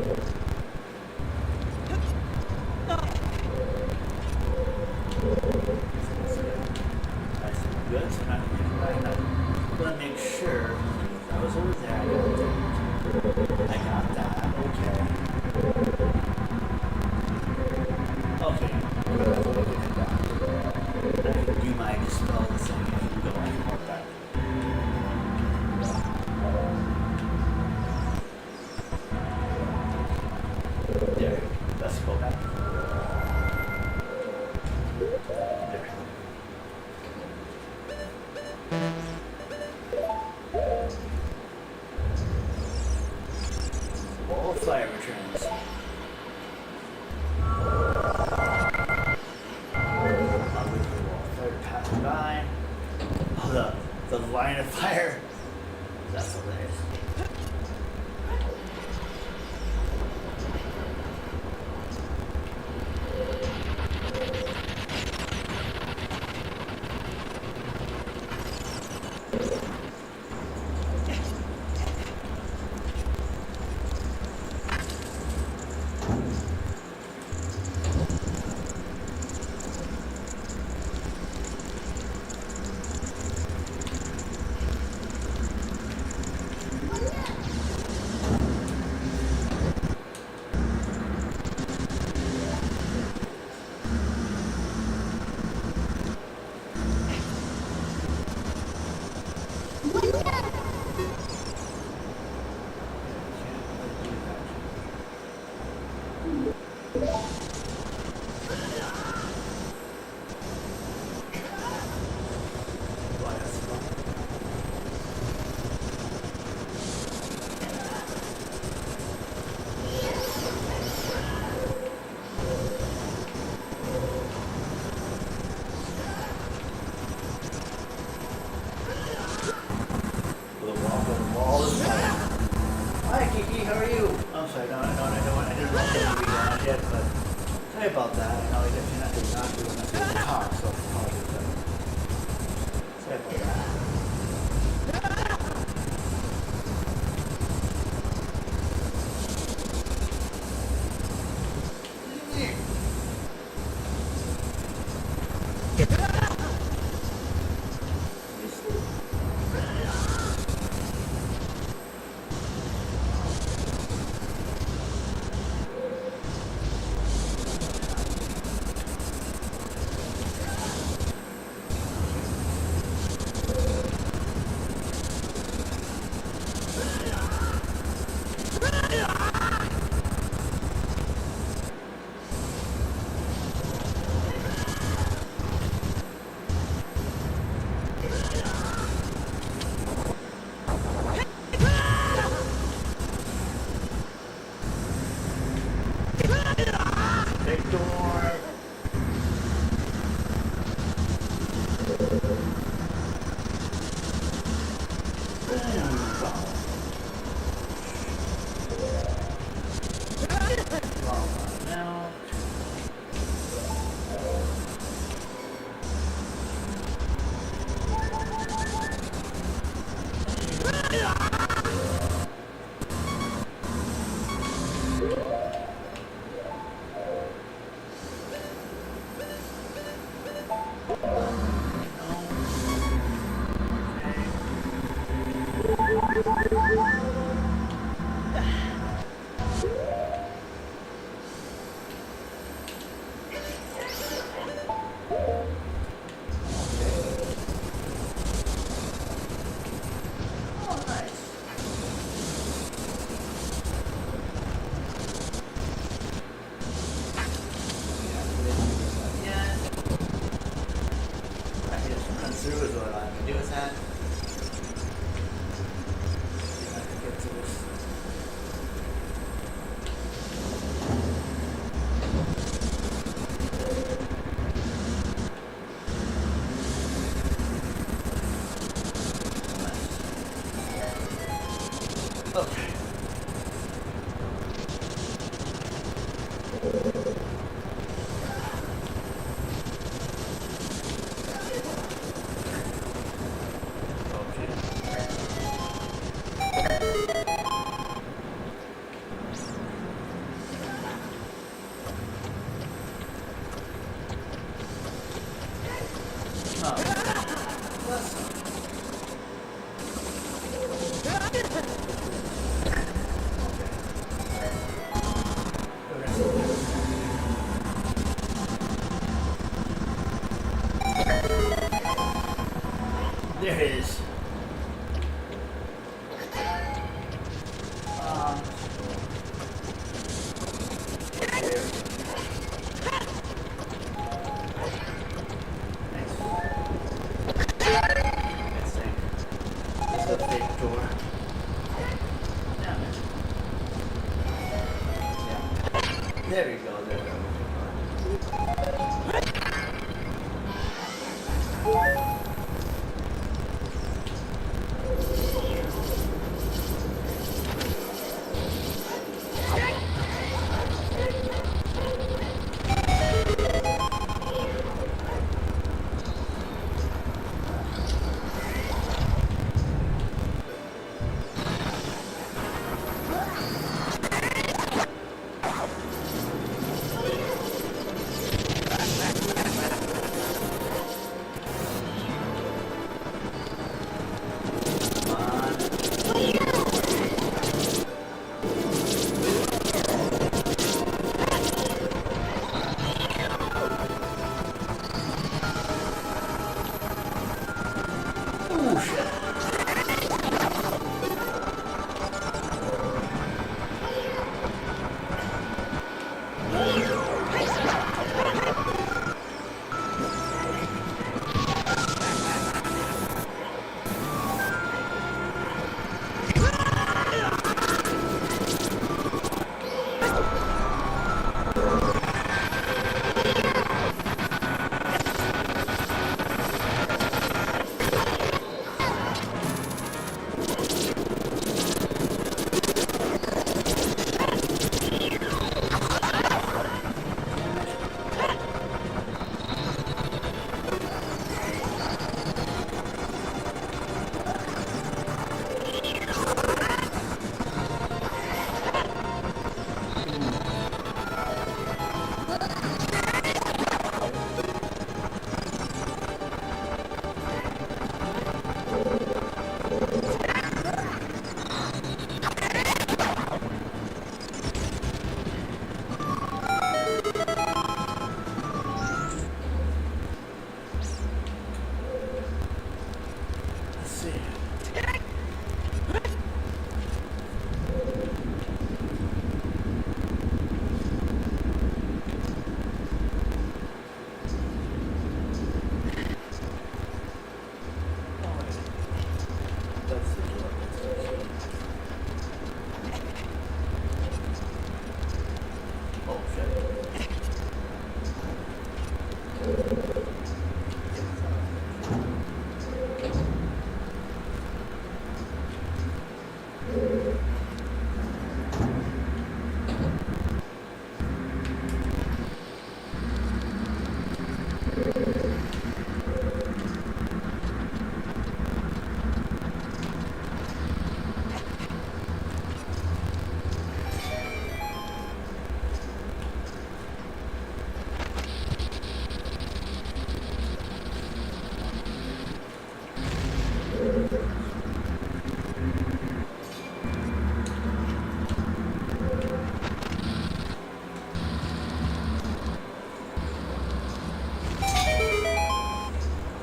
Speaker 1: Good, so I'm gonna make sure that was over there. I got that. Okay. Okay. Good. That's what I did that. Do you mind dispel the thing if you go and mark that? There. Let's go back. There. Wall of fire returns. I'll wait for the wall of fire to pass by. Oh, the line of fire. That's hilarious. Hi Kiki, how are you? I'm sorry, no, I didn't know the movie yet, but sorry about that. I know I definitely not doing that when I was in the car, so apologies. Sorry about that. Oh. That's... There it is. There we go, there we go.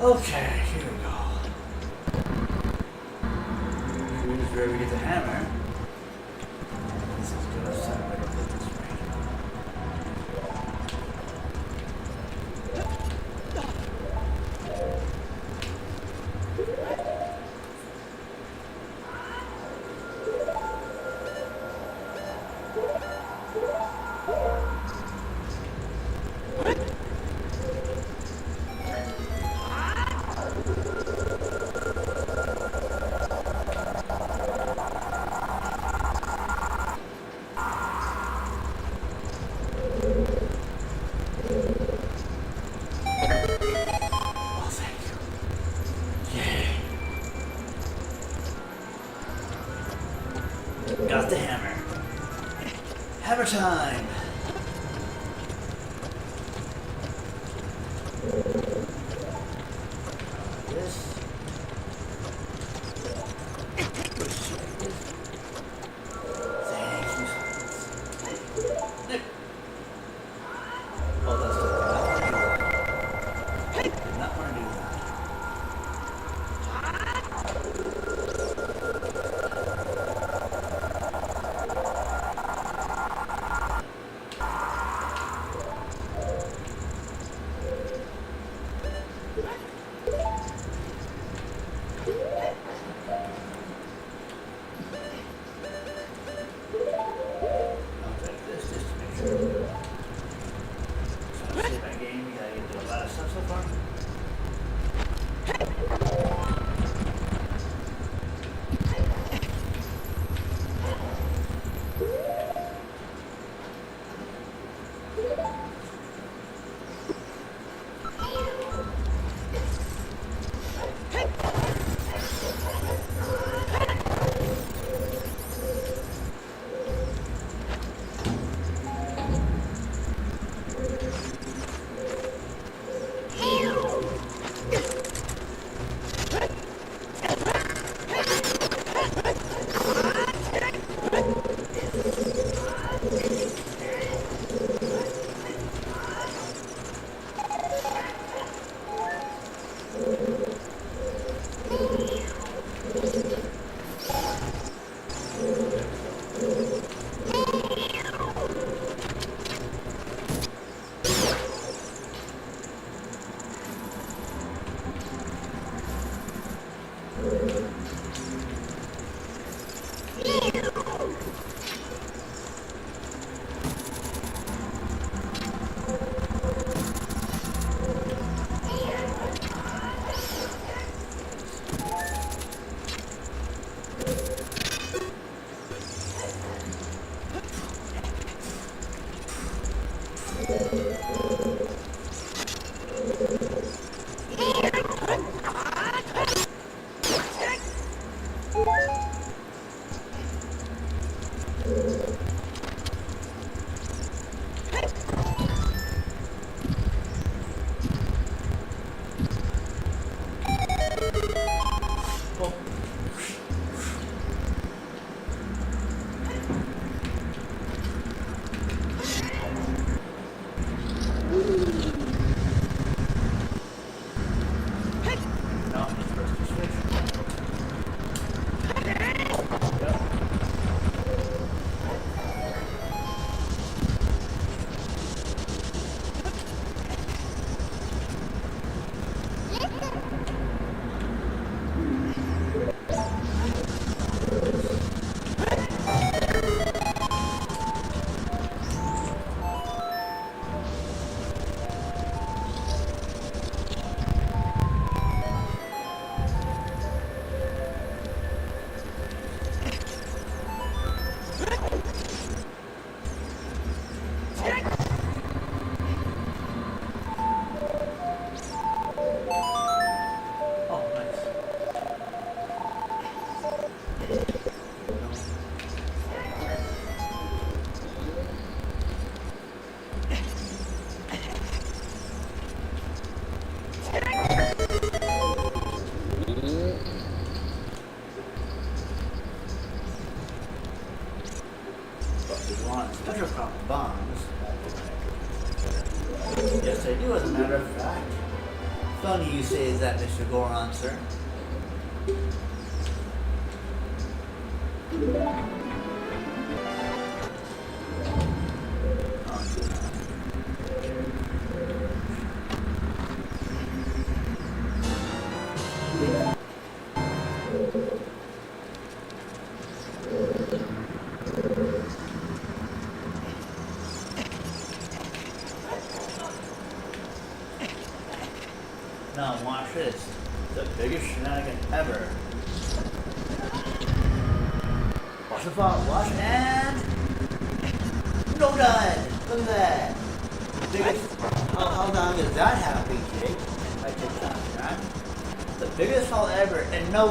Speaker 1: Okay, here we go. Here's where we get the hammer. This is good. So I better put this right. Got the hammer. Hammer time! Yes, I do, as a matter of fact. Funny you say that, Mr. Goron, sir. Now watch this. The biggest shenanigan ever. Watch the fall, watch, and no done! Look at that! The biggest, how long does that have, BJ? If I take time, right? The biggest fall ever, and no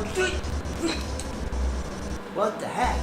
Speaker 1: what the heck?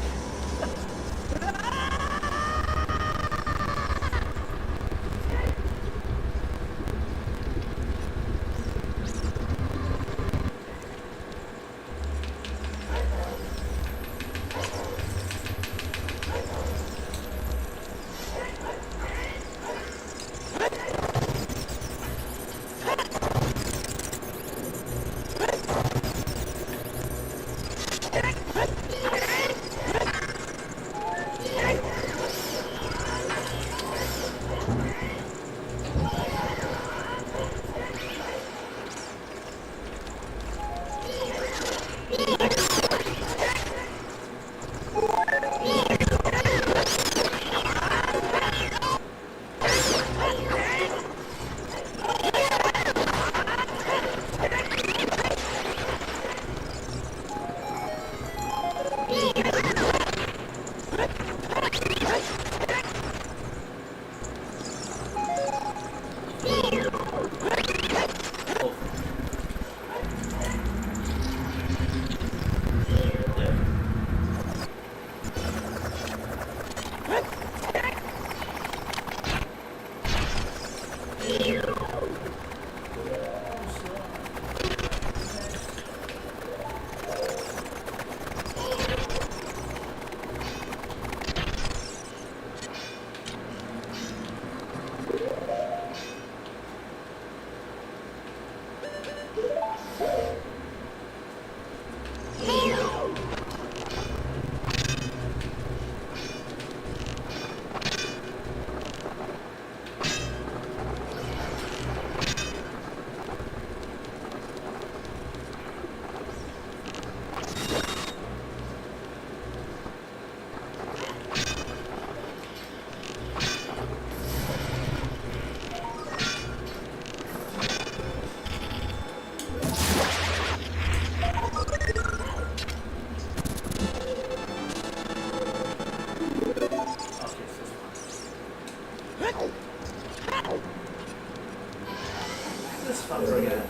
Speaker 1: fucker again.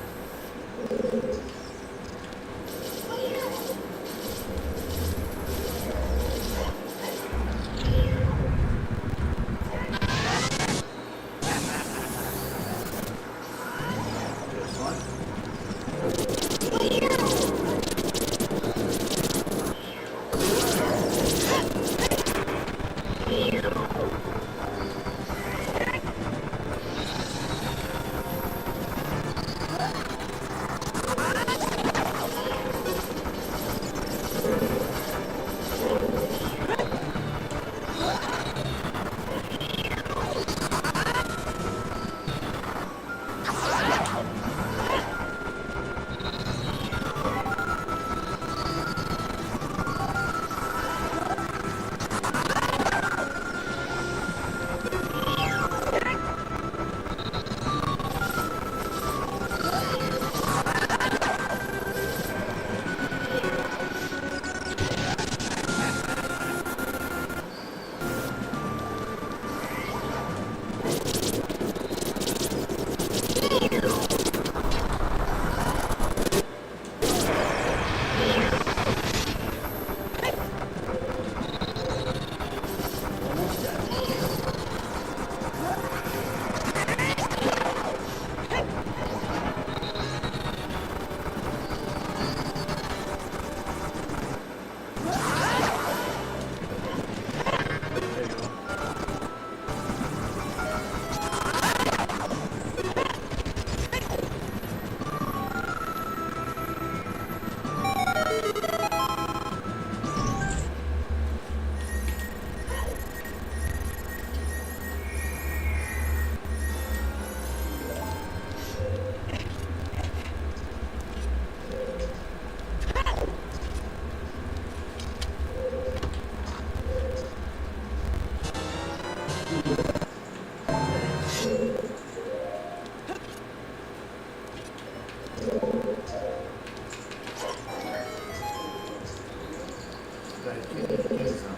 Speaker 1: This one.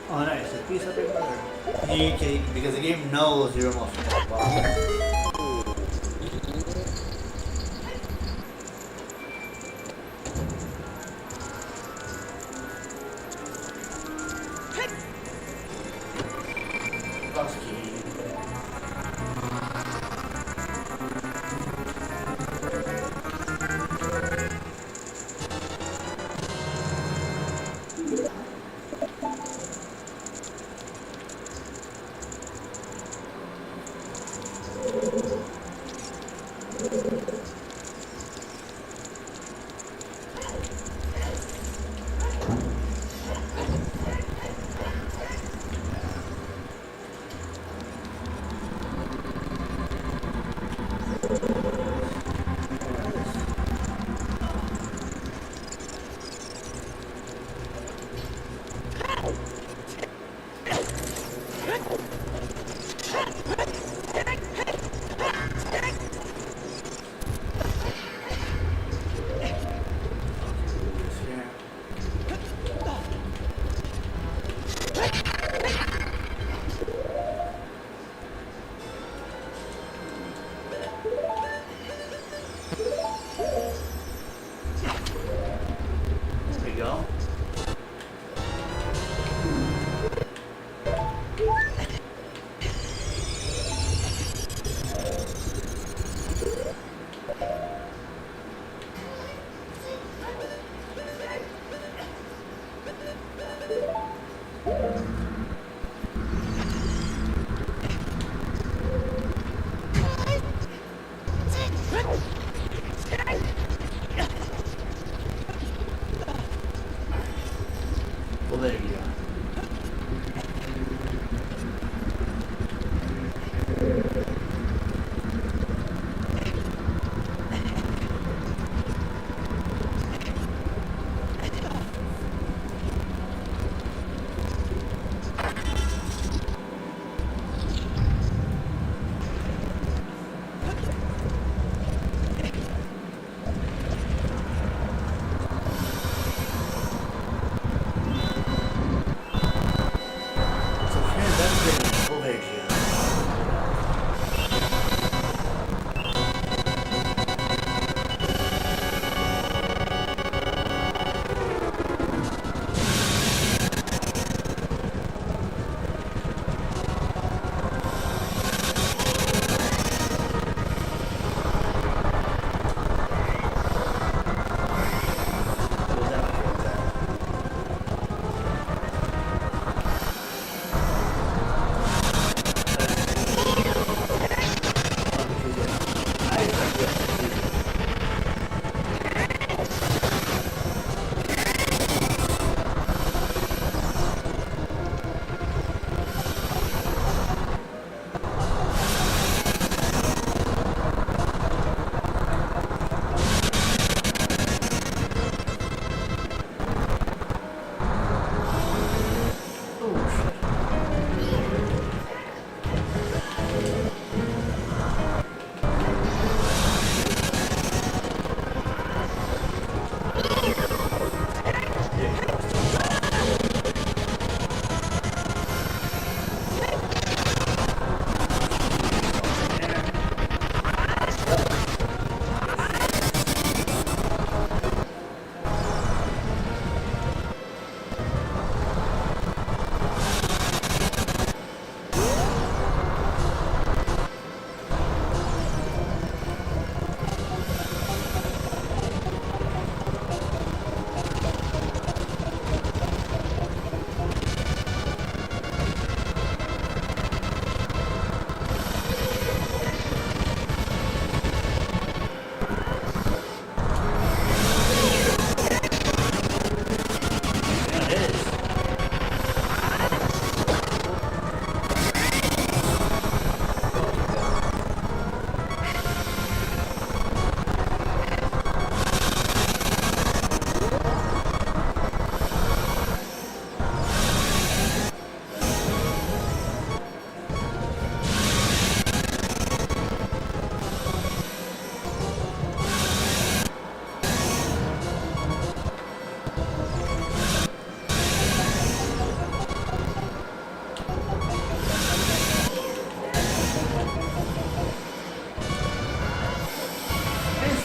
Speaker 1: Oh, nice. A piece of paper. Because the game knows you're almost at the boss. Box key.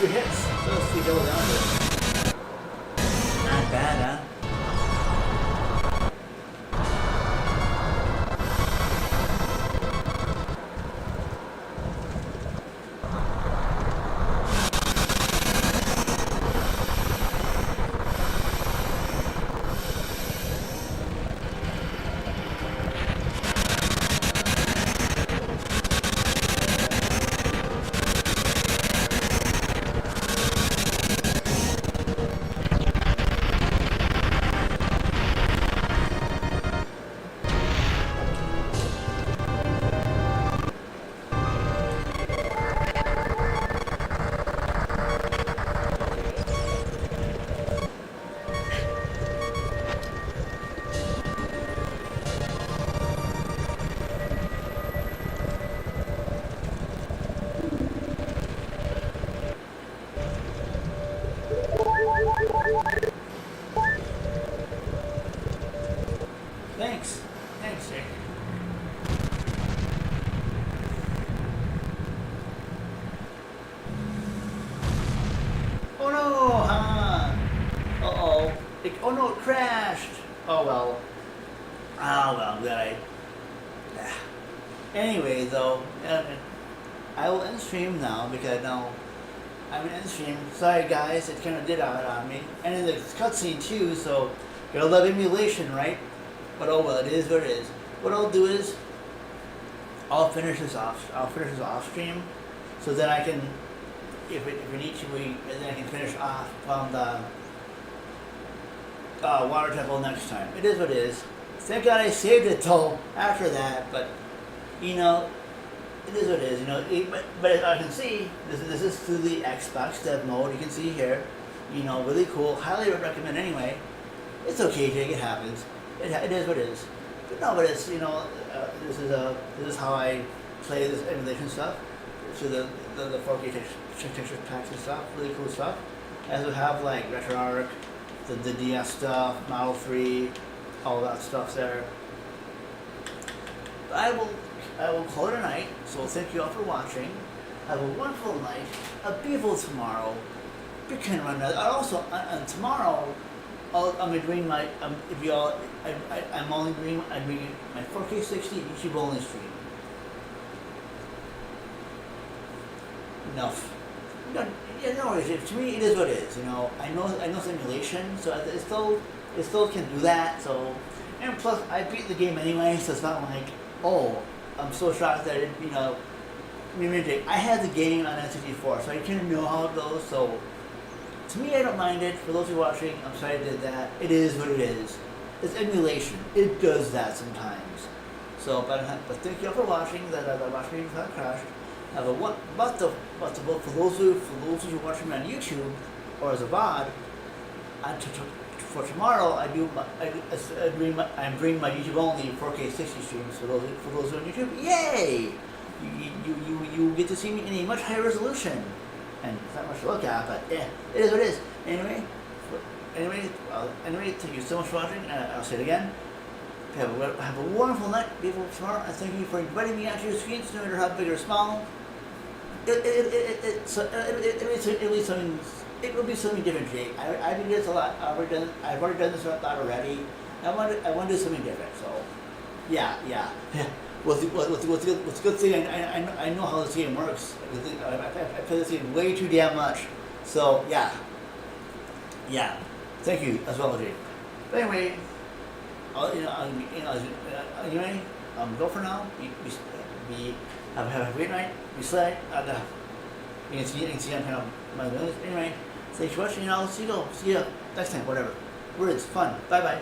Speaker 1: few hits. So let's see, double down to it. Not bad, huh? Thanks. Thanks, Jake. Oh no, huh? Uh-oh. Oh no, it crashed. Oh well. Oh well, glad I... Anyway, though, I will end stream now because now I'm in end stream. Sorry guys, it kind of did out on me. And in the cutscene too, so gotta love emulation, right? But oh well, it is what it is. What I'll do is, I'll finish this off stream, so that I can, if we need to, then I can finish off on the water temple next time. It is what it is. Thank God I saved it till after that, but you know, it is what it is. You know, but as I can see, this is through the Xbox dev mode. You can see here, you know, really cool. Highly recommend anyway. It's okay, Jake. It happens. It is what it is. But no, but it's, you know, this is how I play this emulation stuff. So the 4K texture packs and stuff, really cool stuff. As we have like RetroArch, the DS stuff, Model 3, all that stuff there. I will call it a night. So thank you all for watching. Have a wonderful night. A beautiful tomorrow. Big kind of run. Also tomorrow, I'm doing my if you all I'm doing my 4K 60 YouTube only stream. Enough. No, yeah, no worries. To me, it is what it is. You know, I know simulation, so it still can do that. So, and plus, I beat the game anyway, so it's not like, oh, I'm so shocked that you know. I had the game on N64, so I kind of know how it goes. So, to me, I don't mind it. For those who are watching, I'm sorry I did that. It is what it is. It's emulation. It does that sometimes. So, but thank you all for watching. That watched me before I crashed. For those who are watching me on YouTube or as a VOD, for tomorrow I bring my YouTube only 4K 60 streams for those who are on YouTube. Yay! You get to see me in a much higher resolution, and it's not much to look at, but yeah, it is what it is. Anyway, thank you so much for watching. I'll say it again. Have a wonderful night, beautiful tomorrow, and thank you for inviting me onto your screens, no matter how big or small. It will be something different, Jake. I've been doing this a lot. I've already done this a lot already. I want to do something different. So, yeah. What's a good thing? I know how this game works. I play this game way too damn much. So yeah. Thank you as well, Jake. But anyway, anyway, go for now. Have a great night. Be safe. You can see I'm kind of my limits. Anyway, thanks for watching, and I'll see you next time. Whatever. Words, fun. Bye bye.